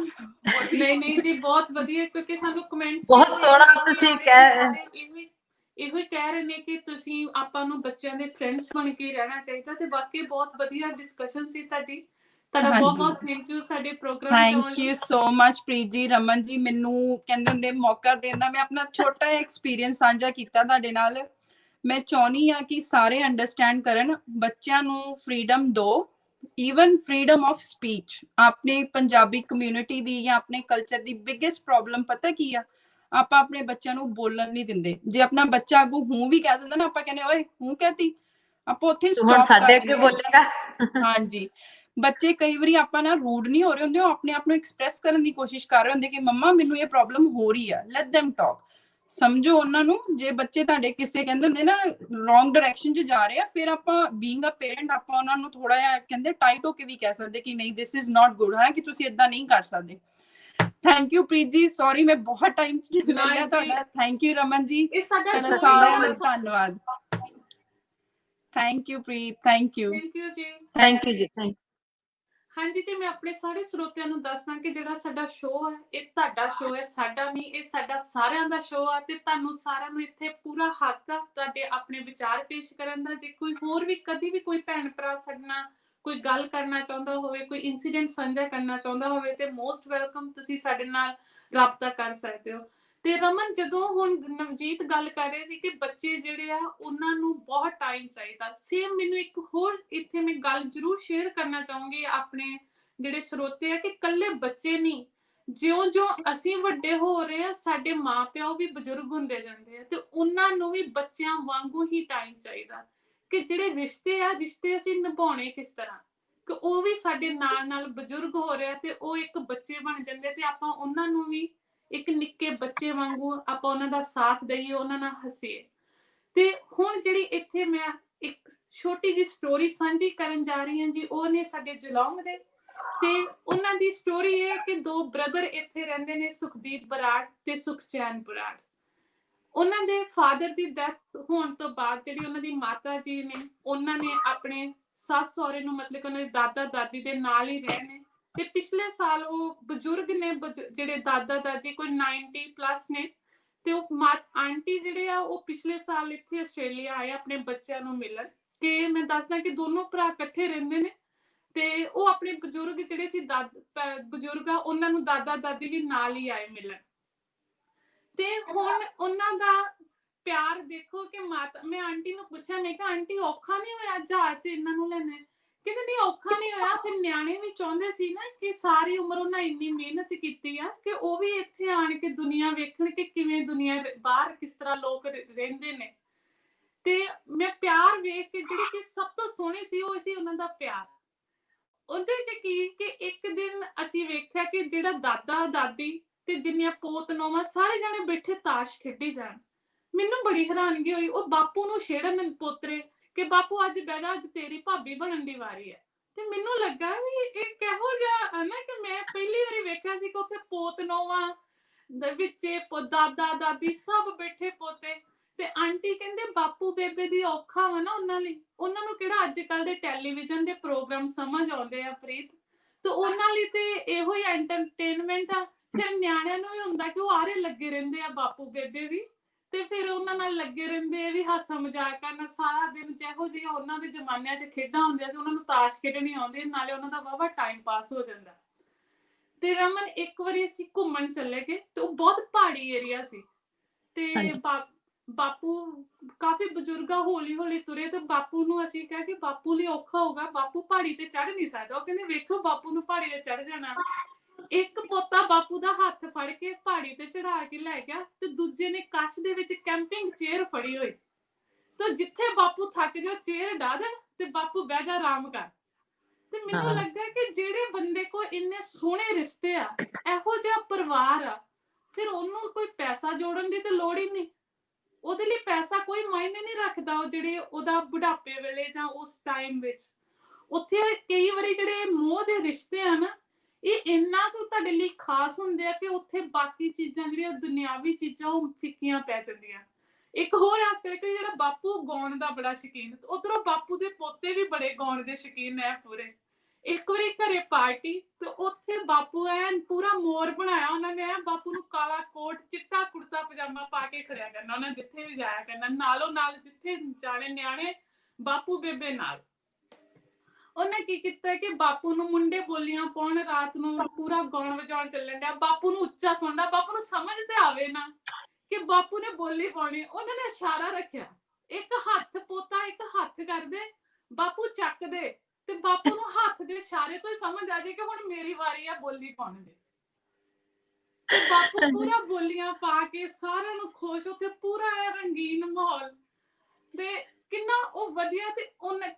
ਨਹੀਂ ਜੀ, ਬਹੁਤ ਵਧੀਆ, ਕਿਉਂਕਿ ਸਾਨੂੰ ਕਮੈਂਟਸ ਬਹੁਤ ਸੋਹਣਾ ਤੁਸੀਂ ਇਹੋ ਹੀ ਕਹਿ ਰਹੇ ਨੇ ਕਿ ਤੁਸੀਂ ਆਪਾਂ ਨੂੰ ਬੱਚਿਆਂ ਦੇ ਫਰੈਂਡਸ ਬਣ ਕੇ ਰਹਿਣਾ ਚਾਹੀਦਾ, ਤੇ ਵਾਕਈ ਬਹੁਤ ਵਧੀਆ ਡਿਸਕਸ਼ਨ ਸੀ ਤੁਹਾਡੀ। ਤੁਹਾਡਾ ਬਹੁਤ ਬਹੁਤ ਥੈਂਕ ਯੂ ਸਾਡੇ ਪ੍ਰੋਗਰਾਮ ਚ ਆਉਣ ਲਈ। ਥੈਂਕ ਯੂ ਸੋ ਮਚ ਪ੍ਰੀਤ ਜੀ। ਰਮਨ ਜੀ, ਮੈਨੂੰ ਕਹਿੰਦੇ ਹੁੰਦੇ ਮੌਕਾ ਦੇਣ ਦਾ, ਮੈਂ ਆਪਣਾ ਛੋਟਾ ਜਿਹਾ ਐਕਸਪੀਰੀਅੰਸ ਸਾਂਝਾ ਕੀਤਾ ਤੁਹਾਡੇ ਨਾਲ। ਮੈਂ ਚਾਹੁੰਦੀ ਹਾਂ ਕਿ ਸਾਰੇ ਅੰਡਰਸਟੈਂਡ ਕਰਨ, ਬੱਚਿਆਂ ਨੂੰ ਫਰੀडम ਦਿਓ, ਈਵਨ ਫਰੀडम ਆਫ ਸਪੀਚ। ਆਪਣੇ ਪੰਜਾਬੀ ਕਮਿਊਨਿਟੀ ਦੀ ਜਾਂ ਆਪਣੇ ਕਲਚਰ ਦੀ ਬਿਗੇਸਟ ਪ੍ਰੋਬਲਮ ਪਤਾ ਕੀ ਆ? ਆਪਾਂ ਆਪਣੇ ਬੱਚਿਆਂ ਨੂੰ ਬੋਲਣ ਨਹੀਂ ਦਿੰਦੇ। ਜੇ ਆਪਣਾ ਬੱਚਾ ਅੱਗੋਂ ਹੂੰ ਵੀ ਕਹਿ ਦਿੰਦਾ ਨਾ, ਆਪਾਂ ਕਹਿੰਦੇ ਓਏ ਹੂੰ ਕਹਿਤੀ, ਆਪਾਂ ਉੱਥੇ ਸਟਾਪ ਕਰ ਦਿੰਦੇ। ਬੋਲੇਗਾ। ਹਾਂਜੀ, ਬੱਚੇ ਕਈ ਵਾਰੀ ਆਪਾਂ ਨਾਲ ਰੂਡ ਨਹੀਂ ਹੋ ਰਹੇ ਹੁੰਦੇ, ਉਹ ਆਪਣੇ ਆਪ ਨੂੰ ਐਕਸਪ੍ਰੈਸ ਕਰਨ ਦੀ ਕੋਸ਼ਿਸ਼ ਕਰ ਰਹੇ ਹੁੰਦੇ ਕਿ ਮੰਮਾ ਮੈਨੂੰ ਇਹ ਪ੍ਰੋਬਲਮ ਹੋ ਰਹੀ ਆ, ਲੈਟ them ਟਾਕ। ਸਮਝੋ ਉਹਨਾਂ ਨੂੰ। ਜੇ ਬੱਚੇ ਤੁਹਾਡੇ ਕਿਸੇ ਕਹਿੰਦੇ ਹੁੰਦੇ ਨਾ ਰੋਂਗ ਡਾਇਰੈਕਸ਼ਨ 'ਚ ਜਾ ਰਹੇ ਆ, ਫਿਰ ਆਪਾਂ ਬੀਇੰਗ ਅ ਪੇਰੈਂਟ ਆਪਾਂ ਉਹਨਾਂ ਨੂੰ ਥੋੜਾ ਜਿਹਾ ਕਹਿੰਦੇ ਟਾਈਟ ਹੋ ਕੇ ਵੀ ਕਹਿ ਸਕਦੇ ਕਿ ਨਹੀਂ ਦਿਸ ਇਜ਼ ਨਾਟ ਗੁੱਡ, ਹੈ ਕਿ ਤੁਸੀਂ ਏਦਾਂ ਨਹੀਂ ਕਰ ਸਕਦੇ। ਥੈਂਕ ਯੂ ਪ੍ਰੀਤ ਜੀ, ਸੌਰੀ ਮੈਂ ਬਹੁਤ ਟਾਈਮ ਲੈ ਲਿਆ ਤੁਹਾਡਾ। ਥੈਂਕ ਯੂ ਰਮਨ ਜੀ, ਤੁਹਾਡਾ ਸਾਰਿਆਂ ਦਾ ਧੰਨਵਾਦ। Thank you Preet, thank you. Thank you ਜੀ। ਥੈਂਕ ਯੂ ਜੀ। ਹਾਂਜੀ ਜੀ, ਮੈਂ ਆਪਣੇ ਸਾਰੇ ਸਰੋਤਿਆਂ ਨੂੰ ਦੱਸਦਾ ਕਿ ਜਿਹੜਾ ਸਾਡਾ ਸ਼ੋਅ ਹੈ, ਇਹ ਤੁਹਾਡਾ ਸ਼ੋਅ ਹੈ, ਸਾਡਾ ਨਹੀਂ। ਇਹ ਸਾਡਾ ਸਾਰਿਆਂ ਦਾ ਸ਼ੋਅ ਆ, ਤੇ ਤੁਹਾਨੂੰ ਸਾਰਿਆਂ ਨੂੰ ਇੱਥੇ ਪੂਰਾ ਹੱਕ ਆ ਤੁਹਾਡੇ ਆਪਣੇ ਵਿਚਾਰ ਪੇਸ਼ ਕਰਨ ਦਾ। ਜੇ ਕੋਈ ਹੋਰ ਵੀ ਕਦੀ ਵੀ ਕੋਈ ਭੈਣ ਭਰਾ ਸਾਡੇ ਨਾਲ ਕੋਈ ਗੱਲ ਕਰਨਾ ਚਾਹੁੰਦਾ ਹੋਵੇ, ਕੋਈ ਇਨਸੀਡੈਂਟ ਸਾਂਝਾ ਕਰਨਾ ਚਾਹੁੰਦਾ ਹੋਵੇ, ਤੇ ਮੋਸਟ ਵੈਲਕਮ, ਤੁਸੀਂ ਸਾਡੇ ਨਾਲ ਰਾਬਤਾ ਕਰ ਸਕਦੇ ਹੋ। ਤੇ ਰਮਨ, ਜਦੋਂ ਹੁਣ ਨਵਜੀਤ ਗੱਲ ਕਰ ਰਹੇ ਸੀ ਕਿ ਬੱਚੇ ਜਿਹੜੇ ਆ ਉਹਨਾਂ ਨੂੰ ਬਹੁਤ ਟਾਈਮ ਚਾਹੀਦਾ, ਸੇਮ ਮੈਨੂੰ ਇੱਕ ਹੋਰ ਇੱਥੇ ਮੈਂ ਗੱਲ ਜ਼ਰੂਰ ਸ਼ੇਅਰ ਕਰਨਾ ਚਾਹੂੰਗੀ ਆਪਣੇ ਜਿਹੜੇ ਸਰੋਤੇ ਆ, ਕਿ ਇਕੱਲੇ ਬੱਚੇ ਨਹੀਂ, ਜਿਉਂ-ਜਿਉਂ ਅਸੀਂ ਵੱਡੇ ਹੋ ਰਹੇ ਆ, ਸਾਡੇ ਮਾਂ-ਪਿਓ ਵੀ ਬਜ਼ੁਰਗ ਹੁੰਦੇ ਜਾਂਦੇ ਆ, ਤੇ ਉਹਨਾਂ ਨੂੰ ਵੀ ਬੱਚਿਆਂ ਵਾਂਗੂ ਹੀ ਟਾਈਮ ਚਾਹੀਦਾ। ਕਿ ਜਿਹੜੇ ਰਿਸ਼ਤੇ ਅਸੀਂ ਨਿਭਾਉਣੇ ਕਿਸ ਤਰ੍ਹਾਂ, ਕਿ ਉਹ ਵੀ ਸਾਡੇ ਨਾਲ-ਨਾਲ ਬਜ਼ੁਰਗ ਹੋ ਰਿਹਾ ਤੇ ਉਹ ਇੱਕ ਬੱਚੇ ਬਣ ਜਾਂਦੇ, ਤੇ ਆਪਾਂ ਉਹਨਾਂ ਨੂੰ ਵੀ ਇੱਕ ਨਿੱਕੇ ਬੱਚੇ ਵਾਂਗੂ ਆਪਾਂ ਉਹਨਾਂ ਦਾ ਸਾਥ ਦਈਏ, ਉਹਨਾਂ ਨਾਲ ਹੱਸੀਏ। ਤੇ ਹੁਣ ਜਿਹੜੀ ਇੱਥੇ ਮੈਂ ਇੱਕ ਛੋਟੀ ਜਿਹੀ ਸਟੋਰੀ ਸਾਂਝੀ ਕਰਨ ਜਾ ਰਹੀ ਹਾਂ ਜੀ, ਉਹ ਨੇ ਸਾਡੇ ਜਲੌਂਗ ਦੇ। ਤੇ ਉਹਨਾਂ ਦੀ ਸਟੋਰੀ ਇਹ ਹੈ ਕਿ ਦੋ ਬ੍ਰਦਰ ਇੱਥੇ ਰਹਿੰਦੇ ਨੇ, ਸੁਖਦੀਪ ਬਰਾੜ ਤੇ ਸੁਖਚੈਨ ਬਰਾੜ। ਉਹਨਾਂ ਦੇ ਫਾਦਰ ਦੀ ਡੈਥ ਹੋਣ ਤੋਂ ਬਾਅਦ ਜਿਹੜੀ ਉਹਨਾਂ ਦੀ ਮਾਤਾ ਜੀ ਨੇ, ਉਹਨਾਂ ਨੇ ਆਪਣੇ ਸੱਸ ਸਹੁਰੇ ਨੂੰ ਮਤਲਬ ਕਿ ਉਹਨਾਂ ਦੇ ਦਾਦਾ ਦਾਦੀ ਦੇ ਨਾਲ ਹੀ ਰਹੇ ਨੇ। ਤੇ ਪਿਛਲੇ ਸਾਲ ਉਹ ਬਜ਼ੁਰਗ ਨੇ ਜਿਹੜੇ ਦਾਦਾ ਦਾਦੀ ਕੋਈ 90 ਪਲੱਸ ਨੇ, ਤੇ ਉਹ ਆਂਟੀ ਜਿਹੜੇ ਆ ਉਹ ਪਿਛਲੇ ਸਾਲ ਇੱਥੇ ਆਸਟ੍ਰੇਲੀਆ ਆਏ ਆਪਣੇ ਬੱਚਿਆਂ ਨੂੰ ਮਿਲਣ। ਕਿ ਮੈਂ ਦੱਸਦਾ ਕਿ ਦੋਨੋਂ ਭਰਾ ਇਕੱਠੇ ਰਹਿੰਦੇ ਨੇ, ਤੇ ਉਹ ਆਪਣੇ ਬਜ਼ੁਰਗ ਜਿਹੜੇ ਸੀ ਬਜ਼ੁਰਗ ਆ ਉਹਨਾਂ ਨੂੰ ਦਾਦਾ ਦਾਦੀ ਵੀ ਨਾਲ ਹੀ ਆਏ ਮਿਲਣ। ਤੇ ਹੁਣ ਉਹਨਾਂ ਦਾ ਪਿਆਰ ਦੇਖੋ ਕਿ ਮੈਂ ਆਂਟੀ ਨੂੰ ਪੁੱਛਿਆ, ਮੈਂ ਕਿਹਾ ਆਂਟੀ ਔਖਾ ਨਹੀਂ ਹੋਇਆ ਜਹਾਜ਼ 'ਚ ਇਹਨਾਂ ਨੂੰ ਲੈਣੇ? ਕਹਿੰਦੇ ਨਹੀਂ ਔਖਾ ਨਹੀਂ ਹੋਇਆ। ਫਿਰ ਨਿਆਣੇ ਵੀ ਚਾਹੁੰਦੇ ਸੀ ਨਾ ਕਿ ਸਾਰੀ ਉਮਰ ਉਹਨਾਂ ਇੰਨੀ ਮਿਹਨਤ ਕੀਤੀ ਆ ਕਿ ਉਹ ਵੀ ਇੱਥੇ ਆਣ ਕੇ ਦੁਨੀਆ ਵੇਖਣ ਕਿ ਕਿਵੇਂ ਦੁਨੀਆ ਬਾਹਰ ਕਿਸ ਤਰ੍ਹਾਂ ਲੋਕ ਰਹਿੰਦੇ ਨੇ। ਤੇ ਮੈਂ ਪਿਆਰ ਵੇਖ ਕੇ ਜਿਹੜੀ ਚੀਜ਼ ਸਭ ਤੋਂ ਸੋਹਣੀ ਸੀ ਉਹ ਸੀ ਉਹਨਾਂ ਦਾ ਪਿਆਰ। ਉਹਦੇ 'ਚ ਕੀ ਕਿ ਇੱਕ ਦਿਨ ਅਸੀਂ ਵੇਖਿਆ ਕਿ ਜਿਹੜਾ ਦਾਦਾ ਦਾਦੀ ਤੇ ਜਿੰਨੀਆਂ ਪੋਤ ਨੌਵਾਂ ਸਾਰੇ ਜਾਣੇ ਬੈਠੇ ਤਾਸ਼ ਖੇਡੀ ਜਾਣ। ਮੈਨੂੰ ਬੜੀ ਹੈਰਾਨਗੀ ਹੋਈ। ਉਹ ਬਾਪੂ ਨੂੰ ਛੇੜਨ ਪੋਤਰੇ ਕਿ ਬਾਪੂ ਅੱਜ ਬਹਿ ਜਾ, ਅੱਜ ਤੇਰੀ ਭਾਬੀ ਬਣਨ ਦੀ ਵਾਰੀ ਹੈ। ਤੇ ਮੈਨੂੰ ਲੱਗਾ ਵੀ ਇਹ ਕਿਹੋ ਜਿਹਾ ਹੈ ਨਾ ਕਿ ਮੈਂ ਪਹਿਲੀ ਵਾਰੀ ਵੇਖਿਆ ਸੀ ਕਿ ਉੱਥੇ ਪੋਤ ਨੌਵਾਂ ਦੇ ਵਿੱਚ ਦਾਦਾ ਦਾਦੀ ਸਭ ਬੈਠੇ ਪੋਤੇ। ਤੇ ਆਂਟੀ ਕਹਿੰਦੇ ਬਾਪੂ ਬੇਬੇ ਦੀ ਔਖਾ ਵਾ ਨਾ ਉਹਨਾਂ ਲਈ, ਉਹਨਾਂ ਨੂੰ ਕਿਹੜਾ ਅੱਜ ਕੱਲ ਦੇ ਟੈਲੀਵਿਜ਼ਨ ਦੇ ਪ੍ਰੋਗਰਾਮ ਸਮਝ ਆਉਂਦੇ ਆ ਪ੍ਰੀਤ। ਤੇ ਉਹਨਾਂ ਲਈ ਤੇ ਇਹੋ ਹੀ ਐਂਟਰਟੇਨਮੈਂਟ ਆ। ਫਿਰ ਨਿਆਣਿਆਂ ਨੂੰ ਵੀ ਹੁੰਦਾ ਕਿ ਉਹ ਆਰੇ ਲੱਗੇ ਰਹਿੰਦੇ ਆ ਬਾਪੂ ਬੇਬੇ ਵੀ, ਤੇ ਫਿਰ ਉਹਨਾਂ ਨਾਲ ਲੱਗੇ ਰਹਿੰਦੇ ਆ ਵੀ ਹਾਸਾ ਮਜ਼ਾਕ ਕਰਨ ਸਾਰਾ ਦਿਨ। ਜਿਹੋ ਜਿਹੀ ਉਹਨਾਂ ਦੇ ਜ਼ਮਾਨਿਆਂ 'ਚ ਖੇਡਾਂ ਹੁੰਦੀਆਂ ਸੀ, ਉਹਨਾਂ ਨੂੰ ਤਾਸ਼ ਖੇਡਣੀ ਆਉਂਦੀ, ਨਾਲੇ ਉਹਨਾਂ ਦਾ ਵਾਹਵਾ ਟਾਈਮ ਪਾਸ ਹੋ ਜਾਂਦਾ। ਤੇ ਰਮਨ ਇੱਕ ਵਾਰੀ ਅਸੀਂ ਘੁੰਮਣ ਚੱਲੇ ਗਏ ਤੇ ਉਹ ਬਹੁਤ ਪਹਾੜੀ ਏਰੀਆ ਸੀ। ਤੇ ਬਾਪੂ ਕਾਫੀ ਬਜ਼ੁਰਗਾ ਹੌਲੀ ਹੌਲੀ ਤੁਰੇ। ਤੇ ਬਾਪੂ ਨੂੰ ਅਸੀਂ ਕਿਹਾ ਕਿ ਬਾਪੂ ਲਈ ਔਖਾ ਹੋਊਗਾ, ਬਾਪੂ ਪਹਾੜੀ ਤੇ ਚੜ੍ਹ ਨਹੀਂ ਸਕਦਾ। ਉਹ ਕਹਿੰਦੇ ਵੇਖੋ ਬਾਪੂ ਨੂੰ ਪਹਾੜੀ ਤੇ ਚੜ੍ਹ ਜਾਣਾ। ਇੱਕ ਪੋਤਾ ਬਾਪੂ ਦਾ ਹੱਥ ਫੜ ਕੇ ਪਹਾੜੀ ਤੇ ਚੜਾ ਕੇ ਲੈ ਗਿਆ, ਤੇ ਦੂਜੇ ਨੇ ਕੱਛ ਦੇ ਵਿੱਚ ਕੈਂਪਿੰਗ ਚੇਅਰ ਫੜੀ ਹੋਈ। ਤੇ ਜਿੱਥੇ ਬਾਪੂ ਥੱਕ ਜਾਓ ਚੇਅਰ ਢਾ ਦੇਣ ਤੇ ਬਾਪੂ ਬਹਿ ਜਾ ਆਰਾਮ ਕਰ। ਤੇ ਮੈਨੂੰ ਲੱਗਾ ਕਿ ਜਿਹੜੇ ਬੰਦੇ ਕੋਲ ਇੰਨੇ ਸੋਹਣੇ ਰਿਸ਼ਤੇ ਆ, ਇਹੋ ਜਿਹਾ ਪਰਿਵਾਰ ਆ, ਫਿਰ ਉਹਨੂੰ ਕੋਈ ਪੈਸਾ ਜੋੜਨ ਦੀ ਤੇ ਲੋੜ ਹੀ ਨਹੀਂ। ਉਹਦੇ ਲਈ ਪੈਸਾ ਕੋਈ ਮਾਇਨੇ ਨਹੀਂ ਰੱਖਦਾ। ਉਹ ਜਿਹੜੇ ਉਹਦਾ ਬੁਢਾਪੇ ਵੇਲੇ ਜਾਂ ਉਸ ਟਾਈਮ ਵਿੱਚ ਉੱਥੇ ਕਈ ਵਾਰੀ ਜਿਹੜੇ ਮੋਹ ਦੇ ਰਿਸ਼ਤੇ ਆ ਨਾ, ਇਹ ਇੰਨਾ ਕੁ ਤੁਹਾਡੇ ਲਈ ਖਾਸ ਹੁੰਦੇ ਆ ਕਿ ਉੱਥੇ ਬਾਕੀ ਚੀਜ਼ਾਂ ਜਿਹੜੀਆਂ ਦੁਨਿਆਵੀ ਚੀਜ਼ਾਂ ਉਹ ਫਿੱਕੀਆਂ ਪੈ ਜਾਂਦੀਆਂ। ਇੱਕ ਹੋਰ ਹਾਸੇ ਕਿ ਜਿਹੜਾ ਬਾਪੂ ਗਾਉਣ ਦਾ ਬੜਾ ਸ਼ੌਕੀਨ, ਉਧਰੋਂ ਬਾਪੂ ਦੇ ਪੋਤੇ ਵੀ ਬੜੇ ਗਾਉਣ ਦੇ ਸ਼ੌਕੀਨ ਹੈ ਪੂਰੇ। ਇੱਕ ਵਾਰੀ ਘਰੇ ਪਾਰਟੀ ਤੇ ਉੱਥੇ ਬਾਪੂ ਐਨ ਪੂਰਾ ਮੋਰ ਬਣਾਇਆ ਉਹਨਾਂ ਨੇ। ਬਾਪੂ ਨੂੰ ਕਾਲਾ ਕੋਟ ਚਿੱਟਾ ਕੁੜਤਾ ਪਜਾਮਾ ਪਾ ਕੇ ਖੜਿਆ ਕਰਨਾ, ਉਹਨਾਂ ਜਿੱਥੇ ਵੀ ਜਾਇਆ ਕਰਨਾ, ਨਾਲੋਂ ਨਾਲ ਜਿੱਥੇ ਜਾਣੇ ਨਿਆਣੇ ਬਾਪੂ ਬੇਬੇ ਨਾਲ। ਉਹਨੇ ਕੀ ਕੀਤਾ ਕਿ ਬਾਪੂ ਨੂੰ ਮੁੰਡੇ ਬੋਲੀਆਂ ਪਾਉਣ, ਰਾਤ ਨੂੰ ਪੂਰਾ ਗਾਉਣ ਵਜਾਉਣ ਚੱਲਣ ਡਿਆ। ਬਾਪੂ ਨੂੰ ਉੱਚਾ ਸੁਣਦਾ, ਬਾਪੂ ਨੂੰ ਸਮਝ ਤੇ ਆਵੇ ਨਾ ਕਿ ਬਾਪੂ ਨੇ ਬੋਲੀ ਪਾਉਣੀ। ਉਹਨਾਂ ਨੇ ਇਸ਼ਾਰਾ ਰੱਖਿਆ, ਇੱਕ ਹੱਥ ਪੋਤਾ ਇੱਕ ਹੱਥ ਕਰਦੇ, ਬਾਪੂ ਚੱਕਦੇ ਤੇ ਬਾਪੂ ਨੂੰ ਹੱਥ ਦੇ ਇਸ਼ਾਰੇ ਤੋਂ ਹੀ ਸਮਝ ਆ ਜਾਏ ਕਿ ਹੁਣ ਮੇਰੀ ਵਾਰੀ ਆ ਬੋਲੀ ਪਾਉਣ ਦੀ। ਤੇ ਬਾਪੂ ਪੂਰਾ ਬੋਲੀਆਂ ਪਾ ਕੇ ਸਾਰਿਆਂ ਨੂੰ ਖੁਸ਼। ਉੱਥੇ ਪੂਰਾ ਰੰਗੀਨ ਮਾਹੌਲ ਤੇ ਕਿੰਨਾ ਉਹ ਵਧੀਆ। ਤੇ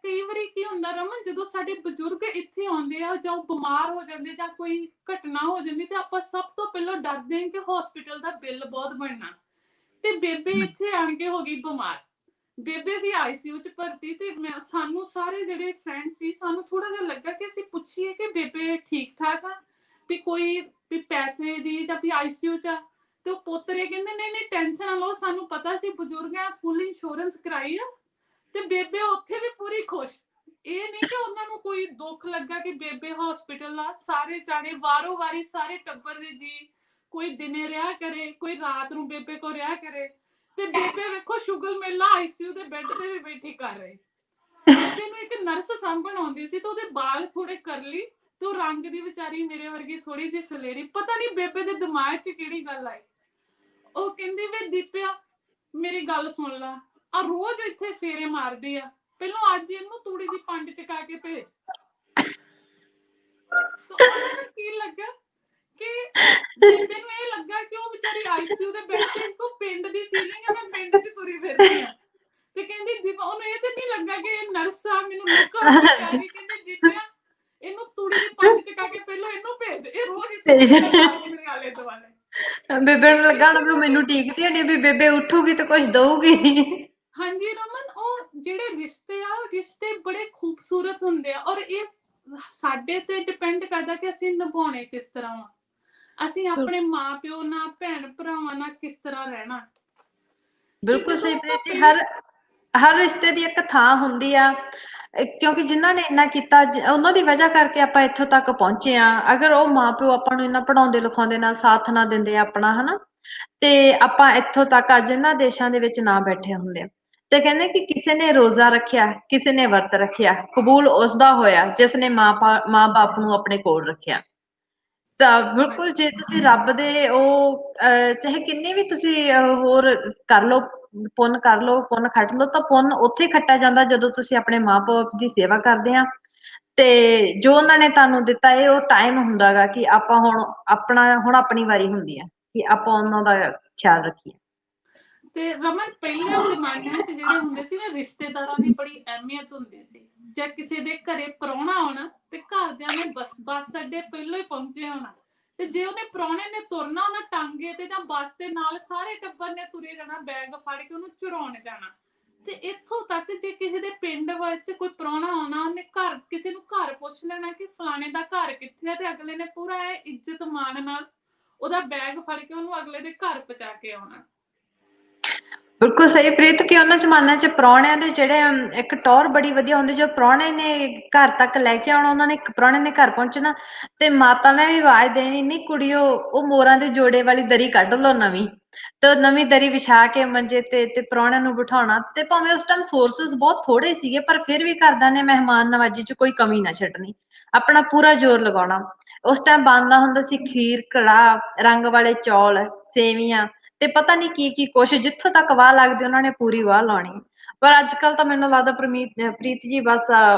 ਕਈ ਵਾਰੀ ਕੀ ਹੁੰਦਾ ਰਮਨ, ਜਦੋਂ ਸਾਡੇ ਬਜ਼ੁਰਗ ਇੱਥੇ ਆਉਂਦੇ ਆ ਜਾਂ ਉਹ ਬਿਮਾਰ ਹੋ ਜਾਂਦੇ ਜਾਂ ਕੋਈ ਘਟਨਾ ਹੋ ਜਾਂਦੀ, ਤੇ ਆਪਾਂ ਸਭ ਤੋਂ ਪਹਿਲਾਂ ਡਰਦੇ ਹਾਂ ਕਿ ਹਸਪੀਟਲ ਦਾ ਬਿੱਲ ਬਹੁਤ ਬਣਨਾ। ਤੇ ਬੇਬੇ ਇੱਥੇ ਆਣ ਕੇ ਹੋ ਗਈ ਬਿਮਾਰ। ਬੇਬੇ ਸੀ ICU 'ਚ ਭਰਤੀ। ਤੇ ਸਾਨੂੰ ਸਾਰੇ ਜਿਹੜੇ ਫਰੈਂਡ ਸੀ, ਸਾਨੂੰ ਥੋੜਾ ਜਿਹਾ ਲੱਗਾ ਕਿ ਅਸੀਂ ਪੁੱਛੀਏ ਕਿ ਬੇਬੇ ਠੀਕ ਠਾਕ ਆ, ਵੀ ਕੋਈ ਵੀ ਪੈਸੇ ਦੀ ਜਾਂ ਵੀ ICU 'ਚ ਆ। ਤੇ ਉਹ ਪੋਤਰੇ ਕਹਿੰਦੇ ਨਹੀਂ ਨਹੀਂ ਟੈਨਸ਼ਨ ਨਾ ਲਓ, ਸਾਨੂੰ ਪਤਾ ਸੀ ਬਜ਼ੁਰਗ ਆ, ਫੁੱਲ ਇੰਸ਼ੋਰੈਂਸ ਕਰਾਈ ਆ। ਤੇ ਬੇਬੇ ਉੱਥੇ ਵੀ ਪੂਰੀ ਖੁਸ਼। ਇਹ ਨਹੀਂ ਕਿ ਉਹਨਾਂ ਨੂੰ ਕੋਈ ਦੁੱਖ ਲੱਗਾ ਕਿ ਬੇਬੇ ਹਸਪੀਟਲ ਆ। ਸਾਰੇ ਜਾਣੇ ਵਾਰੋ ਵਾਰੀ ਸਾਰੇ ਟੱਬਰ ਦੇ ਜੀ, ਕੋਈ ਦਿਨੇ ਰਿਹਾ ਕਰੇ, ਕੋਈ ਰਾਤ ਨੂੰ ਬੇਬੇ ਕੋ ਰਿਹਾ ਕਰੇ। ਤੇ ਬੇਬੇ ਵੇਖੋ ਸ਼ੁਗਲ ਮੇਲਾ ICU ਦੇ ਬੈੱਡ ਤੇ ਵੀ ਬੈਠੀ ਕਰ ਰਹੀ। ਬੇਬੇ ਨੂੰ ਇੱਕ ਨਰਸ ਸਾਂਭਣ ਆਉਂਦੀ ਸੀ ਤੇ ਉਹਦੇ ਬਾਲ ਥੋੜੇ ਕਰਲੀ ਤੇ ਉਹ ਰੰਗ ਦੀ ਵਿਚਾਰੀ ਮੇਰੇ ਵਰਗੀ ਥੋੜੀ ਜਿਹੀ ਸਲੇਰੀ। ਪਤਾ ਨਹੀਂ ਬੇਬੇ ਦੇ ਦਿਮਾਗ 'ਚ ਕਿਹੜੀ ਗੱਲ ਆਈ। ਉਹ ਕਹਿੰਦੀ ਵੇ ਦੀਪਿਆ ਮੇਰੀ ਗੱਲ ਸੁਣ ਲਾ, ਆ ਰੋਜ਼ ਇੱਥੇ ਫੇਰੇ ਮਾਰਦੀ ਆ, ਪਹਿਲਾਂ ਅੱਜ ਇਹਨੂੰ ਤੂੜੀ ਦੀ ਪੰਡ ਚਕਾ ਕੇ ਭੇਜ। ਤਾਂ ਉਹਨਾਂ ਨੂੰ ਕੀ ਲੱਗਾ ਕਿ ਬੇਬੇ ਨੂੰ ਇਹ ਲੱਗਾ ਕਿ ਉਹ ਵਿਚਾਰੀ ICU ਦੇ ਬੈੱਡ ਤੇ ਇੱਕੋ ਪਿੰਡ ਦੀ ਫੀਲਿੰਗ ਹੈ, ਮੈਂ ਪਿੰਡ 'ਚ ਤੁਰੀ ਫਿਰਦੀ ਆ। ਤੇ ਕਹਿੰਦੀ ਦੀਪਾ, ਉਹਨੂੰ ਇਹ ਤੇ ਨਹੀਂ ਲੱਗਾ ਕਿ ਇਹ ਨਰਸ ਆ ਮੈਨੂੰ ਲੁਕਾ ਕੇ ਕਹਿ ਰਹੀ। ਕਹਿੰਦੀ ਦੀਪਿਆ ਇਹਨੂੰ ਤੂੜੀ ਦੀ ਪੰਡ ਚਕਾ ਕੇ ਪਹਿਲਾਂ ਇਹਨੂੰ ਭੇਜ, ਇਹ ਰੋਜ਼ ਇੱਥੇ ਮੇਰੇ ਆਲੇ ਦੁਆਲੇ। ਬੇਬੇ ਨੂੰ ਲੱਗਾ ਨਾ ਵੀ ਮੈਨੂੰ ਠੀਕ ਤੇ ਵੀ ਬੇਬੇ ਉੱਠੂਗੀ ਤੇ ਕੁਝ ਦਊਗੀ। ਹਾਂਜੀ ਰਮਨ, ਉਹ ਜਿਹੜੇ ਰਿਸ਼ਤੇ ਆ ਉਹ ਰਿਸ਼ਤੇ ਬੜੇ ਖੂਬਸੂਰਤ ਹੁੰਦੇ ਆ। ਔਰ ਇਹ ਸਾਡੇ ਤੇ ਡਿਪੈਂਡ ਕਰਦਾ ਕਿ ਅਸੀਂ ਨਿਭਾਉਣੇ ਕਿਸ ਤਰ੍ਹਾਂ ਵਾ, ਅਸੀਂ ਆਪਣੇ ਮਾਂ ਪਿਓ ਨਾਲ ਭੈਣ ਭਰਾਵਾਂ ਨਾਲ ਕਿਸ ਤਰ੍ਹਾਂ ਰਹਿਣਾ। ਬਿਲਕੁਲ ਸਹੀ ਪ੍ਰੀਤ ਜੀ। ਹਰ ਰਿਸ਼ਤੇ ਦੀ ਇੱਕ ਥਾਂ ਹੁੰਦੀ ਆ। ਕਿਉਂਕਿ ਜਿਨ੍ਹਾਂ ਨੇ ਇੰਨਾ ਕੀਤਾ ਉਹਨਾਂ ਦੀ ਵਜ੍ਹਾ ਕਰਕੇ ਆਪਾਂ ਇੱਥੋਂ ਤੱਕ ਪਹੁੰਚੇ ਆ। ਅਗਰ ਉਹ ਮਾਂ-ਪਿਓ ਆਪਾਂ ਨੂੰ ਇੰਨਾ ਪੜ੍ਹਾਉਂਦੇ ਲਿਖਾਉਂਦੇ ਨਾ, ਸਾਥ ਨਾ ਦਿੰਦੇ ਆਪਣਾ, ਹਨਾ, ਤੇ ਆਪਾਂ ਇੱਥੋਂ ਤੱਕ ਅੱਜ ਇਹਨਾਂ ਦੇਸ਼ਾਂ ਦੇ ਵਿੱਚ ਨਾ ਬੈਠੇ ਹੁੰਦੇ। ਤੇ ਕਹਿੰਦੇ ਕਿ ਕਿਸੇ ਨੇ ਰੋਜ਼ਾ ਰੱਖਿਆ, ਕਿਸੇ ਨੇ ਵਰਤ ਰੱਖਿਆ, ਕਬੂਲ ਉਸਦਾ ਹੋਇਆ ਜਿਸ ਨੇ ਮਾਂ-ਬਾਪ ਨੂੰ ਆਪਣੇ ਕੋਲ ਰੱਖਿਆ। ਤਾਂ ਬਿਲਕੁਲ, ਜੇ ਤੁਸੀਂ ਰੱਬ ਦੇ ਉਹ ਚਾਹੇ ਕਿੰਨੀ ਵੀ ਤੁਸੀਂ ਹੋਰ ਕਰ ਲਓ, ਪੁੰਨ ਕਰ ਲਓ, ਪੁੰਨ ਖੱਟ ਲਓ, ਤਾਂ ਪੁੰਨ ਉੱਥੇ ਹੀ ਖੱਟਿਆ ਜਾਂਦਾ ਜਦੋਂ ਤੁਸੀਂ ਆਪਣੇ ਮਾਂ-ਬਾਪ ਦੀ ਸੇਵਾ ਕਰਦੇ ਆ। ਤੇ ਜੋ ਉਹਨਾਂ ਨੇ ਤੁਹਾਨੂੰ ਦਿੱਤਾ, ਇਹ ਉਹ ਟਾਈਮ ਹੁੰਦਾ ਗਾ ਕਿ ਆਪਾਂ ਹੁਣ ਆਪਣੀ ਵਾਰੀ ਹੁੰਦੀ ਹੈ ਕਿ ਆਪਾਂ ਉਹਨਾਂ ਦਾ ਖਿਆਲ ਰੱਖੀਏ। ਤੇ ਰਮਨ, ਪਹਿਲੇ ਜ਼ਮਾਨਿਆਂ 'ਚ ਜਿਹੜੇ ਹੁੰਦੇ ਸੀ ਨਾ, ਰਿਸ਼ਤੇਦਾਰਾਂ ਦੀ ਬੜੀ ਅਹਿਮੀਅਤ ਹੁੰਦੀ ਸੀ। ਜੇ ਕਿਸੇ ਦੇ ਘਰੇ ਪ੍ਰਾਹੁਣਾ ਆਉਣਾ ਤੇ ਘਰਦਿਆਂ ਨੇ ਬੱਸ ਅੱਡੇ ਪਹਿਲਾਂ ਹੀ ਪਹੁੰਚੇ ਹੋਣਾ, ਤੇ ਜੇ ਉਹਨੇ ਪ੍ਰਾਹੁਣੇ ਨੇ ਤੁਰਨਾ ਉਹਨਾਂ ਟਾਂਗੇ ਤੇ ਜਾਂ ਬੱਸ ਦੇ ਨਾਲ ਸਾਰੇ ਟੱਬਰ ਨੇ ਤੁਰੇ ਜਾਣਾ, ਬੈਗ ਫੜ ਕੇ ਉਹਨੂੰ ਚੁਰਾਉਣ ਜਾਣਾ। ਤੇ ਇੱਥੋਂ ਤੱਕ ਜੇ ਕਿਸੇ ਦੇ ਪਿੰਡ ਵਿੱਚ ਕੋਈ ਪ੍ਰਾਹੁਣਾ ਆਉਣਾ, ਉਹਨੇ ਕਿਸੇ ਨੂੰ ਘਰ ਪੁੱਛ ਲੈਣਾ ਕਿ ਫਲਾਣੇ ਦਾ ਘਰ ਕਿੱਥੇ ਹੈ, ਤੇ ਅਗਲੇ ਨੇ ਪੂਰਾ ਇੱਜ਼ਤ ਮਾਣ ਨਾਲ ਉਹਦਾ ਬੈਗ ਫੜ ਕੇ ਉਹਨੂੰ ਅਗਲੇ ਦੇ ਘਰ ਪਹੁੰਚਾ ਕੇ ਆਉਣਾ। ਬਿਲਕੁਲ ਸਹੀ ਪ੍ਰੀਤ, ਕਿ ਉਹਨਾਂ ਜ਼ਮਾਨਿਆਂ 'ਚ ਪ੍ਰਾਹੁਣਿਆਂ ਦੇ ਜਿਹੜੇ ਇੱਕ ਟੌਰ ਬੜੀ ਵਧੀਆ ਹੁੰਦੀ। ਜੋ ਪ੍ਰਾਹੁਣੇ ਨੇ ਘਰ ਤੱਕ ਲੈ ਕੇ ਆਉਣਾ, ਉਹਨਾਂ ਨੇ ਪ੍ਰਾਹੁਣੇ ਨੇ ਘਰ ਪਹੁੰਚਣਾ ਤੇ ਮਾਤਾ ਨੇ ਵੀ ਆਵਾਜ਼ ਦੇਣੀ, ਨੀ ਕੁੜੀਓ ਉਹ ਮੋਰਾਂ ਦੇ ਜੋੜੇ ਵਾਲੀ ਦਰੀ ਕੱਢ ਲਓ ਨਵੀਂ, ਤੇ ਨਵੀਂ ਦਰੀ ਵਿਛਾ ਕੇ ਮੰਜੇ ਤੇ ਪ੍ਰਾਹੁਣਿਆਂ ਨੂੰ ਬਿਠਾਉਣਾ। ਤੇ ਭਾਵੇਂ ਉਸ ਟਾਈਮ ਸੋਰਸਿਸ ਬਹੁਤ ਥੋੜੇ ਸੀਗੇ, ਪਰ ਫਿਰ ਵੀ ਘਰਦਿਆਂ ਨੇ ਮਹਿਮਾਨ ਨਵਾਜੀ 'ਚ ਕੋਈ ਕਮੀ ਨਾ ਛੱਡਣੀ, ਆਪਣਾ ਪੂਰਾ ਜ਼ੋਰ ਲਗਾਉਣਾ। ਉਸ ਟਾਈਮ ਬਣਦਾ ਹੁੰਦਾ ਸੀ ਖੀਰ, ਕੜਾਹ, ਰੰਗ ਵਾਲੇ ਚੌਲ, ਸੇਵੀਆਂ ਤੇ ਪਤਾ ਨੀ ਕੀ ਕੁਛ, ਜਿੱਥੋਂ ਤੱਕ ਵਾਹ ਲੱਗਦੀ ਉਹਨਾਂ ਨੇ ਪੂਰੀ ਵਾਹ ਲਾਉਣੀ। ਪਰ ਅੱਜ ਕੱਲ ਤਾਂ ਮੈਨੂੰ ਲੱਗਦਾ ਪ੍ਰੀਤ ਜੀ ਬਸ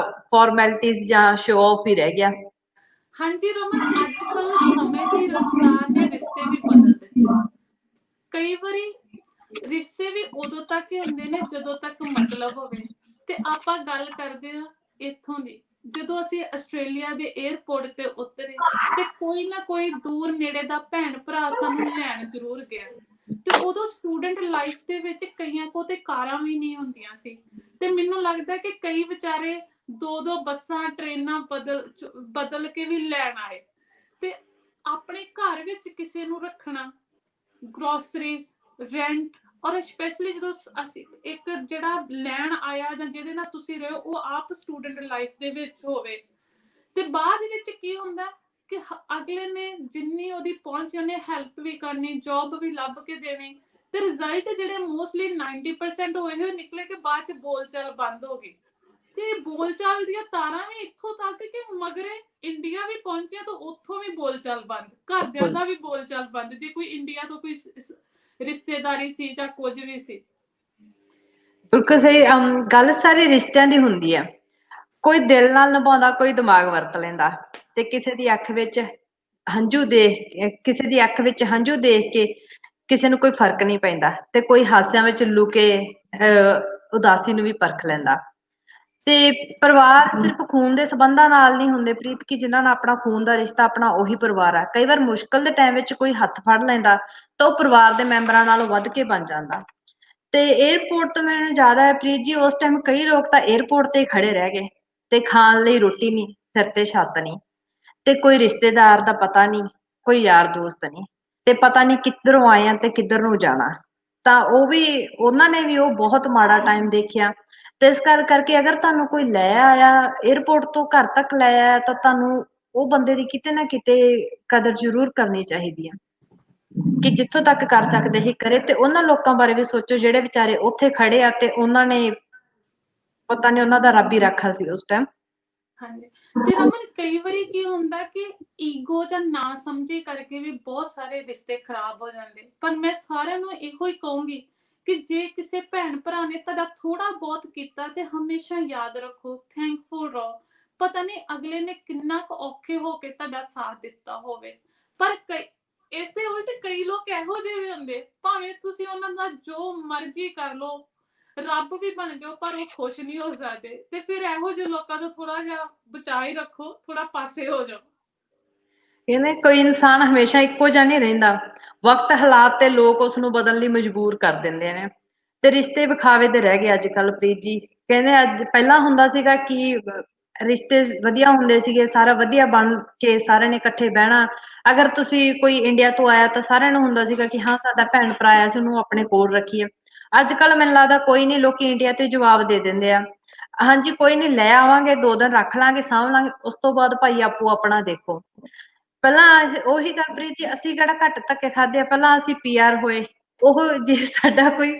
ਫਾਰਮੈਲਿਟੀਜ਼ ਜਾਂ ਸ਼ੋ ਆਫ ਹੀ ਰਹਿ ਗਿਆ। ਹਾਂਜੀ ਰਮਨ, ਅੱਜ ਕੱਲ ਸਮੇਂ ਦੀ ਰਫ਼ਤਾਰ ਨੇ ਰਿਸ਼ਤੇ ਵੀ ਬਦਲ ਦਿੱਤੇ। ਕਈ ਵਾਰੀ ਰਿਸ਼ਤੇ ਵੀ ਉਦੋਂ ਤੱਕ ਹੀ ਹੁੰਦੇ ਨੇ ਜਦੋਂ ਤੱਕ ਮਤਲਬ ਹੋਵੇ। ਤੇ ਆਪਾਂ ਗੱਲ ਕਰਦੇ ਆ ਇੱਥੋਂ ਦੀ, ਜਦੋਂ ਅਸੀਂ ਆਸਟ੍ਰੇਲੀਆ ਦੇ 에ਅਰਪੋਰਟ ਤੇ ਉਤਰੇ ਤੇ ਕੋਈ ਨਾ ਕੋਈ ਦੂਰ ਨੇੜੇ ਦਾ ਭੈਣ ਭਰਾ ਸਾਨੂੰ ਲੈਣ ਜ਼ਰੂਰ ਗਿਆ। ਤੇ ਉਦੋਂ ਸਟੂਡੈਂਟ ਲਾਈਫ ਦੇ ਵਿੱਚ ਕਈਆਂ ਕੋਲ ਤੇ ਕਾਰਾਂ ਵੀ ਨਹੀਂ ਹੁੰਦੀਆਂ ਸੀ, ਤੇ ਮੈਨੂੰ ਲੱਗਦਾ ਕਿ ਕਈ ਵਿਚਾਰੇ ਦੋ ਬੱਸਾਂ ਟ੍ਰੇਨਾਂ ਬਦਲ ਕੇ ਵੀ ਲੈਣ ਆਏ। ਤੇ ਆਪਣੇ ਘਰ ਵਿੱਚ ਕਿਸੇ ਨੂੰ ਰੱਖਣਾ, ਗਰੋਸਰੀਜ਼, ਰੈਂਟ, ਔਰ ਸਪੈਸ਼ਲੀ ਜਦੋਂ ਅਸੀਂ ਇੱਕ ਜਿਹੜਾ ਲੈਣ ਆਇਆ ਜਾਂ ਜਿਹਦੇ ਨਾਲ ਤੁਸੀਂ ਰਹੋ ਉਹ ਆਪ ਸਟੂਡੈਂਟ ਲਾਈਫ ਦੇ ਵਿੱਚ ਹੋਵੇ, ਤੇ ਬਾਅਦ ਵਿੱਚ ਕੀ ਹੁੰਦਾ ਕਿ ਅਗਲੇ ਨੇ ਜਿੰਨੀ ਉਹਦੀ ਪਹੁੰਚ ਉਹਨੇ ਹੈਲਪ ਵੀ ਕਰਨੀ, ਜੌਬ ਵੀ ਲੱਭ ਕੇ ਦੇਣੀ, ਤੇ ਰਿਜ਼ਲਟ ਜਿਹੜੇ ਮੋਸਟਲੀ 90% ਹੋਏ ਹੋਏ ਨਿਕਲੇ ਕਿ ਬਾਅਦ ਚ ਬੋਲਚਾਲ ਬੰਦ ਹੋ ਗਈ। ਤੇ ਬੋਲਚਾਲ ਦੀਆਂ ਤਾਰਾਂ ਵੀ ਇੱਥੋਂ ਤੱਕ ਕਿ ਮਗਰੇ ਇੰਡੀਆ ਵੀ ਪਹੁੰਚਿਆ ਤਾਂ ਉੱਥੋਂ ਵੀ ਬੋਲਚਾਲ ਬੰਦ, ਘਰਦਿਆਂ ਦਾ ਵੀ ਬੋਲਚਾਲ ਬੰਦ, ਜੇ ਕੋਈ ਇੰਡੀਆ ਤੋਂ ਕੋਈ ਰਿਸ਼ਤੇਦਾਰੀ ਸੀ ਜਾਂ ਕੁਝ ਵੀ ਸੀ। ਬਿਲਕੁਲ ਸਹੀ। ਗੱਲ ਸਾਰੀ ਰਿਸ਼ਤਿਆਂ ਦੀ ਹੁੰਦੀ ਆ। ਕੋਈ ਦਿਲ ਨਾਲ ਨਿਭਾਉਂਦਾ, ਕੋਈ ਦਿਮਾਗ ਵਰਤ ਲੈਂਦਾ, ਤੇ ਕਿਸੇ ਦੀ ਅੱਖ ਵਿੱਚ ਹੰਝੂ ਦੇਖ ਕੇ ਕਿਸੇ ਨੂੰ ਕੋਈ ਫਰਕ ਨਹੀਂ ਪੈਂਦਾ, ਤੇ ਕੋਈ ਹਾਸਿਆਂ ਵਿੱਚ ਲੁਕੇ ਉਦਾਸੀ ਨੂੰ ਵੀ ਪਰਖ ਲੈਂਦਾ। ਤੇ ਪਰਿਵਾਰ ਸਿਰਫ ਖੂਨ ਦੇ ਸੰਬੰਧਾਂ ਨਾਲ ਨਹੀਂ ਹੁੰਦੇ ਪ੍ਰੀਤ, ਕਿ ਜਿਨ੍ਹਾਂ ਨਾਲ ਆਪਣਾ ਖੂਨ ਦਾ ਰਿਸ਼ਤਾ ਆਪਣਾ ਉਹੀ ਪਰਿਵਾਰ ਆ। ਕਈ ਵਾਰ ਮੁਸ਼ਕਲ ਦੇ ਟਾਈਮ ਵਿੱਚ ਕੋਈ ਹੱਥ ਫੜ ਲੈਂਦਾ ਤਾਂ ਉਹ ਪਰਿਵਾਰ ਦੇ ਮੈਂਬਰਾਂ ਨਾਲੋਂ ਵੱਧ ਕੇ ਬਣ ਜਾਂਦਾ। ਤੇ 에ਅਰਪੋਰਟ ਤੋਂ ਮੈਨੂੰ ਯਾਦ ਆਇਆ ਪ੍ਰੀਤ ਜੀ, ਉਸ ਟਾਈਮ ਕਈ ਲੋਕ ਤਾਂ 에ਅਰਪੋਰਟ ਤੇ ਖੜੇ ਰਹਿ ਗਏ, ਤੇ ਖਾਣ ਲਈ ਰੋਟੀ ਨਹੀਂ, ਸਿਰ ਤੇ ਛੱਤ ਨਹੀਂ, ਤੇ ਕੋਈ ਰਿਸ਼ਤੇਦਾਰ ਦਾ ਪਤਾ ਨਹੀਂ, ਕੋਈ ਯਾਰ ਦੋਸਤ ਨਹੀਂ, ਤੇ ਪਤਾ ਨਹੀਂ ਕਿੱਧਰੋਂ ਆਏ ਆ ਤੇ ਕਿੱਧਰ ਨੂੰ ਜਾਣਾ। ਤਾਂ ਉਹਨਾਂ ਨੇ ਵੀ ਉਹ ਬਹੁਤ ਮਾੜਾ ਟਾਈਮ ਦੇਖਿਆ। ਤੇ ਇਸ ਕਰਕੇ ਅਗਰ ਤੁਹਾਨੂੰ ਕੋਈ ਲੈ ਆਇਆ 에ਅਰਪੋਰਟ ਤੋਂ ਘਰ ਤੱਕ ਲੈ ਆਇਆ, ਤਾਂ ਤੁਹਾਨੂੰ ਉਹ ਬੰਦੇ ਦੀ ਕਿਤੇ ਨਾ ਕਿਤੇ ਕਦਰ ਜ਼ਰੂਰ ਕਰਨੀ ਚਾਹੀਦੀ ਆ, ਕਿ ਜਿੱਥੋਂ ਤੱਕ ਕਰ ਸਕਦੇ ਹੀ ਕਰੇ। ਤੇ ਉਹਨਾਂ ਲੋਕਾਂ ਬਾਰੇ ਵੀ ਸੋਚੋ ਜਿਹੜੇ ਵਿਚਾਰੇ ਉੱਥੇ ਖੜੇ ਆ, ਤੇ ਉਹਨਾਂ ਨੇ ਪਤਾ ਨਹੀਂ ਉਹਨਾਂ ਦਾ ਰੱਬ ਹੀ ਰਾਖਾ ਸੀ ਉਸ ਟਾਈਮ। ਹਾਂਜੀ, ਤੇ ਰਮਨ ਕਈ ਵਾਰੀ ਕੀ ਹੁੰਦਾ ਕਿ ਈਗੋ ਜਾਂ ਨਾ ਸਮਝੀ ਕਰਕੇ ਵੀ ਬਹੁਤ ਸਾਰੇ ਰਿਸ਼ਤੇ ਖਰਾਬ ਹੋ ਜਾਂਦੇ। ਪਰ ਮੈਂ ਸਾਰਿਆਂ ਨੂੰ ਇਹੋ ਹੀ ਕਹੂੰਗੀ ਕਿ ਜੇ ਕਿਸੇ ਭੈਣ ਭਰਾ ਨੇ ਤੁਹਾਡਾ ਥੋੜਾ ਬਹੁਤ ਕੀਤਾ ਤੇ ਹਮੇਸ਼ਾ ਯਾਦ ਰੱਖੋ, ਥੈਂਕਫੁਲ ਰਹੋ। ਪਤਾ ਨਹੀਂ ਅਗਲੇ ਨੇ ਕਿੰਨਾ ਕੁ ਔਖੇ ਹੋ ਕੇ ਤੁਹਾਡਾ ਸਾਥ ਦਿੱਤਾ ਹੋਵੇ। ਪਰ ਇਸ ਦੇ ਉਲਟ ਕਈ ਲੋਕ ਇਹੋ ਜਿਹੇ ਵੀ ਹੁੰਦੇ, ਭਾਵੇਂ ਤੁਸੀਂ ਉਹਨਾਂ ਦਾ ਜੋ ਮਰਜ਼ੀ ਕਰ ਲਓ, ਰੱਬ ਵੀ ਬਣ ਜਾਓ, ਪਰ ਉਹ ਖੁਸ਼ ਨਹੀਂ ਹੋ ਸਕਦੇ। ਤੇ ਫਿਰ ਇਹੋ ਜਿਹੇ ਲੋਕਾਂ ਤੋਂ ਥੋੜਾ ਜਿਹਾ ਬਚਾ ਹੀ ਰੱਖੋ, ਥੋੜਾ ਪਾਸੇ ਹੋ ਜਾਓ। ਕਹਿੰਦੇ ਕੋਈ ਇਨਸਾਨ ਹਮੇਸ਼ਾ ਇੱਕੋ ਜਿਹਾ ਨਹੀਂ ਰਹਿੰਦਾ, ਵਕਤ, ਹਾਲਾਤ ਤੇ ਲੋਕ ਉਸਨੂੰ ਬਦਲਣ ਲਈ ਮਜਬੂਰ ਕਰ ਦਿੰਦੇ ਨੇ। ਤੇ ਰਿਸ਼ਤੇ ਵਿਖਾਵੇ ਦੇ ਰਹਿ ਗਏ ਅੱਜ ਕੱਲ ਪ੍ਰੀਤ ਜੀ। ਕਹਿੰਦੇ ਅੱਜ ਪਹਿਲਾਂ ਹੁੰਦਾ ਸੀਗਾ ਕਿ ਰਿਸ਼ਤੇ ਵਧੀਆ ਹੁੰਦੇ ਸੀਗੇ, ਸਾਰਾ ਵਧੀਆ ਬਣ ਕੇ ਸਾਰਿਆਂ ਨੇ ਇਕੱਠੇ ਬਹਿਣਾ। ਅਗਰ ਤੁਸੀਂ ਕੋਈ ਇੰਡੀਆ ਤੋਂ ਆਇਆ ਤਾਂ ਸਾਰਿਆਂ ਨੂੰ ਹੁੰਦਾ ਸੀਗਾ ਕਿ ਹਾਂ ਸਾਡਾ ਭੈਣ ਭਰਾ ਆਇਆ ਸੀ, ਉਹਨੂੰ ਆਪਣੇ ਕੋਲ ਰੱਖੀਏ। ਅੱਜ ਕੱਲ ਮੈਨੂੰ ਲੱਗਦਾ ਕੋਈ ਨਹੀਂ, ਲੋਕੀ ਇੰਡੀਆ ਤੇ ਜਵਾਬ ਦੇ ਦਿੰਦੇ ਆ। ਹਾਂਜੀ ਕੋਈ ਨਹੀਂ, ਲੈ ਆਵਾਂਗੇ, 2 ਦਿਨ ਰੱਖ ਲਾਂਗੇ, ਸਾਂਭ ਲਾਂਗੇ, ਉਸ ਤੋਂ ਬਾਅਦ ਭਾਈ ਆਪੋ ਆਪਣਾ ਦੇਖੋ। ਪਹਿਲਾਂ ਉਹੀ ਗੱਲ ਪ੍ਰੀਤ ਜੀ, ਅਸੀਂ ਕਿਹੜਾ ਘੱਟ ਧੱਕੇ ਖਾਦੇ ਆ। ਪਹਿਲਾਂ ਅਸੀਂ ਪੀਆਰ ਹੋਏ, ਉਹ ਜੇ ਸਾਡਾ ਕੋਈ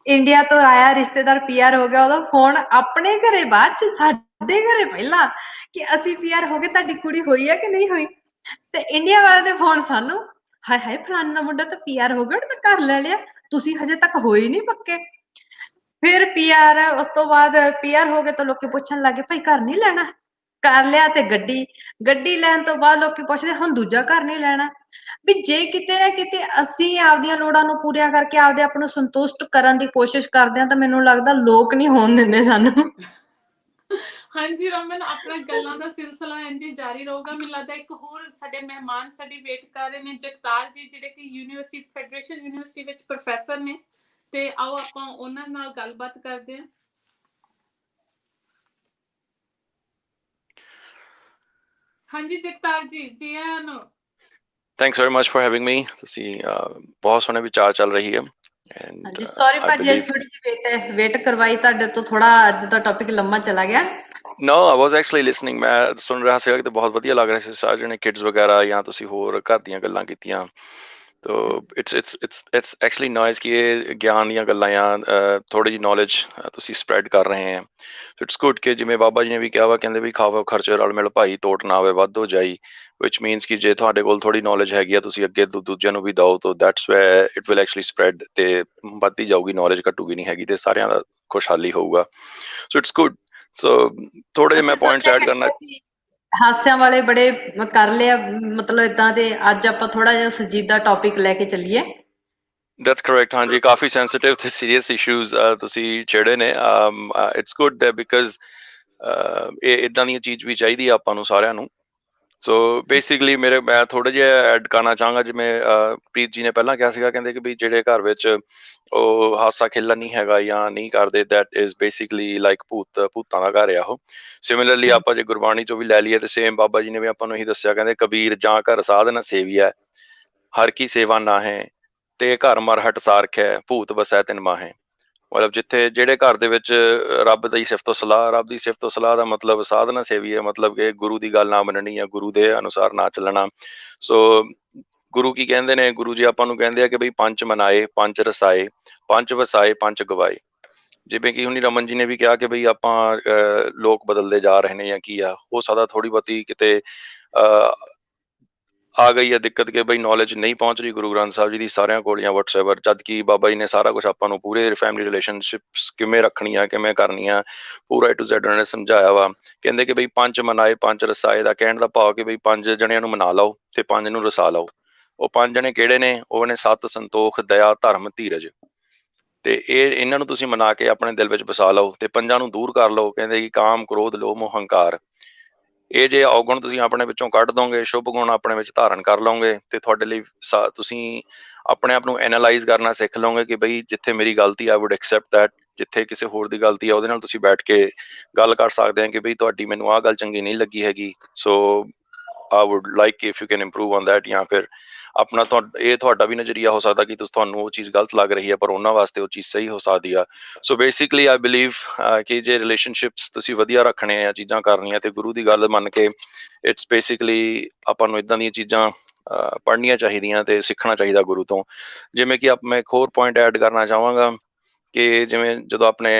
ਇੰਡੀਆ ਤੋਂ ਆਇਆ ਰਿਸ਼ਤੇਦਾਰ ਪੀਆਰ ਹੋ ਗਿਆ, ਉਹਦਾ ਫੋਨ ਆਪਣੇ ਘਰੇ ਬਾਅਦ ਚ, ਸਾਡੇ ਘਰੇ ਪਹਿਲਾਂ ਕਿ ਅਸੀਂ ਪੀਆਰ ਹੋ ਗਏ, ਤੁਹਾਡੀ ਕੁੜੀ ਹੋਈ ਹੈ ਕਿ ਨਹੀਂ ਹੋਈ। ਤੇ ਇੰਡੀਆ ਵਾਲੇ ਦੇ ਫੋਨ ਸਾਨੂੰ, ਹਾਏ ਹਾਏ ਫਲਾਣੇ ਦਾ ਮੁੰਡਾ ਤਾਂ ਪੀਆਰ ਹੋ ਗਿਆ, ਤਾਂ ਘਰ ਲੈ ਲਿਆ, ਤੁਸੀਂ ਹਜੇ ਤੱਕ ਹੋਏ ਨਹੀਂ ਪੱਕੇ। ਫਿਰ ਪੀਆਰ, ਉਸ ਤੋਂ ਬਾਅਦ ਪੀਆਰ ਹੋ ਗਏ ਤਾਂ ਲੋਕੀ ਪੁੱਛਣ ਲੱਗੇ ਭਾਈ ਘਰ ਨਹੀਂ ਲੈਣਾ, ਕਰ ਲਿਆ ਤੇ ਗੱਡੀ ਲੈਣ ਤੋਂ ਬਾਅਦ ਲੋਕੀ ਪੁੱਛਦੇ ਹੁਣ ਦੂਜਾ ਘਰ ਨਹੀਂ ਲੈਣਾ। ਵੀ ਜੇ ਕਿਤੇ ਨਾ ਕਿਤੇ ਅਸੀਂ ਆਪਦੀਆਂ ਲੋੜਾਂ ਨੂੰ ਪੂਰੀਆਂ ਕਰਕੇ ਆਪਦੇ ਆਪ ਨੂੰ ਸੰਤੁਸ਼ਟ ਕਰਨ ਦੀ ਕੋਸ਼ਿਸ਼ ਕਰਦੇ ਹਾਂ ਤਾਂ ਮੈਨੂੰ ਲੱਗਦਾ ਲੋਕ ਨਹੀਂ ਹੋਣ ਦਿੰਦੇ ਸਾਨੂੰ। ਹਾਂਜੀ ਰਮਨ, ਆਪਣਾ ਗੱਲਾਂ ਦਾ ਸਿਲਸਿਲਾ ਇੰਜ ਹੀ ਜਾਰੀ ਰਹੂਗਾ। ਮੈਨੂੰ ਲੱਗਦਾ ਇੱਕ ਹੋਰ ਸਾਡੇ ਮਹਿਮਾਨ ਸਾਡੀ ਵੇਟ ਕਰ ਰਹੇ ਨੇ, ਜਗਤਾਰ ਜੀ, ਜਿਹੜੇ ਕਿ ਯੂਨੀਵਰਸਿਟੀ ਫੈਡਰੇਸ਼ਨ ਯੂਨੀਵਰਸਿਟੀ ਵਿੱਚ ਪ੍ਰੋਫੈਸਰ ਨੇ, ਤੇ ਆਓ ਆਪਾਂ ਉਹਨਾਂ ਨਾਲ ਗੱਲਬਾਤ ਕਰਦੇ ਹਾਂ। ਹਾਂਜੀ ਜਗਤਾਰ ਜੀ, ਜੀ ਆਇਆਂ ਨੂੰ। Thanks very much for having me. ਤੁਸੀਂ ਬਹੁਤ ਸੋਹਣੇ ਵਿਚਾਰ ਚੱਲ ਰਹੀ ਹੈ and ਹਾਂਜੀ ਸੌਰੀ I ਭਾਜੀ, ਅੱਜ believe ਥੋੜੀ ਜਿਹੀ ਵੇਟ ਕਰਵਾਈ ਤੁਹਾਡੇ ਤੋਂ, ਥੋੜਾ ਅੱਜ ਦਾ ਟੌਪਿਕ ਲੰਮਾ ਚਲਾ ਗਿਆ। no I was actually listening. ਮੈਂ ਸੁਣ ਰਿਹਾ ਸੀਗਾ ਤੇ ਬਹੁਤ ਵਧੀਆ ਲੱਗ ਰਿਹਾ ਸੀ, ਸਾਰੇ ਜਣੇ ਕਿਡਸ ਵਗੈਰਾ ਜਾਂ ਤੁਸੀਂ ਹੋਰ ਘਰ ਦੀਆਂ ਗੱਲਾਂ ਕੀਤੀਆਂ। ਤੋ it's actually nice ਕਿ ਇਹ ਗਿਆਨ ਦੀਆਂ ਗੱਲਾਂ ਜਾਂ ਥੋੜੀ ਜਿਹੀ ਨੌਲੇਜ ਤੁਸੀਂ ਸਪਰੈਡ ਕਰ ਰਹੇ ਹੈ। ਇਟਸ ਗੁੱਡ ਕਿ ਜਿਵੇਂ ਬਾਬਾ ਜੀ ਨੇ ਵੀ ਕਿਹਾ ਵਾ, ਕਹਿੰਦੇ ਵੀ ਖਾਵੋ ਖਰਚੇ ਰਲ ਮਿਲ ਭਾਈ, ਤੋਟ ਨਾ ਆਵੇ ਵੱਧ ਹੋ ਜਾਈ, which means ਕਿ ਜੇ ਤੁਹਾਡੇ ਕੋਲ ਥੋੜੀ ਨੌਲੇਜ ਹੈਗੀ ਆ, ਤੁਸੀਂ ਅੱਗੇ ਦੂਜਿਆਂ ਨੂੰ ਵੀ ਦਿਓ, ਤਾਂ that's where it will actually spread ਤੇ ਵੱਧਦੀ ਜਾਊਗੀ, ਨੌਲੇਜ ਘਟੂਗੀ ਨਹੀਂ ਹੈਗੀ ਤੇ ਸਾਰਿਆਂ ਦਾ ਖੁਸ਼ਹਾਲੀ ਹੋਊਗਾ। So it's good. ਸੋ ਥੋੜੇ ਜਿਹੇ ਮੈਂ ਪੁਆਇੰਟਸ ਐਡ ਕਰਨਾ। ਹਾਸਿਆਂ ਵਾਲੇ ਬੜੇ ਕਰ ਲਿਆ, ਮਤਲਬ ਇਦਾਂ ਦੇ, ਅੱਜ ਆਪਾਂ ਥੋੜਾ ਜਿਹਾ ਸੰਜੀਦਾ ਟੌਪਿਕ ਲੈ ਕੇ ਚੱਲੀਏ। That's correct. ਹਾਂਜੀ, ਕਾਫੀ ਸੈਂਸਿਟਿਵ ਤੇ ਸੀਰੀਅਸ ਇਸ਼ੂਜ਼ ਤੁਸੀਂ ਛੇੜੇ ਨੇ। ਇਟਸ ਗੁੱਡ ਬਿਕਾਜ਼ ਇਹ ਇਦਾਂ ਦੀਆਂ ਚੀਜ਼ ਵੀ ਚਾਹੀਦੀ ਆ ਆਪਾਂ ਨੂੰ ਸਾਰਿਆਂ ਨੂੰ। ਸੋ ਬੇਸਿਕਲੀ ਮੈਂ ਥੋੜਾ ਜਿਹਾ ਐਡ ਕਰਨਾ ਚਾਹਾਂਗਾ, ਜਿਵੇਂ ਪ੍ਰੀਤ ਜੀ ਨੇ ਪਹਿਲਾਂ ਕਿਹਾ ਸੀਗਾ, ਕਹਿੰਦੇ ਕਿ ਵੀ ਜਿਹੜੇ ਘਰ ਵਿੱਚ ਉਹ ਹਾਸਾ ਖੇਲਾ ਨਹੀਂ ਹੈਗਾ ਜਾਂ ਨਹੀਂ ਕਰਦੇ, ਦੈਟ ਇਜ਼ ਬੇਸਿਕਲੀ ਲਾਈਕ ਭੂਤਾਂ ਦਾ ਘਰ ਆ ਉਹ। ਸਿਮਿਲਰਲੀ ਆਪਾਂ ਜੇ ਗੁਰਬਾਣੀ ਚੋਂ ਵੀ ਲੈ ਲਈਏ ਤੇ ਸੇਮ ਬਾਬਾ ਜੀ ਨੇ ਵੀ ਆਪਾਂ ਨੂੰ ਇਹੀ ਦੱਸਿਆ, ਕਹਿੰਦੇ ਕਬੀਰ ਜਾਂ ਘਰ ਸਾਧਨ ਸੇਵੀਆ, ਹਰ ਕੀ ਸੇਵਾ ਨਾ ਹੈ ਤੇ ਘਰ ਮਰ ਹਟ ਸਾਰਖਿਆ, ਭੂਤ ਵਸੈ ਤਿਨ ਮਾਹੇ। ਮਤਲਬ ਜਿੱਥੇ ਜਿਹੜੇ ਘਰ ਦੇ ਵਿੱਚ ਰੱਬ ਦੀ ਸਿਫਤੋ ਸਲਾਹ, ਰੱਬ ਦੀ ਸਿਫਤੋ ਸਲਾਹ ਦਾ ਮਤਲਬ ਸਾਧਨਾ ਸੇਵੀ ਹੈ, ਮਤਲਬ ਕਿ ਗੁਰੂ ਦੀ ਗੱਲ ਨਾ ਮੰਨਣੀ ਹੈ, ਗੁਰੂ ਦੇ ਅਨੁਸਾਰ ਨਾ ਚੱਲਣਾ। ਸੋ ਗੁਰੂ ਕੀ ਕਹਿੰਦੇ ਨੇ, ਗੁਰੂ ਜੀ ਆਪਾਂ ਨੂੰ ਕਹਿੰਦੇ ਆ ਕਿ ਬਈ ਪੰਜ ਮਨਾਏ, ਪੰਜ ਰਸਾਏ, ਪੰਜ ਵਸਾਏ, ਪੰਜ ਗਵਾਏ। ਜਿਵੇਂ ਕਿ ਹੁਣੀ ਰਮਨ ਜੀ ਨੇ ਵੀ ਕਿਹਾ ਕਿ ਬਈ ਆਪਾਂ ਲੋਕ ਬਦਲਦੇ ਜਾ ਰਹੇ ਨੇ ਜਾਂ ਕੀ ਆ, ਹੋ ਸਕਦਾ ਥੋੜ੍ਹੀ ਬਹੁਤੀ ਕਿਤੇ ਆ ਗਈ ਹੈ ਦਿੱਕਤ ਕਿ ਬਈ ਨੌਲੇਜ ਨਹੀਂ ਪਹੁੰਚ ਰਹੀ ਗੁਰੂ ਗ੍ਰੰਥ ਸਾਹਿਬ ਜੀ ਦੀ ਸਾਰਿਆਂ ਕੋਲ ਜਾਂ ਵਟਸਐਵਰ, ਜਦ ਕਿ ਬਾਬਾ ਜੀ ਨੇ ਸਾਰਾ ਕੁਛ ਆਪਾਂ ਨੂੰ ਪੂਰੇ ਫੈਮਿਲੀ ਰਿਲੇਸ਼ਨਸ਼ਿਪਸ ਕਿਵੇਂ ਰੱਖਣੀਆਂ, ਕਿਵੇਂ ਕਰਨੀਆਂ, ਪੂਰਾ A to Z ਉਹਨਾਂ ਨੇ ਸਮਝਾਇਆ ਵਾ। ਕਹਿੰਦੇ ਕਿ ਬਈ ਪੰਜ ਮਨਾਏ ਪੰਜ ਰਸਾਏ, ਦਾ ਕਹਿਣ ਦਾ ਭਾਵ ਕਿ ਬਈ 5 ਜਣਿਆਂ ਨੂੰ ਮਨਾ ਲਓ ਤੇ 5 ਨੂੰ ਰਸਾ ਲਓ। ਉਹ 5 ਜਣੇ ਕਿਹੜੇ ਨੇ? ਉਹ ਨੇ ਸੱਤ, ਸੰਤੋਖ, ਦਇਆ, ਧਰਮ, ਧੀਰਜ। ਤੇ ਇਹਨਾਂ ਨੂੰ ਤੁਸੀਂ ਮਨਾ ਕੇ ਆਪਣੇ ਦਿਲ ਵਿੱਚ ਵਸਾ ਲਓ ਤੇ 5 ਨੂੰ ਦੂਰ ਕਰ ਲਓ। ਕਹਿੰਦੇ ਕਿ ਕਾਮ, ਕ੍ਰੋਧ, ਲੋਭ, ਮੋਹ, ਹੰਕਾਰ, ਇਹ ਜੇ ਔਗੁਣ ਤੁਸੀਂ ਆਪਣੇ ਵਿੱਚੋਂ ਕੱਢ ਦੋਗੇ, ਸ਼ੁਭ ਗੁਣ ਆਪਣੇ ਵਿੱਚ ਧਾਰਨ ਕਰ ਲਓਗੇ ਤੇ ਤੁਹਾਡੇ ਲਈ ਤੁਸੀਂ ਆਪਣੇ ਆਪ ਨੂੰ ਐਨਾਲਾਈਜ਼ ਕਰਨਾ ਸਿੱਖ ਲਓਗੇ ਕਿ ਬਈ ਜਿੱਥੇ ਮੇਰੀ ਗਲਤੀ ਆ, ਵੁੱਡ ਐਕਸੈਪਟ ਦੈਟ। ਜਿੱਥੇ ਕਿਸੇ ਹੋਰ ਦੀ ਗਲਤੀ ਆ, ਉਹਦੇ ਨਾਲ ਤੁਸੀਂ ਬੈਠ ਕੇ ਗੱਲ ਕਰ ਸਕਦੇ ਆ ਕਿ ਬਈ ਤੁਹਾਡੀ ਮੈਨੂੰ ਆਹ ਗੱਲ ਚੰਗੀ ਨਹੀਂ ਲੱਗੀ ਹੈਗੀ, so I would like if you can improve on that. ਜਾਂ ਫਿਰ ਆਪਣਾ ਇਹ ਤੁਹਾਡਾ ਵੀ ਨਜ਼ਰੀਆ ਹੋ ਸਕਦਾ ਕਿ ਤੁਹਾਨੂੰ ਉਹ ਚੀਜ਼ ਗਲਤ ਲੱਗ ਰਹੀ ਹੈ ਪਰ ਉਹਨਾਂ ਵਾਸਤੇ ਉਹ ਚੀਜ਼ ਸਹੀ ਹੋ ਸਕਦੀ ਆ। ਸੋ ਬੇਸਿਕਲੀ ਆਈ ਬਿਲੀਵ ਕਿ ਜੇ ਰਿਲੇਸ਼ਨਸ਼ਿਪਸ ਤੁਸੀਂ ਵਧੀਆ ਰੱਖਣੇ ਆ, ਚੀਜ਼ਾਂ ਕਰਨੀਆਂ, ਤੇ ਗੁਰੂ ਦੀ ਗੱਲ ਮੰਨ ਕੇ, ਇਟਸ ਬੇਸਿਕਲੀ ਆਪਾਂ ਨੂੰ ਇੱਦਾਂ ਦੀਆਂ ਚੀਜ਼ਾਂ ਪੜ੍ਹਨੀਆਂ ਚਾਹੀਦੀਆਂ ਤੇ ਸਿੱਖਣਾ ਚਾਹੀਦਾ ਗੁਰੂ ਤੋਂ। ਜਿਵੇਂ ਕਿ ਮੈਂ ਇੱਕ ਹੋਰ ਪੁਆਇੰਟ ਐਡ ਕਰਨਾ ਚਾਹਾਂਗਾ ਕਿ ਜਿਵੇਂ ਜਦੋਂ ਆਪਣੇ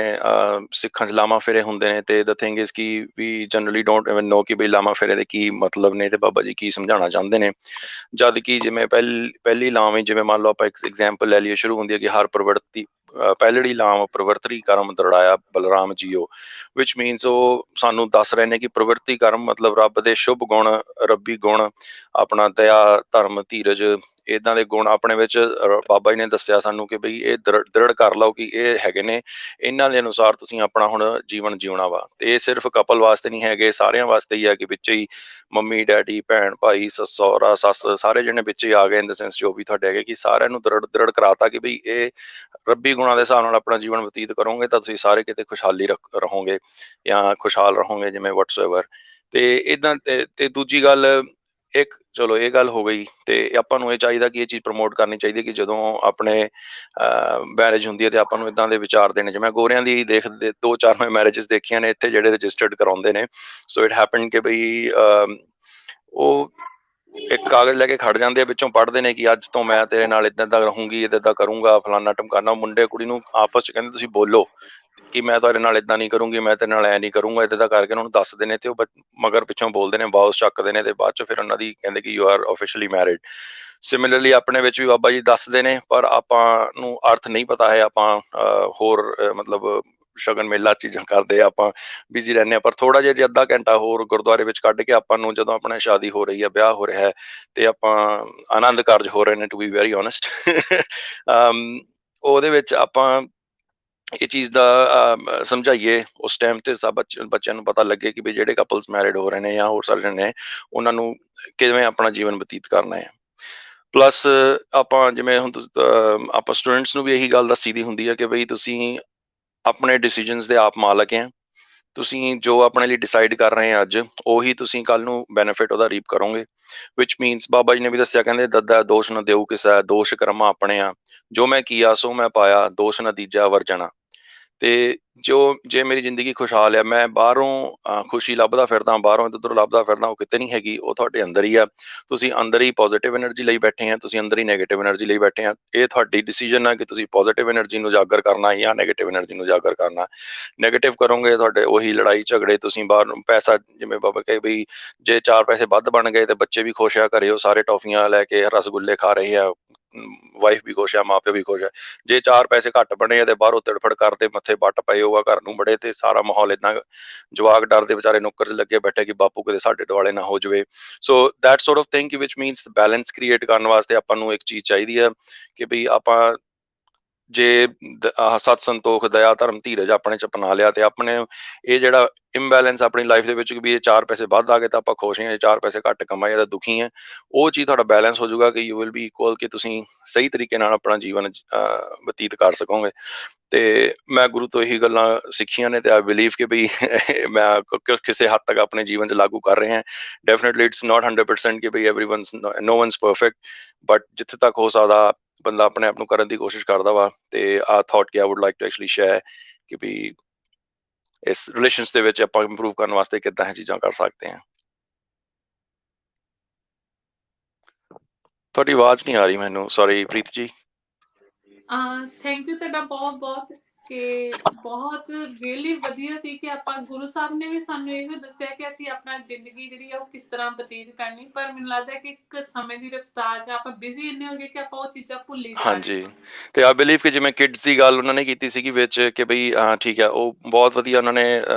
ਸਿੱਖਾਂ 'ਚ ਲਾਵਾਂ ਫੇਰੇ ਹੁੰਦੇ ਨੇ ਤੇ ਦ ਥਿੰਗ ਇਜ਼ ਕਿ ਵੀ ਜਨਰਲੀ ਡੋਂਟ ਇਵਨ ਨੋ ਕਿ ਬਈ ਲਾਵਾਂ ਫੇਰੇ ਦੇ ਕੀ ਮਤਲਬ ਨੇ ਤੇ ਬਾਬਾ ਜੀ ਕੀ ਸਮਝਾਉਣਾ ਚਾਹੁੰਦੇ ਨੇ। ਜਦ ਕਿ ਜਿਵੇਂ ਪਹਿਲੀ ਲਾਵੇਂ, ਜਿਵੇਂ ਮੰਨ ਲਓ ਆਪਾਂ ਇੱਕ ਐਗਜ਼ਾਮਪਲ ਲੈ ਲਈਏ, ਸ਼ੁਰੂ ਹੁੰਦੀ ਹੈ ਕਿ ਹਰ ਪ੍ਰਵਰਤੀ ਪਹਿਲੜੀ ਲਾਮ ਪ੍ਰਵਰਤੀ ਕਰਮ ਦਰੜਾਇਆ ਬਲਰਾਮ ਜੀਓ, ਵਿਚ ਮੀਨਸ ਉਹ ਸਾਨੂੰ ਦੱਸ ਰਹੇ ਨੇ ਕਿ ਪ੍ਰਵਰਤੀ ਕਰਮ ਮਤਲਬ ਰੱਬ ਦੇ ਸ਼ੁਭ ਗੁਣ, ਰੱਬੀ ਗੁਣ, ਆਪਣਾ ਦਇਆ, ਧਰਮ, ਧੀਰਜ, ਇੱਦਾਂ ਦੇ ਗੁਣ ਆਪਣੇ ਵਿੱਚ ਬਾਬਾ ਜੀ ਨੇ ਦੱਸਿਆ ਸਾਨੂੰ ਕਿ ਬਈ ਇਹ ਦ੍ਰਿੜ ਕਰ ਲਓ ਕਿ ਇਹ ਹੈਗੇ ਨੇ, ਇਹਨਾਂ ਦੇ ਅਨੁਸਾਰ ਤੁਸੀਂ ਆਪਣਾ ਹੁਣ ਜੀਵਨ ਜਿਉਣਾ ਵਾ। ਤੇ ਇਹ ਸਿਰਫ ਕਪਲ ਵਾਸਤੇ ਨਹੀਂ ਹੈਗੇ, ਸਾਰਿਆਂ ਵਾਸਤੇ ਹੀ ਹੈ ਕਿ ਵਿੱਚ ਹੀ ਮੰਮੀ, ਡੈਡੀ, ਭੈਣ, ਭਾਈ, ਸਹੁਰਾ, ਸੱਸ, ਸਾਰੇ ਜਣੇ ਵਿੱਚ ਹੀ ਆ ਗਏ ਇਨ ਦ ਸੈਂਸ ਜੋ ਵੀ ਤੁਹਾਡੇ ਹੈਗੇ, ਕਿ ਸਾਰਿਆਂ ਨੂੰ ਦ੍ਰਿੜ ਕਰਾਤਾ ਕਿ ਬਈ ਇਹ ਰੱਬੀ ਗੁਣਾਂ ਦੇ ਹਿਸਾਬ ਨਾਲ ਆਪਣਾ ਜੀਵਨ ਬਤੀਤ ਕਰੋਗੇ ਤਾਂ ਤੁਸੀਂ ਸਾਰੇ ਕਿਤੇ ਖੁਸ਼ਹਾਲੀ ਰਹੋਗੇ ਜਾਂ ਖੁਸ਼ਹਾਲ ਰਹੋਗੇ, ਜਿਵੇਂ ਵਟਸਐਵਰ। ਤੇ ਇੱਦਾਂ ਤੇ ਦੂਜੀ ਗੱਲ ਇੱਕ ਚਲੋ ਇਹ ਗੱਲ ਹੋ ਗਈ, ਤੇ ਆਪਾਂ ਨੂੰ ਇਹ ਚਾਹੀਦਾ ਕਿ ਇਹ ਚੀਜ਼ ਪ੍ਰਮੋਟ ਕਰਨੀ ਚਾਹੀਦੀ ਕਿ ਜਦੋਂ ਆਪਣੇ ਮੈਰਿਜ ਹੁੰਦੀ ਹੈ ਤੇ ਆਪਾਂ ਨੂੰ ਇਦਾਂ ਦੇ ਵਿਚਾਰ ਦੇਣੇ। ਜਿਵੇਂ ਗੋਰਿਆਂ ਦੀ ਦੇਖਦੇ 2-4 ਮੈਂ ਮੈਰਿਜਸ ਦੇਖੀਆਂ ਨੇ ਇੱਥੇ ਜਿਹੜੇ ਰਜਿਸਟਰਡ ਕਰਾਉਂਦੇ ਨੇ। ਸੋ ਇਟ ਹੈਪਨ ਕਿ ਬਈ ਉਹ ਇੱਕ ਕਾਗਜ਼ ਲੈ ਕੇ ਖੜ ਜਾਂਦੇ ਆ, ਵਿੱਚੋਂ ਪੜ੍ਹਦੇ ਨੇ ਕਿ ਅੱਜ ਤੋਂ ਮੈਂ ਤੇਰੇ ਨਾਲ ਏਦਾਂ ਦਾ ਰਹੂੰਗੀ, ਏਦਾਂ ਦਾ ਕਰੂੰਗਾ, ਫਲਾਨਾ ਟਮਕਾਨਾ। ਮੁੰਡੇ ਕੁੜੀ ਨੂੰ ਆਪਸ ਚ ਕਹਿੰਦੇ ਤੁਸੀਂ ਬੋਲੋ ਕਿ ਮੈਂ ਤੁਹਾਡੇ ਨਾਲ ਏਦਾਂ ਨਹੀਂ ਕਰੂੰਗੀ, ਮੈਂ ਤੇਰੇ ਨਾਲ ਐ ਨਹੀਂ ਕਰੂੰਗਾ, ਏਦਾਂ ਦਾ ਕਰਕੇ ਉਹਨਾਂ ਨੂੰ ਦੱਸਦੇ ਨੇ, ਤੇ ਉਹ ਮਗਰ ਪਿੱਛੋਂ ਬੋਲਦੇ ਨੇ, ਵਾਉਸ ਚੱਕਦੇ ਨੇ, ਤੇ ਬਾਅਦ ਚ ਫਿਰ ਉਹਨਾਂ ਦੀ ਕਹਿੰਦੇ ਕਿ you are officially married. Similarly ਆਪਣੇ ਵਿੱਚ ਵੀ ਬਾਬਾ ਜੀ ਦੱਸਦੇ ਨੇ, ਪਰ ਆਪਾਂ ਨੂੰ ਅਰਥ ਨਹੀਂ ਪਤਾ ਹੈ। ਆਪਾਂ ਹੋਰ ਮਤਲਬ ਸ਼ਗਨ ਮੇਲਾ ਚੀਜ਼ਾਂ ਕਰਦੇ ਆ, ਆਪਾਂ ਬਿਜ਼ੀ ਰਹਿੰਦੇ ਹਾਂ। ਪਰ ਥੋੜਾ ਜਿਹਾ ਜੇ ਅੱਧਾ ਘੰਟਾ ਹੋਰ ਗੁਰਦੁਆਰੇ ਵਿੱਚ ਕੱਢ ਕੇ ਆਪਾਂ ਨੂੰ, ਜਦੋਂ ਆਪਣਾ ਸ਼ਾਦੀ ਹੋ ਰਹੀ ਹੈ, ਵਿਆਹ ਹੋ ਰਿਹਾ ਹੈ, ਤੇ ਆਪਾਂ ਆਨੰਦ ਕਾਰਜ ਹੋ ਰਹੇ ਨੇ, ਟੂ ਬੀ ਵੈਰੀ ਓਨੈਸਟ, ਉਹਦੇ ਵਿੱਚ ਆਪਾਂ ਇਹ ਚੀਜ਼ ਦਾ ਸਮਝਾਈਏ ਉਸ ਟਾਈਮ ਤੇ ਸਭ ਬੱਚਿਆਂ ਨੂੰ ਪਤਾ ਲੱਗੇ ਕਿ ਵੀ ਜਿਹੜੇ ਕਪਲਸ ਮੈਰਿਡ ਹੋ ਰਹੇ ਨੇ ਜਾਂ ਹੋਰ ਸਰਜਣ ਨੇ, ਉਹਨਾਂ ਨੂੰ ਕਿਵੇਂ ਆਪਣਾ ਜੀਵਨ ਬਤੀਤ ਕਰਨਾ ਹੈ। ਪਲੱਸ ਆਪਾਂ ਜਿਵੇਂ ਹੁਣ ਆਪਾਂ ਸਟੂਡੈਂਟਸ ਨੂੰ ਵੀ ਇਹੀ ਗੱਲ ਦੱਸੀ ਦੀ ਹੁੰਦੀ ਹੈ ਕਿ ਬਈ ਤੁਸੀਂ ਆਪਣੇ ਡਿਸੀਜਨਸ ਦੇ ਆਪ ਮਾਲਕ ਹੈ। ਤੁਸੀਂ ਜੋ ਆਪਣੇ ਲਈ ਡਿਸਾਈਡ ਕਰ ਰਹੇ ਆ ਅੱਜ, ਉਹੀ ਤੁਸੀਂ ਕੱਲ ਨੂੰ ਬੈਨੀਫਿਟ ਉਹਦਾ ਰੀਪ ਕਰੋਗੇ। ਵਿਚ ਮੀਨਸ ਬਾਬਾ ਜੀ ਨੇ ਵੀ ਦੱਸਿਆ, ਕਹਿੰਦੇ ਦੱਦਾ ਦੋਸ਼ ਨਾ ਦੇਊ ਕਿਸੈ, ਦੋਸ਼ ਕਰਮਾ ਆਪਣੇ ਆ, ਜੋ ਮੈਂ ਕੀਆ ਸੋ ਮੈਂ ਪਾਇਆ, ਦੋਸ਼ ਨਾ ਦੀਜਾ ਵਰਜਣਾ। ਤੇ ਜੇ ਮੇਰੀ ਜ਼ਿੰਦਗੀ ਖੁਸ਼ਹਾਲ ਆ, ਮੈਂ ਬਾਹਰੋਂ ਖੁਸ਼ੀ ਲੱਭਦਾ ਫਿਰਦਾ, ਬਾਹਰੋਂ ਇੱਧਰ ਲੱਭਦਾ ਫਿਰਦਾ, ਉਹ ਕਿਤੇ ਨਹੀਂ ਹੈਗੀ, ਉਹ ਤੁਹਾਡੇ ਅੰਦਰ ਹੀ ਆ। ਤੁਸੀਂ ਅੰਦਰ ਹੀ ਪੋਜ਼ਿਟਿਵ એનર્ਜੀ ਲਈ ਬੈਠੇ ਆ, ਤੁਸੀਂ ਅੰਦਰ ਹੀ ਨੈਗੇਟਿਵ એનર્ਜੀ ਲਈ ਬੈਠੇ ਆ। ਇਹ ਤੁਹਾਡੀ ਡਿਸੀਜਨ ਹੈ ਕਿ ਤੁਸੀਂ ਪੋਜ਼ਿਟਿਵ એનર્ਜੀ ਨੂੰ ਉਜਾਗਰ ਕਰਨਾ ਜਾਂ ਨੈਗੇਟਿਵ એનર્ਜੀ ਨੂੰ ਉਜਾਗਰ ਕਰਨਾ। ਨੈਗੇਟਿਵ ਕਰੋਗੇ ਤੁਹਾਡੇ ਉਹੀ ਲੜਾਈ ਝਗੜੇ, ਤੁਸੀਂ ਬਾਹਰ ਨੂੰ ਪੈਸਾ, ਜਿਵੇਂ ਬਾਬਾ ਕਹੇ ਬਈ ਜੇ 4 ਪੈਸੇ ਵੱਧ ਬਣ ਗਏ ਤੇ ਬੱਚੇ ਵੀ ਖੁਸ਼ ਆ, ਘਰੇ ਉਹ ਸਾਰੇ ਟੌਫੀਆਂ ਲੈ ਕੇ ਰਸਗੁੱਲੇ ਖਾ ਰਹੇ ਆ, ਵਾਈਫ ਵੀ ਖੁਸ਼ ਆ, ਮਾਂ ਪਿਓ ਵੀ ਖੁਸ਼ ਆ। ਜੇ 4 ਪੈਸੇ ਘੱਟ ਬਣੇ ਆ ਤੇ ਬਾਹਰੋਂ ਤਿੜਫੜ ਕਰਦੇ ਮੱਥੇ ਵੱਟ ਪਏ ਹੋਊਗਾ ਘਰ ਨੂੰ ਬੜੇ, ਤੇ ਸਾਰਾ ਮਾਹੌਲ ਏਦਾਂ, ਜਵਾਕ ਡਰਦੇ ਵਿਚਾਰੇ ਨੁੱਕਰ 'ਚ ਲੱਗੇ ਬੈਠੇ ਕਿ ਬਾਪੂ ਕਿਤੇ ਸਾਡੇ ਦੁਆਲੇ ਨਾ ਹੋ ਜਾਵੇ। So that sort of thing, which means balance create ਕਰਨ ਵਾਸਤੇ ਆਪਾਂ ਨੂੰ ਇੱਕ ਚੀਜ਼ ਚਾਹੀਦੀ ਹੈ ਕਿ ਵੀ ਆਪਾਂ ਜੇ ਸਤ ਸੰਤੋਖ ਦਇਆ ਧਰਮ ਧੀਰਜ ਆਪਣੇ ਚ ਅਪਣਾ ਲਿਆ, ਤੇ ਆਪਣੇ ਇਹ ਜਿਹੜਾ ਇੰਬੈਲੈਂਸ ਆਪਣੀ ਲਾਈਫ ਦੇ ਵਿੱਚ ਵੀ ਇਹ 4 ਪੈਸੇ ਵੱਧ ਆ ਗਏ ਤਾਂ ਆਪਾਂ ਖੁਸ਼ ਹਾਂ, 4 ਪੈਸੇ ਘੱਟ ਕਮਾਏ ਤਾਂ ਦੁਖੀ ਹੈ, ਉਹ ਚੀਜ਼ ਤੁਹਾਡਾ ਬੈਲੈਂਸ ਹੋ ਜਾਊਗਾ ਕਿ ਯੂ ਵਿਲ ਬੀ ਇਕੁਅਲ, ਕਿ ਤੁਸੀਂ ਸਹੀ ਤਰੀਕੇ ਨਾਲ ਆਪਣਾ ਜੀਵਨ ਬਤੀਤ ਕਰ ਸਕੋਗੇ। ਤੇ ਮੈਂ ਗੁਰੂ ਤੋਂ ਇਹੀ ਗੱਲਾਂ ਸਿੱਖੀਆਂ ਨੇ, ਤੇ ਆਈ ਬਿਲੀਵ ਕਿ ਬਈ ਮੈਂ ਕਿਸੇ ਹੱਦ ਤੱਕ ਆਪਣੇ ਜੀਵਨ 'ਚ ਲਾਗੂ ਕਰ ਰਹੇ ਹਾਂ। ਡੈਫੀਨੇਟਲੀ ਇਟਸ ਨਾਟ 100% ਕਿ ਬਈ ਨੋ ਵਨਸ ਪਰਫੈਕਟ, ਬਟ ਜਿੱਥੇ ਤੱਕ ਹੋ ਸਕਦਾ ਬੰਦਾ ਆਪਣੇ ਆਪ ਨੂੰ ਕਰਨ ਦੀ ਕੋਸ਼ਿਸ਼ ਕਰਦਾ ਵਾ। ਤੇ ਆ ਥਾਟ ਕਿ I would like to actually share ਕਿ ਵੀ ਇਸ ਰਿਲੇਸ਼ਨਸ ਦੇ ਵਿੱਚ ਆਪਾਂ ਇੰਪਰੂਵ ਕਰਨ ਵਾਸਤੇ ਕਿੱਦਾਂ ਇਹ ਚੀਜ਼ਾਂ ਕਰ ਸਕਦੇ ਹਾਂ। ਤੁਹਾਡੀ ਆਵਾਜ਼ ਨਹੀਂ ਆ ਰਹੀ ਮੈਨੂੰ, ਸੌਰੀ ਪ੍ਰੀਤ ਜੀ। ਥੈਂਕ ਯੂ ਤੁਹਾਡਾ ਬਹੁਤ ਬਹੁਤ, ਕਿ ਬਹੁਤ ਰੀਅਲੀ ਵਧੀਆ ਸੀ ਕਿ ਆਪਾਂ ਗੁਰੂ ਸਾਹਿਬ ਨੇ ਵੀ ਸਾਨੂੰ ਇਹੋ ਦੱਸਿਆ ਕਿ ਅਸੀਂ ਆਪਣਾ ਜ਼ਿੰਦਗੀ ਜਿਹੜੀ ਆ ਉਹ ਕਿਸ ਤਰ੍ਹਾਂ ਬਤੀਤ ਕਰਨੀ। ਪਰ ਮੈਨੂੰ ਲੱਗਦਾ ਕਿ ਇੱਕ ਸਮੇਂ ਦੀ ਰਫ਼ਤਾਰ 'ਚ ਆਪਾਂ ਬਿਜ਼ੀ ਇੰਨੇ ਹੋ ਗਏ ਕਿ ਆਪਾਂ ਉਹ ਚੀਜ਼ਾਂ ਭੁੱਲ ਹੀ ਜਾ ਰਹੇ। ਹਾਂਜੀ, ਤੇ ਆਈ ਬਿਲੀਵ ਕਿ ਜਿਵੇਂ ਕਿਡਸ ਦੀ ਗੱਲ ਉਹਨਾਂ ਨੇ ਕੀਤੀ ਸੀਗੀ ਵਿੱਚ ਕਿ ਬਈ ਠੀਕ ਹੈ, ਉਹ ਬਹੁਤ ਵਧੀਆ ਉਹਨਾਂ ਨੇ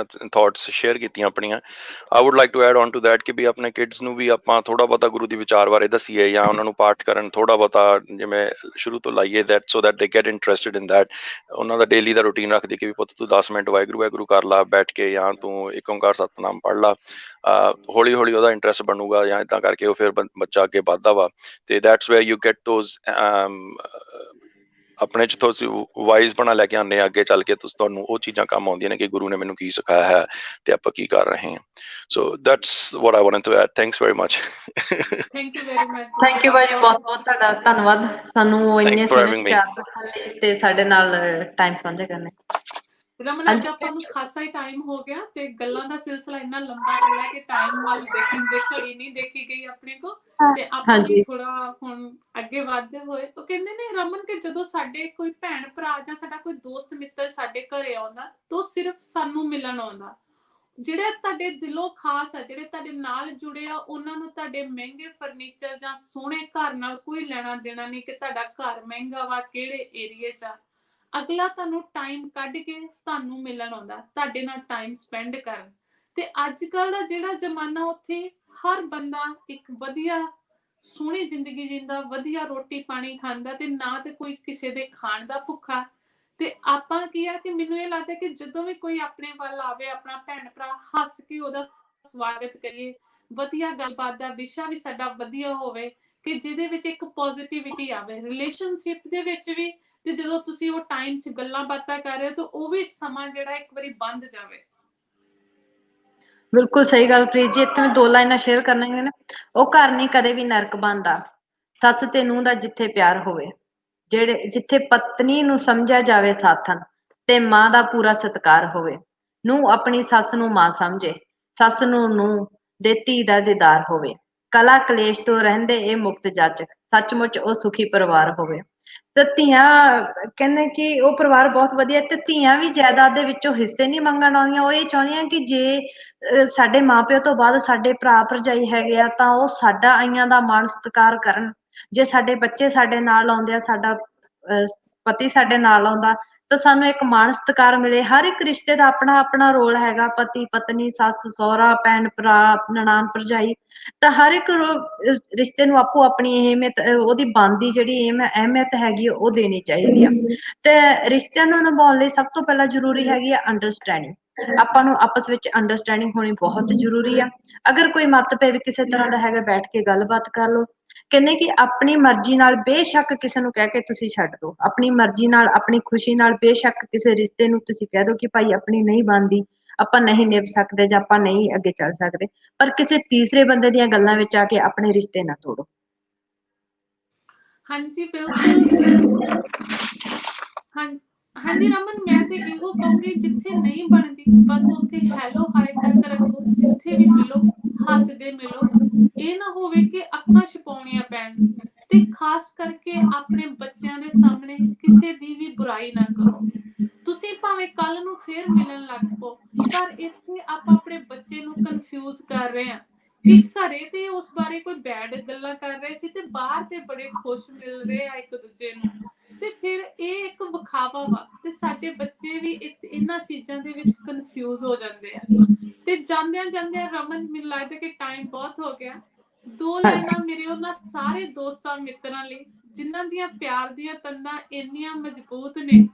ਥਾਟਸ ਸ਼ੇਅਰ ਕੀਤੀਆਂ ਆਪਣੀਆਂ। I would like to add on to that ਕਿ ਵੀ ਆਪਣੇ ਕਿਡਸ ਨੂੰ ਵੀ ਆਪਾਂ ਥੋੜ੍ਹਾ ਬਹੁਤਾ ਗੁਰੂ ਦੀ ਵਿਚਾਰ ਬਾਰੇ ਦੱਸੀਏ, ਜਾਂ ਉਹਨਾਂ ਨੂੰ ਪਾਠ ਕਰਨ ਥੋੜ੍ਹਾ ਬਹੁਤਾ ਜਿਵੇਂ ਸ਼ੁਰੂ ਤੋਂ ਲਾਈਏ, ਦੈਟ ਸੋ ਦੈਟ ਦੇ ਗੈਟ ਇੰਟਰਸਟਿਡ ਇਨ ਦੈਟ। ਉਹਨਾਂ ਦਾ ਡੇਲੀ ਦਾ ਰੂਟੀਨ ਰੱਖਦੀ ਕਿ ਵੀ ਪੁੱਤ ਤੂੰ 10 ਮਿੰਟ ਵਾਹਿਗੁਰੂ ਵਾਹਿਗੁਰੂ ਕਰ ਲਾ ਬੈਠ ਕੇ, ਜਾਂ ਤੂੰ ਏਕ ਓਂਕਾਰ ਸਤਿਨਾਮ ਪੜ੍ਹ ਲਾ। ਹੌਲੀ ਹੌਲੀ ਉਹਦਾ ਇੰਟਰਸਟ ਬਣੂਗਾ, ਜਾਂ ਇੱਦਾਂ ਕਰਕੇ ਉਹ ਫਿਰ ਬੱਚਾ ਅੱਗੇ ਵੱਧਦਾ ਵਾ। ਤੇ that's where you get those ਆਪਣੇ 'ਚ ਤੁਸੀਂ ਵਾਈਜ਼ ਬਣਾ ਲੈ ਕੇ ਆਉਂਦੇ ਆ ਅੱਗੇ ਚੱਲ ਕੇ, ਤੁਹਾਨੂੰ ਉਹ ਚੀਜ਼ਾਂ ਕੰਮ ਆਉਂਦੀਆਂ ਨੇ ਕਿ ਗੁਰੂ ਨੇ ਮੈਨੂੰ ਕੀ ਸਿਖਾਇਆ ਹੈ ਤੇ ਆਪਾਂ ਕੀ ਕਰ ਰਹੇ ਹਾਂ। So that's what I wanted to add. Thanks very much. Thank you very much. Thank you ਭਾਜੀ, ਬਹੁਤ ਬਹੁਤ ਤੁਹਾਡਾ ਧੰਨਵਾਦ ਸਾਨੂੰ ਇੰਨੇ Thanks for ਸੋਹਣੇ having me. ਵਿਚਾਰ ਦੱਸਣ ਲਈ ਤੇ ਸਾਡੇ ਨਾਲ ਟਾਈਮ ਸਾਂਝਾ ਕਰਨ ਲਈ। ਰਮਨ, ਅੱਜ ਆਪਾਂ ਨੂੰ ਖਾਸਾ ਹੀ ਟਾਈਮ ਹੋ ਗਿਆ ਤੇ ਗੱਲਾਂ ਦਾ ਸਿਲਸਿਲਾ ਇੰਨਾ ਲੰਬਾ ਚੱਲਿਆ ਕਿ ਟਾਈਮ ਵੱਲ ਦੇਖਦੇ ਘੜੀ ਨਹੀਂ ਦੇਖੀ ਗਈ ਆਪਣੇ ਕੋ। ਤੇ ਆਪਾਂ ਵੀ ਹਾਂਜੀ ਥੋੜਾ ਹੁਣ ਅੱਗੇ ਵਧਦੇ ਹੋਏ, ਉਹ ਕਹਿੰਦੇ ਨੇ ਰਮਨ ਕਿ ਜਦੋਂ ਸਾਡੇ ਕੋਈ ਭੈਣ ਭਰਾ ਜਾਂ ਸਾਡਾ ਕੋਈ ਦੋਸਤ ਮਿੱਤਰ ਸਾਡੇ ਘਰੇ ਆਉਂਦਾ ਤਾਂ ਉਹ ਸਿਰਫ ਸਾਨੂੰ ਮਿਲਣ ਆਉਂਦਾ। ਜਿਹੜੇ ਤੁਹਾਡੇ ਦਿਲੋਂ ਖਾਸ ਆ, ਜਿਹੜੇ ਤੁਹਾਡੇ ਨਾਲ ਜੁੜੇ ਆ, ਉਹਨਾਂ ਨੂੰ ਤੁਹਾਡੇ ਮਹਿੰਗੇ ਫਰਨੀਚਰ ਜਾਂ ਸੋਹਣੇ ਘਰ ਨਾਲ ਕੋਈ ਲੈਣਾ ਦੇਣਾ ਨਹੀਂ ਕਿ ਤੁਹਾਡਾ ਘਰ ਮਹਿੰਗਾ ਵਾ, ਕਿਹੜੇ ਏਰੀਏ 'ਚ ਆ। ਅਗਲਾ ਤੁਹਾਨੂੰ ਟਾਈਮ ਕੱਢ ਕੇ ਤੁਹਾਨੂੰ ਮਿਲਣ ਆਉਂਦਾ, ਤੁਹਾਡੇ ਨਾਲ ਟਾਈਮ ਸਪੈਂਡ ਕਰਨ। ਤੇ ਅੱਜ ਕੱਲ੍ਹ ਦਾ ਜਿਹੜਾ ਜ਼ਮਾਨਾ, ਉੱਥੇ ਹਰ ਬੰਦਾ ਇੱਕ ਵਧੀਆ ਸੋਹਣੀ ਜ਼ਿੰਦਗੀ ਜਿੰਦਾ, ਵਧੀਆ ਰੋਟੀ ਪਾਣੀ ਖਾਂਦਾ, ਤੇ ਨਾ ਤੇ ਕੋਈ ਕਿਸੇ ਦੇ ਖਾਣ ਦਾ ਭੁੱਖਾ। ਤੇ ਆਪਾਂ ਕੀ ਆ ਕਿ ਮੈਨੂੰ ਇਹ ਲੱਗਦਾ ਕਿ ਜਦੋਂ ਵੀ ਕੋਈ ਆਪਣੇ ਵੱਲ ਆਵੇ, ਆਪਣਾ ਭੈਣ ਭਰਾ, ਹੱਸ ਕੇ ਉਹਦਾ ਸਵਾਗਤ ਕਰੀਏ। ਵਧੀਆ ਗੱਲਬਾਤ ਦਾ ਵਿਸ਼ਾ ਵੀ ਸਾਡਾ ਵਧੀਆ ਹੋਵੇ ਕਿ ਜਿਹਦੇ ਵਿੱਚ ਇੱਕ ਪੋਜ਼ਿਟਿਵਿਟੀ ਆਵੇ ਰਿਲੇਸ਼ਨਸ਼ਿਪ ਦੇ ਵਿੱਚ ਵੀ। ਤੇ ਜਦੋਂ ਤੁਸੀਂ ਉਹ ਟਾਈਮ 'ਚ ਗੱਲਾਂ ਬਾਤਾਂ ਕਰ ਰਹੇ ਹੋ ਤਾਂ ਉਹ ਵੀ ਸਮਾਂ ਜਿਹੜਾ ਇੱਕ ਵਾਰੀ ਬੰਦ ਜਾਵੇ। ਬਿਲਕੁਲ ਸਹੀ ਗੱਲ ਪ੍ਰੀਤ ਜੀ। ਇੱਥੇ ਮੈਂ 2 ਲਾਈਨਾਂ ਸ਼ੇਅਰ ਕਰਨੀਆਂ ਨੇ। ਉਹ ਘਰ ਨਹੀਂ ਕਦੇ ਵੀ ਨਰਕ ਬਣਦਾ, ਸੱਸ ਤੇ ਨੂੰਹ ਦਾ ਜਿੱਥੇ ਪਿਆਰ ਹੋਵੇ, ਜਿੱਥੇ ਪਤਨੀ ਨੂੰ ਸਮਝਿਆ ਜਾਵੇ ਸਾਥਣ, ਤੇ ਮਾਂ ਦਾ ਪੂਰਾ ਸਤਿਕਾਰ ਹੋਵੇ। ਨੂੰਹ ਆਪਣੀ ਸੱਸ ਨੂੰ ਮਾਂ ਸਮਝੇ, ਸੱਸ ਨੂੰ ਨੂੰਹ ਦੇ ਧੀ ਦਾ ਦੀਦਾਰ ਹੋਵੇ। ਕਲਾ ਕਲੇਸ਼ ਤੋਂ ਰਹਿੰਦੇ ਇਹ ਮੁਕਤ ਜਾਚਕ, ਸੱਚਮੁੱਚ ਉਹ ਸੁਖੀ ਪਰਿਵਾਰ ਹੋਵੇ। ਤੇ ਧੀਆਂ ਕਹਿੰਦੇ ਕਿ ਉਹ ਪਰਿਵਾਰ ਬਹੁਤ ਵਧੀਆ, ਤੇ ਧੀਆਂ ਵੀ ਜਾਇਦਾਦ ਦੇ ਵਿੱਚੋਂ ਹਿੱਸੇ ਨਹੀਂ ਮੰਗਣ ਆਉਂਦੀਆਂ। ਉਹ ਇਹ ਚਾਹੁੰਦੀਆਂ ਕਿ ਜੇ ਸਾਡੇ ਮਾਪਿਓ ਤੋਂ ਬਾਅਦ ਸਾਡੇ ਭਰਾ ਭਰਜਾਈ ਹੈਗੇ ਆ ਤਾਂ ਉਹ ਸਾਡਾ ਆਈਆਂ ਦਾ ਮਾਣ ਸਤਿਕਾਰ ਕਰਨ। ਜੇ ਸਾਡੇ ਬੱਚੇ ਸਾਡੇ ਨਾਲ ਆਉਂਦੇ ਆ, ਸਾਡਾ ਪਤੀ ਸਾਡੇ ਨਾਲ ਆਉਂਦਾ, ਤਾਂ ਸਾਨੂੰ ਇੱਕ ਮਾਣ ਸਤਿਕਾਰ ਮਿਲੇ। ਹਰ ਇੱਕ ਰਿਸ਼ਤੇ ਦਾ ਆਪਣਾ ਆਪਣਾ ਰੋਲ ਹੈਗਾ, ਪਤੀ ਪਤਨੀ, ਸੱਸ ਸਹੁਰਾ, ਭੈਣ ਭਰਾ, ਨਨਾਣ ਭਰਜਾਈ। ਤਾਂ ਹਰ ਇੱਕ ਰਿਸ਼ਤੇ ਨੂੰ ਆਪੋ ਆਪਣੀ ਅਹਿਮੀਅਤ, ਉਹਦੀ ਬਣਦੀ ਜਿਹੜੀ ਅਹਿਮੀਅਤ ਹੈਗੀ ਉਹ ਦੇਣੀ ਚਾਹੀਦੀ ਆ। ਤੇ ਰਿਸ਼ਤਿਆਂ ਨੂੰ ਨਿਭਾਉਣ ਲਈ ਸਭ ਤੋਂ ਪਹਿਲਾਂ ਜ਼ਰੂਰੀ ਹੈਗੀ ਆ ਅੰਡਰਸਟੈਂਡਿੰਗ। ਆਪਾਂ ਨੂੰ ਆਪਸ ਵਿੱਚ ਅੰਡਰਸਟੈਂਡਿੰਗ ਹੋਣੀ ਬਹੁਤ ਜ਼ਰੂਰੀ ਆ। ਅਗਰ ਕੋਈ ਮਤਭੇਦ ਕਿਸੇ ਤਰ੍ਹਾਂ ਦਾ ਹੈਗਾ, ਬੈਠ ਕੇ ਗੱਲਬਾਤ ਕਰ ਲਓ। ਕਹਿੰਦੇ ਕਿ ਆਪਣੀ ਮਰਜ਼ੀ ਨਾਲ ਬੇਸ਼ੱਕ ਕਿਸੇ ਨੂੰ ਕਹਿ ਕੇ ਤੁਸੀਂ ਛੱਡ ਦਿਓ, ਆਪਣੀ ਮਰਜ਼ੀ ਨਾਲ, ਆਪਣੀ ਖੁਸ਼ੀ ਨਾਲ ਬੇਸ਼ੱਕ ਕਿਸੇ ਰਿਸ਼ਤੇ ਨੂੰ ਤੁਸੀਂ ਕਹਿ ਦਿਓ ਕਿ ਭਾਈ ਆਪਣੀ ਨਹੀਂ ਬਣਦੀ, ਆਪਾਂ ਨਹੀਂ ਨਿਭ ਸਕਦੇ ਜਾਂ ਆਪਾਂ ਨਹੀਂ ਅੱਗੇ ਚੱਲ ਸਕਦੇ, ਪਰ ਕਿਸੇ ਤੀਸਰੇ ਬੰਦੇ ਦੀਆਂ ਗੱਲਾਂ ਵਿੱਚ ਆ ਕੇ ਆਪਣੇ ਰਿਸ਼ਤੇ ਨਾ ਤੋੜੋ। ਹਾਂਜੀ ਬਿਲਕੁਲ। ਹਾਂਜੀ ਰਮਨ, ਮੈਂ ਤੇ ਇਹੋ ਕਹੂੰਗੀ ਜਿੱਥੇ ਨਹੀਂ ਬਣਦੀ ਬਸ ਉੱਥੇ ਹੈਲੋ ਹਾਏ ਤੱਕ ਰੱਖੋ। ਜਿੱਥੇ ਵੀ ਮਿਲੋ ਹੱਸਦੇ ਮਿਲੋ, ਇਹ ਨਾ ਹੋਵੇ ਕਿ ਅੱਖਾਂ ਛਪਾਉਣੀਆਂ ਪੈਣ। ਤੇ ਖਾਸ ਕਰਕੇ ਆਪਣੇ ਬੱਚਿਆਂ ਦੇ ਸਾਹਮਣੇ ਕਿਸੇ ਦੀ ਵੀ ਬੁਰਾਈ ਨਾ ਕਰੋ। ਤੁਸੀਂ ਭਾਵੇਂ ਕੱਲ ਨੂੰ ਫੇਰ ਮਿਲਣ ਲੱਗ ਪਓ, ਪਰ ਇੱਥੇ ਆਪਾਂ ਆਪਣੇ ਬੱਚੇ ਨੂੰ ਕਨਫਿਊਜ਼ ਕਰ ਰਹੇ ਹਾਂ ਕਿ ਘਰੇ ਤੇ ਉਸ ਬਾਰੇ ਕੋਈ ਬੈਡ ਗੱਲਾਂ ਕਰ ਰਹੇ ਸੀ ਤੇ ਬਾਹਰ ਤੇ ਬੜੇ ਖੁਸ਼ ਮਿਲ ਰਹੇ ਆ ਇੱਕ ਦੂਜੇ ਨੂੰ। ਤੇ ਫਿਰ ਇਹ ਇੱਕ ਵਿਖਾਵਾ ਵਾ, ਤੇ ਸਾਡੇ ਬੱਚੇ ਵੀ ਇਹਨਾਂ ਚੀਜ਼ਾਂ ਦੇ ਵਿੱਚ ਕਨਫਿਊਜ਼ ਹੋ ਜਾਂਦੇ ਆ। ਤੇ ਜਾਂਦਿਆਂ ਜਾਂਦਿਆਂ ਰਮਨ, ਮੈਨੂੰ ਲੱਗਦਾ ਕਿ ਟਾਈਮ ਬਹੁਤ ਹੋ ਗਿਆ। 2 ਲਾਈਨਾਂ ਮੇਰੇ ਉਹਨਾਂ ਸਾਰੇ ਦੋਸਤਾਂ ਮਿੱਤਰਾਂ ਲਈ ਜਿਨ੍ਹਾਂ ਦੀਆਂ ਪਿਆਰ ਦੀਆਂ ਤੰਦਾਂ ਇੰਨੀਆਂ ਮਜ਼ਬੂਤ ਨੇ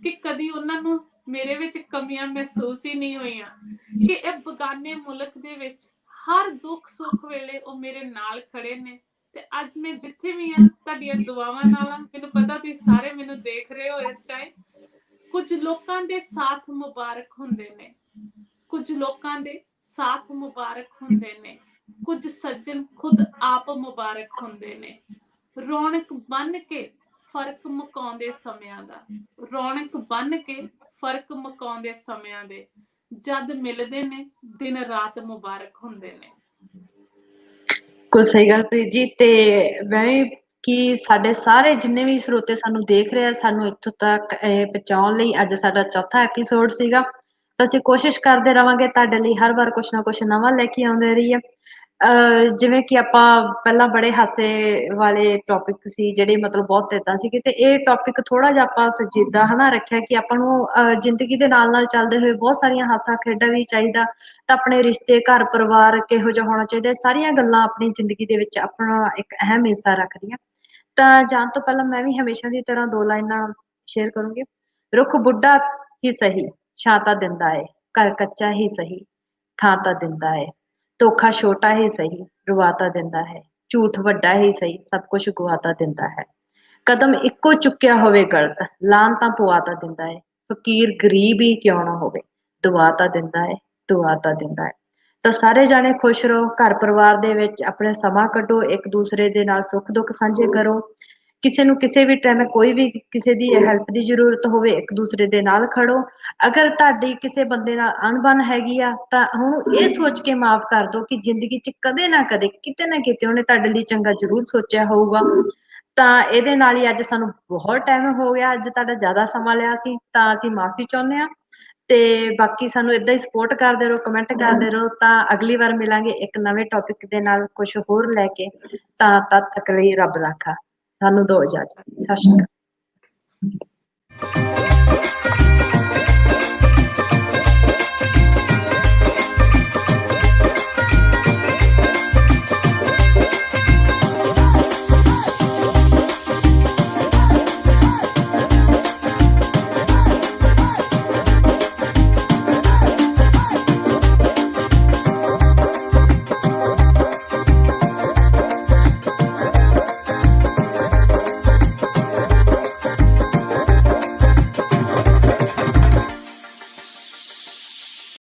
ਕਿ ਕਦੀ ਉਹਨਾਂ ਨੂੰ ਮੇਰੇ ਵਿੱਚ ਕਮੀਆਂ ਮਹਿਸੂਸ ਹੀ ਨਹੀਂ ਹੋਈਆਂ, ਕਿ ਇਹ ਬਗਾਨੇ ਮੁਲਕ ਦੇ ਵਿੱਚ ਹਰ ਦੁੱਖ ਸੁੱਖ ਵੇਲੇ ਉਹ ਮੇਰੇ ਨਾਲ ਖੜੇ ਨੇ। ਤੇ ਅੱਜ ਮੈਂ ਜਿੱਥੇ ਵੀ ਆ ਤੁਹਾਡੀਆਂ ਦੁਆਵਾਂ ਨਾਲ ਆ। ਮੈਨੂੰ ਪਤਾ ਤੁਸੀਂ ਸਾਰੇ ਮੈਨੂੰ ਦੇਖ ਰਹੇ ਹੋ ਇਸ ਟਾਈਮ। ਕੁਝ ਲੋਕਾਂ ਦੇ ਸਾਥ ਮੁਬਾਰਕ ਹੁੰਦੇ ਨੇ, ਕੁਝ ਲੋਕਾਂ ਦੇ ਸਾਥ ਮੁਬਾਰਕ ਹੁੰਦੇ ਨੇ, ਕੁਝ ਸੱਜਣ ਖੁਦ ਆਪ ਮੁਬਾਰਕ ਹੁੰਦੇ ਨੇ। ਰੌਣਕ ਬਣ ਕੇ ਫਰਕ ਮੁਕਾਉਂਦੇ ਸਮਿਆਂ ਦਾ, ਰੌਣਕ ਬਣ ਕੇ ਫਰਕ ਮੁਕਾਉਂਦੇ ਸਮਿਆਂ ਦੇ, ਜਦ ਮਿਲਦੇ ਨੇ ਦਿਨ ਰਾਤ ਮੁਬਾਰਕ ਹੁੰਦੇ ਨੇ। ਕੋਈ ਸਹੀ ਗੱਲ ਪ੍ਰੀਤ ਜੀ। ਤੇ ਮੈਂ ਵੀ ਕਿ ਸਾਡੇ ਸਾਰੇ ਜਿੰਨੇ ਵੀ ਸਰੋਤੇ ਸਾਨੂੰ ਦੇਖ ਰਹੇ ਆ, ਸਾਨੂੰ ਇੱਥੋਂ ਤੱਕ ਪਹੁੰਚਾਉਣ ਲਈ ਅੱਜ ਸਾਡਾ 4ਥਾ ਐਪੀਸੋਡ ਸੀਗਾ। ਤਾਂ ਅਸੀਂ ਕੋਸ਼ਿਸ਼ ਕਰਦੇ ਰਵਾਂਗੇ ਤੁਹਾਡੇ ਲਈ ਹਰ ਵਾਰ ਕੁਛ ਨਾ ਕੁਛ ਨਵਾਂ ਲੈ ਕੇ ਆਉਂਦੇ ਰਹੀਏ। ਜਿਵੇਂ ਕਿ ਆਪਾਂ ਪਹਿਲਾਂ ਬੜੇ ਹਾਸੇ ਵਾਲੇ ਟੌਪਿਕ ਸੀ ਜਿਹੜੇ ਮਤਲਬ ਬਹੁਤ ਏਦਾਂ ਸੀਗੇ, ਤੇ ਇਹ ਟੌਪਿਕ ਥੋੜਾ ਜਿਹਾ ਆਪਾਂ ਸੰਜੀਦਾ ਹਨਾ ਰੱਖਿਆ ਕਿ ਆਪਾਂ ਨੂੰ ਜ਼ਿੰਦਗੀ ਦੇ ਨਾਲ ਨਾਲ ਚੱਲਦੇ ਹੋਏ ਬਹੁਤ ਸਾਰੀਆਂ ਹਾਸਾ ਖੇਡਾਂ ਵੀ ਚਾਹੀਦਾ। ਤਾਂ ਆਪਣੇ ਰਿਸ਼ਤੇ, ਘਰ ਪਰਿਵਾਰ ਕਿਹੋ ਜਿਹਾ ਹੋਣਾ ਚਾਹੀਦਾ, ਸਾਰੀਆਂ ਗੱਲਾਂ ਆਪਣੀ ਜ਼ਿੰਦਗੀ ਦੇ ਵਿੱਚ ਆਪਣਾ ਇੱਕ ਅਹਿਮ ਹਿੱਸਾ ਰੱਖਦੀਆਂ। ਤਾਂ ਜਾਣ ਤੋਂ ਪਹਿਲਾਂ ਮੈਂ ਵੀ ਹਮੇਸ਼ਾ ਦੀ ਤਰ੍ਹਾਂ 2 ਲਾਈਨਾਂ ਸ਼ੇਅਰ ਕਰੂੰਗੀ। ਰੁੱਖ ਬੁੱਢਾ ਹੀ ਸਹੀ ਛਾਂ ਤਾਂ ਦਿੰਦਾ ਏ, ਘਰ ਕੱਚਾ ਹੀ ਸਹੀ ਥਾਂ ਤਾਂ ਦਿੰਦਾ ਏ, ਧੋਖਾ ਛੋਟਾ ਹੀ ਸਹੀ ਰੁਵਾ ਤਾਂ ਦਿੰਦਾ ਹੈ, ਝੂਠ ਵੱਡਾ ਹੀ ਸਹੀ ਸਭ ਕੁਝ ਗਵਾ ਤਾਂ ਦਿੰਦਾ ਹੈ, ਕਦਮ ਇੱਕੋ ਚੁੱਕਿਆ ਹੋਵੇ ਗਲਤ ਲਾਨ ਤਾਂ ਪਵਾ ਤਾਂ ਦਿੰਦਾ ਹੈ, ਫਕੀਰ ਗਰੀਬ ਹੀ ਕਿਉਂ ਨਾ ਹੋਵੇ ਦੁਆ ਤਾਂ ਦਿੰਦਾ ਹੈ, ਦੁਆ ਤਾਂ ਦਿੰਦਾ ਹੈ। ਤਾਂ ਸਾਰੇ ਜਾਣੇ ਖੁਸ਼ ਰਹੋ, ਘਰ ਪਰਿਵਾਰ ਦੇ ਵਿੱਚ ਆਪਣੇ ਸਮਾਂ ਕੱਢੋ, ਇੱਕ ਦੂਸਰੇ ਦੇ ਨਾਲ ਸੁੱਖ ਦੁੱਖ ਸਾਂਝੇ ਕਰੋ। ਕਿਸੇ ਨੂੰ ਕਿਸੇ ਵੀ ਟਾਈਮ ਕੋਈ ਵੀ ਕਿਸੇ ਦੀ ਹੈਲਪ ਦੀ ਜ਼ਰੂਰਤ ਹੋਵੇ, ਇੱਕ ਦੂਸਰੇ ਦੇ ਨਾਲ ਖੜੋ। ਅਗਰ ਤੁਹਾਡੀ ਕਿਸੇ ਬੰਦੇ ਨਾਲ ਅਣਬਣ ਹੈਗੀ ਆ ਤਾਂ ਹੁਣ ਇਹ ਸੋਚ ਕੇ ਮਾਫ ਕਰ ਦਿਓ ਕਿ ਜ਼ਿੰਦਗੀ 'ਚ ਕਦੇ ਨਾ ਕਦੇ ਕਿਤੇ ਨਾ ਕਿਤੇ ਉਹਨੇ ਤੁਹਾਡੇ ਲਈ ਚੰਗਾ ਜ਼ਰੂਰ ਸੋਚਿਆ ਹੋਊਗਾ। ਤਾਂ ਇਹਦੇ ਨਾਲ ਹੀ ਅੱਜ ਸਾਨੂੰ ਬਹੁਤ ਟਾਈਮ ਹੋ ਗਿਆ, ਅੱਜ ਤੁਹਾਡਾ ਜ਼ਿਆਦਾ ਸਮਾਂ ਲਿਆ ਸੀ, ਤਾਂ ਅਸੀਂ ਮਾਫੀ ਚਾਹੁੰਦੇ ਹਾਂ। ਤੇ ਬਾਕੀ ਸਾਨੂੰ ਏਦਾਂ ਹੀ ਸਪੋਰਟ ਕਰਦੇ ਰਹੋ, ਕਮੈਂਟ ਕਰਦੇ ਰਹੋ। ਤਾਂ ਅਗਲੀ ਵਾਰ ਮਿਲਾਂਗੇ ਇੱਕ ਨਵੇਂ ਟੌਪਿਕ ਦੇ ਨਾਲ ਕੁਝ ਹੋਰ ਲੈ ਕੇ। ਤਾਂ ਤਦ ਤੱਕ ਲਈ ਰੱਬ ਰਾਖਾ। ਸਾਨੂੰ ਦਿਓ ਇਜਾਜ਼ਤ। ਸਤਿ ਸ਼੍ਰੀ ਅਕਾਲ।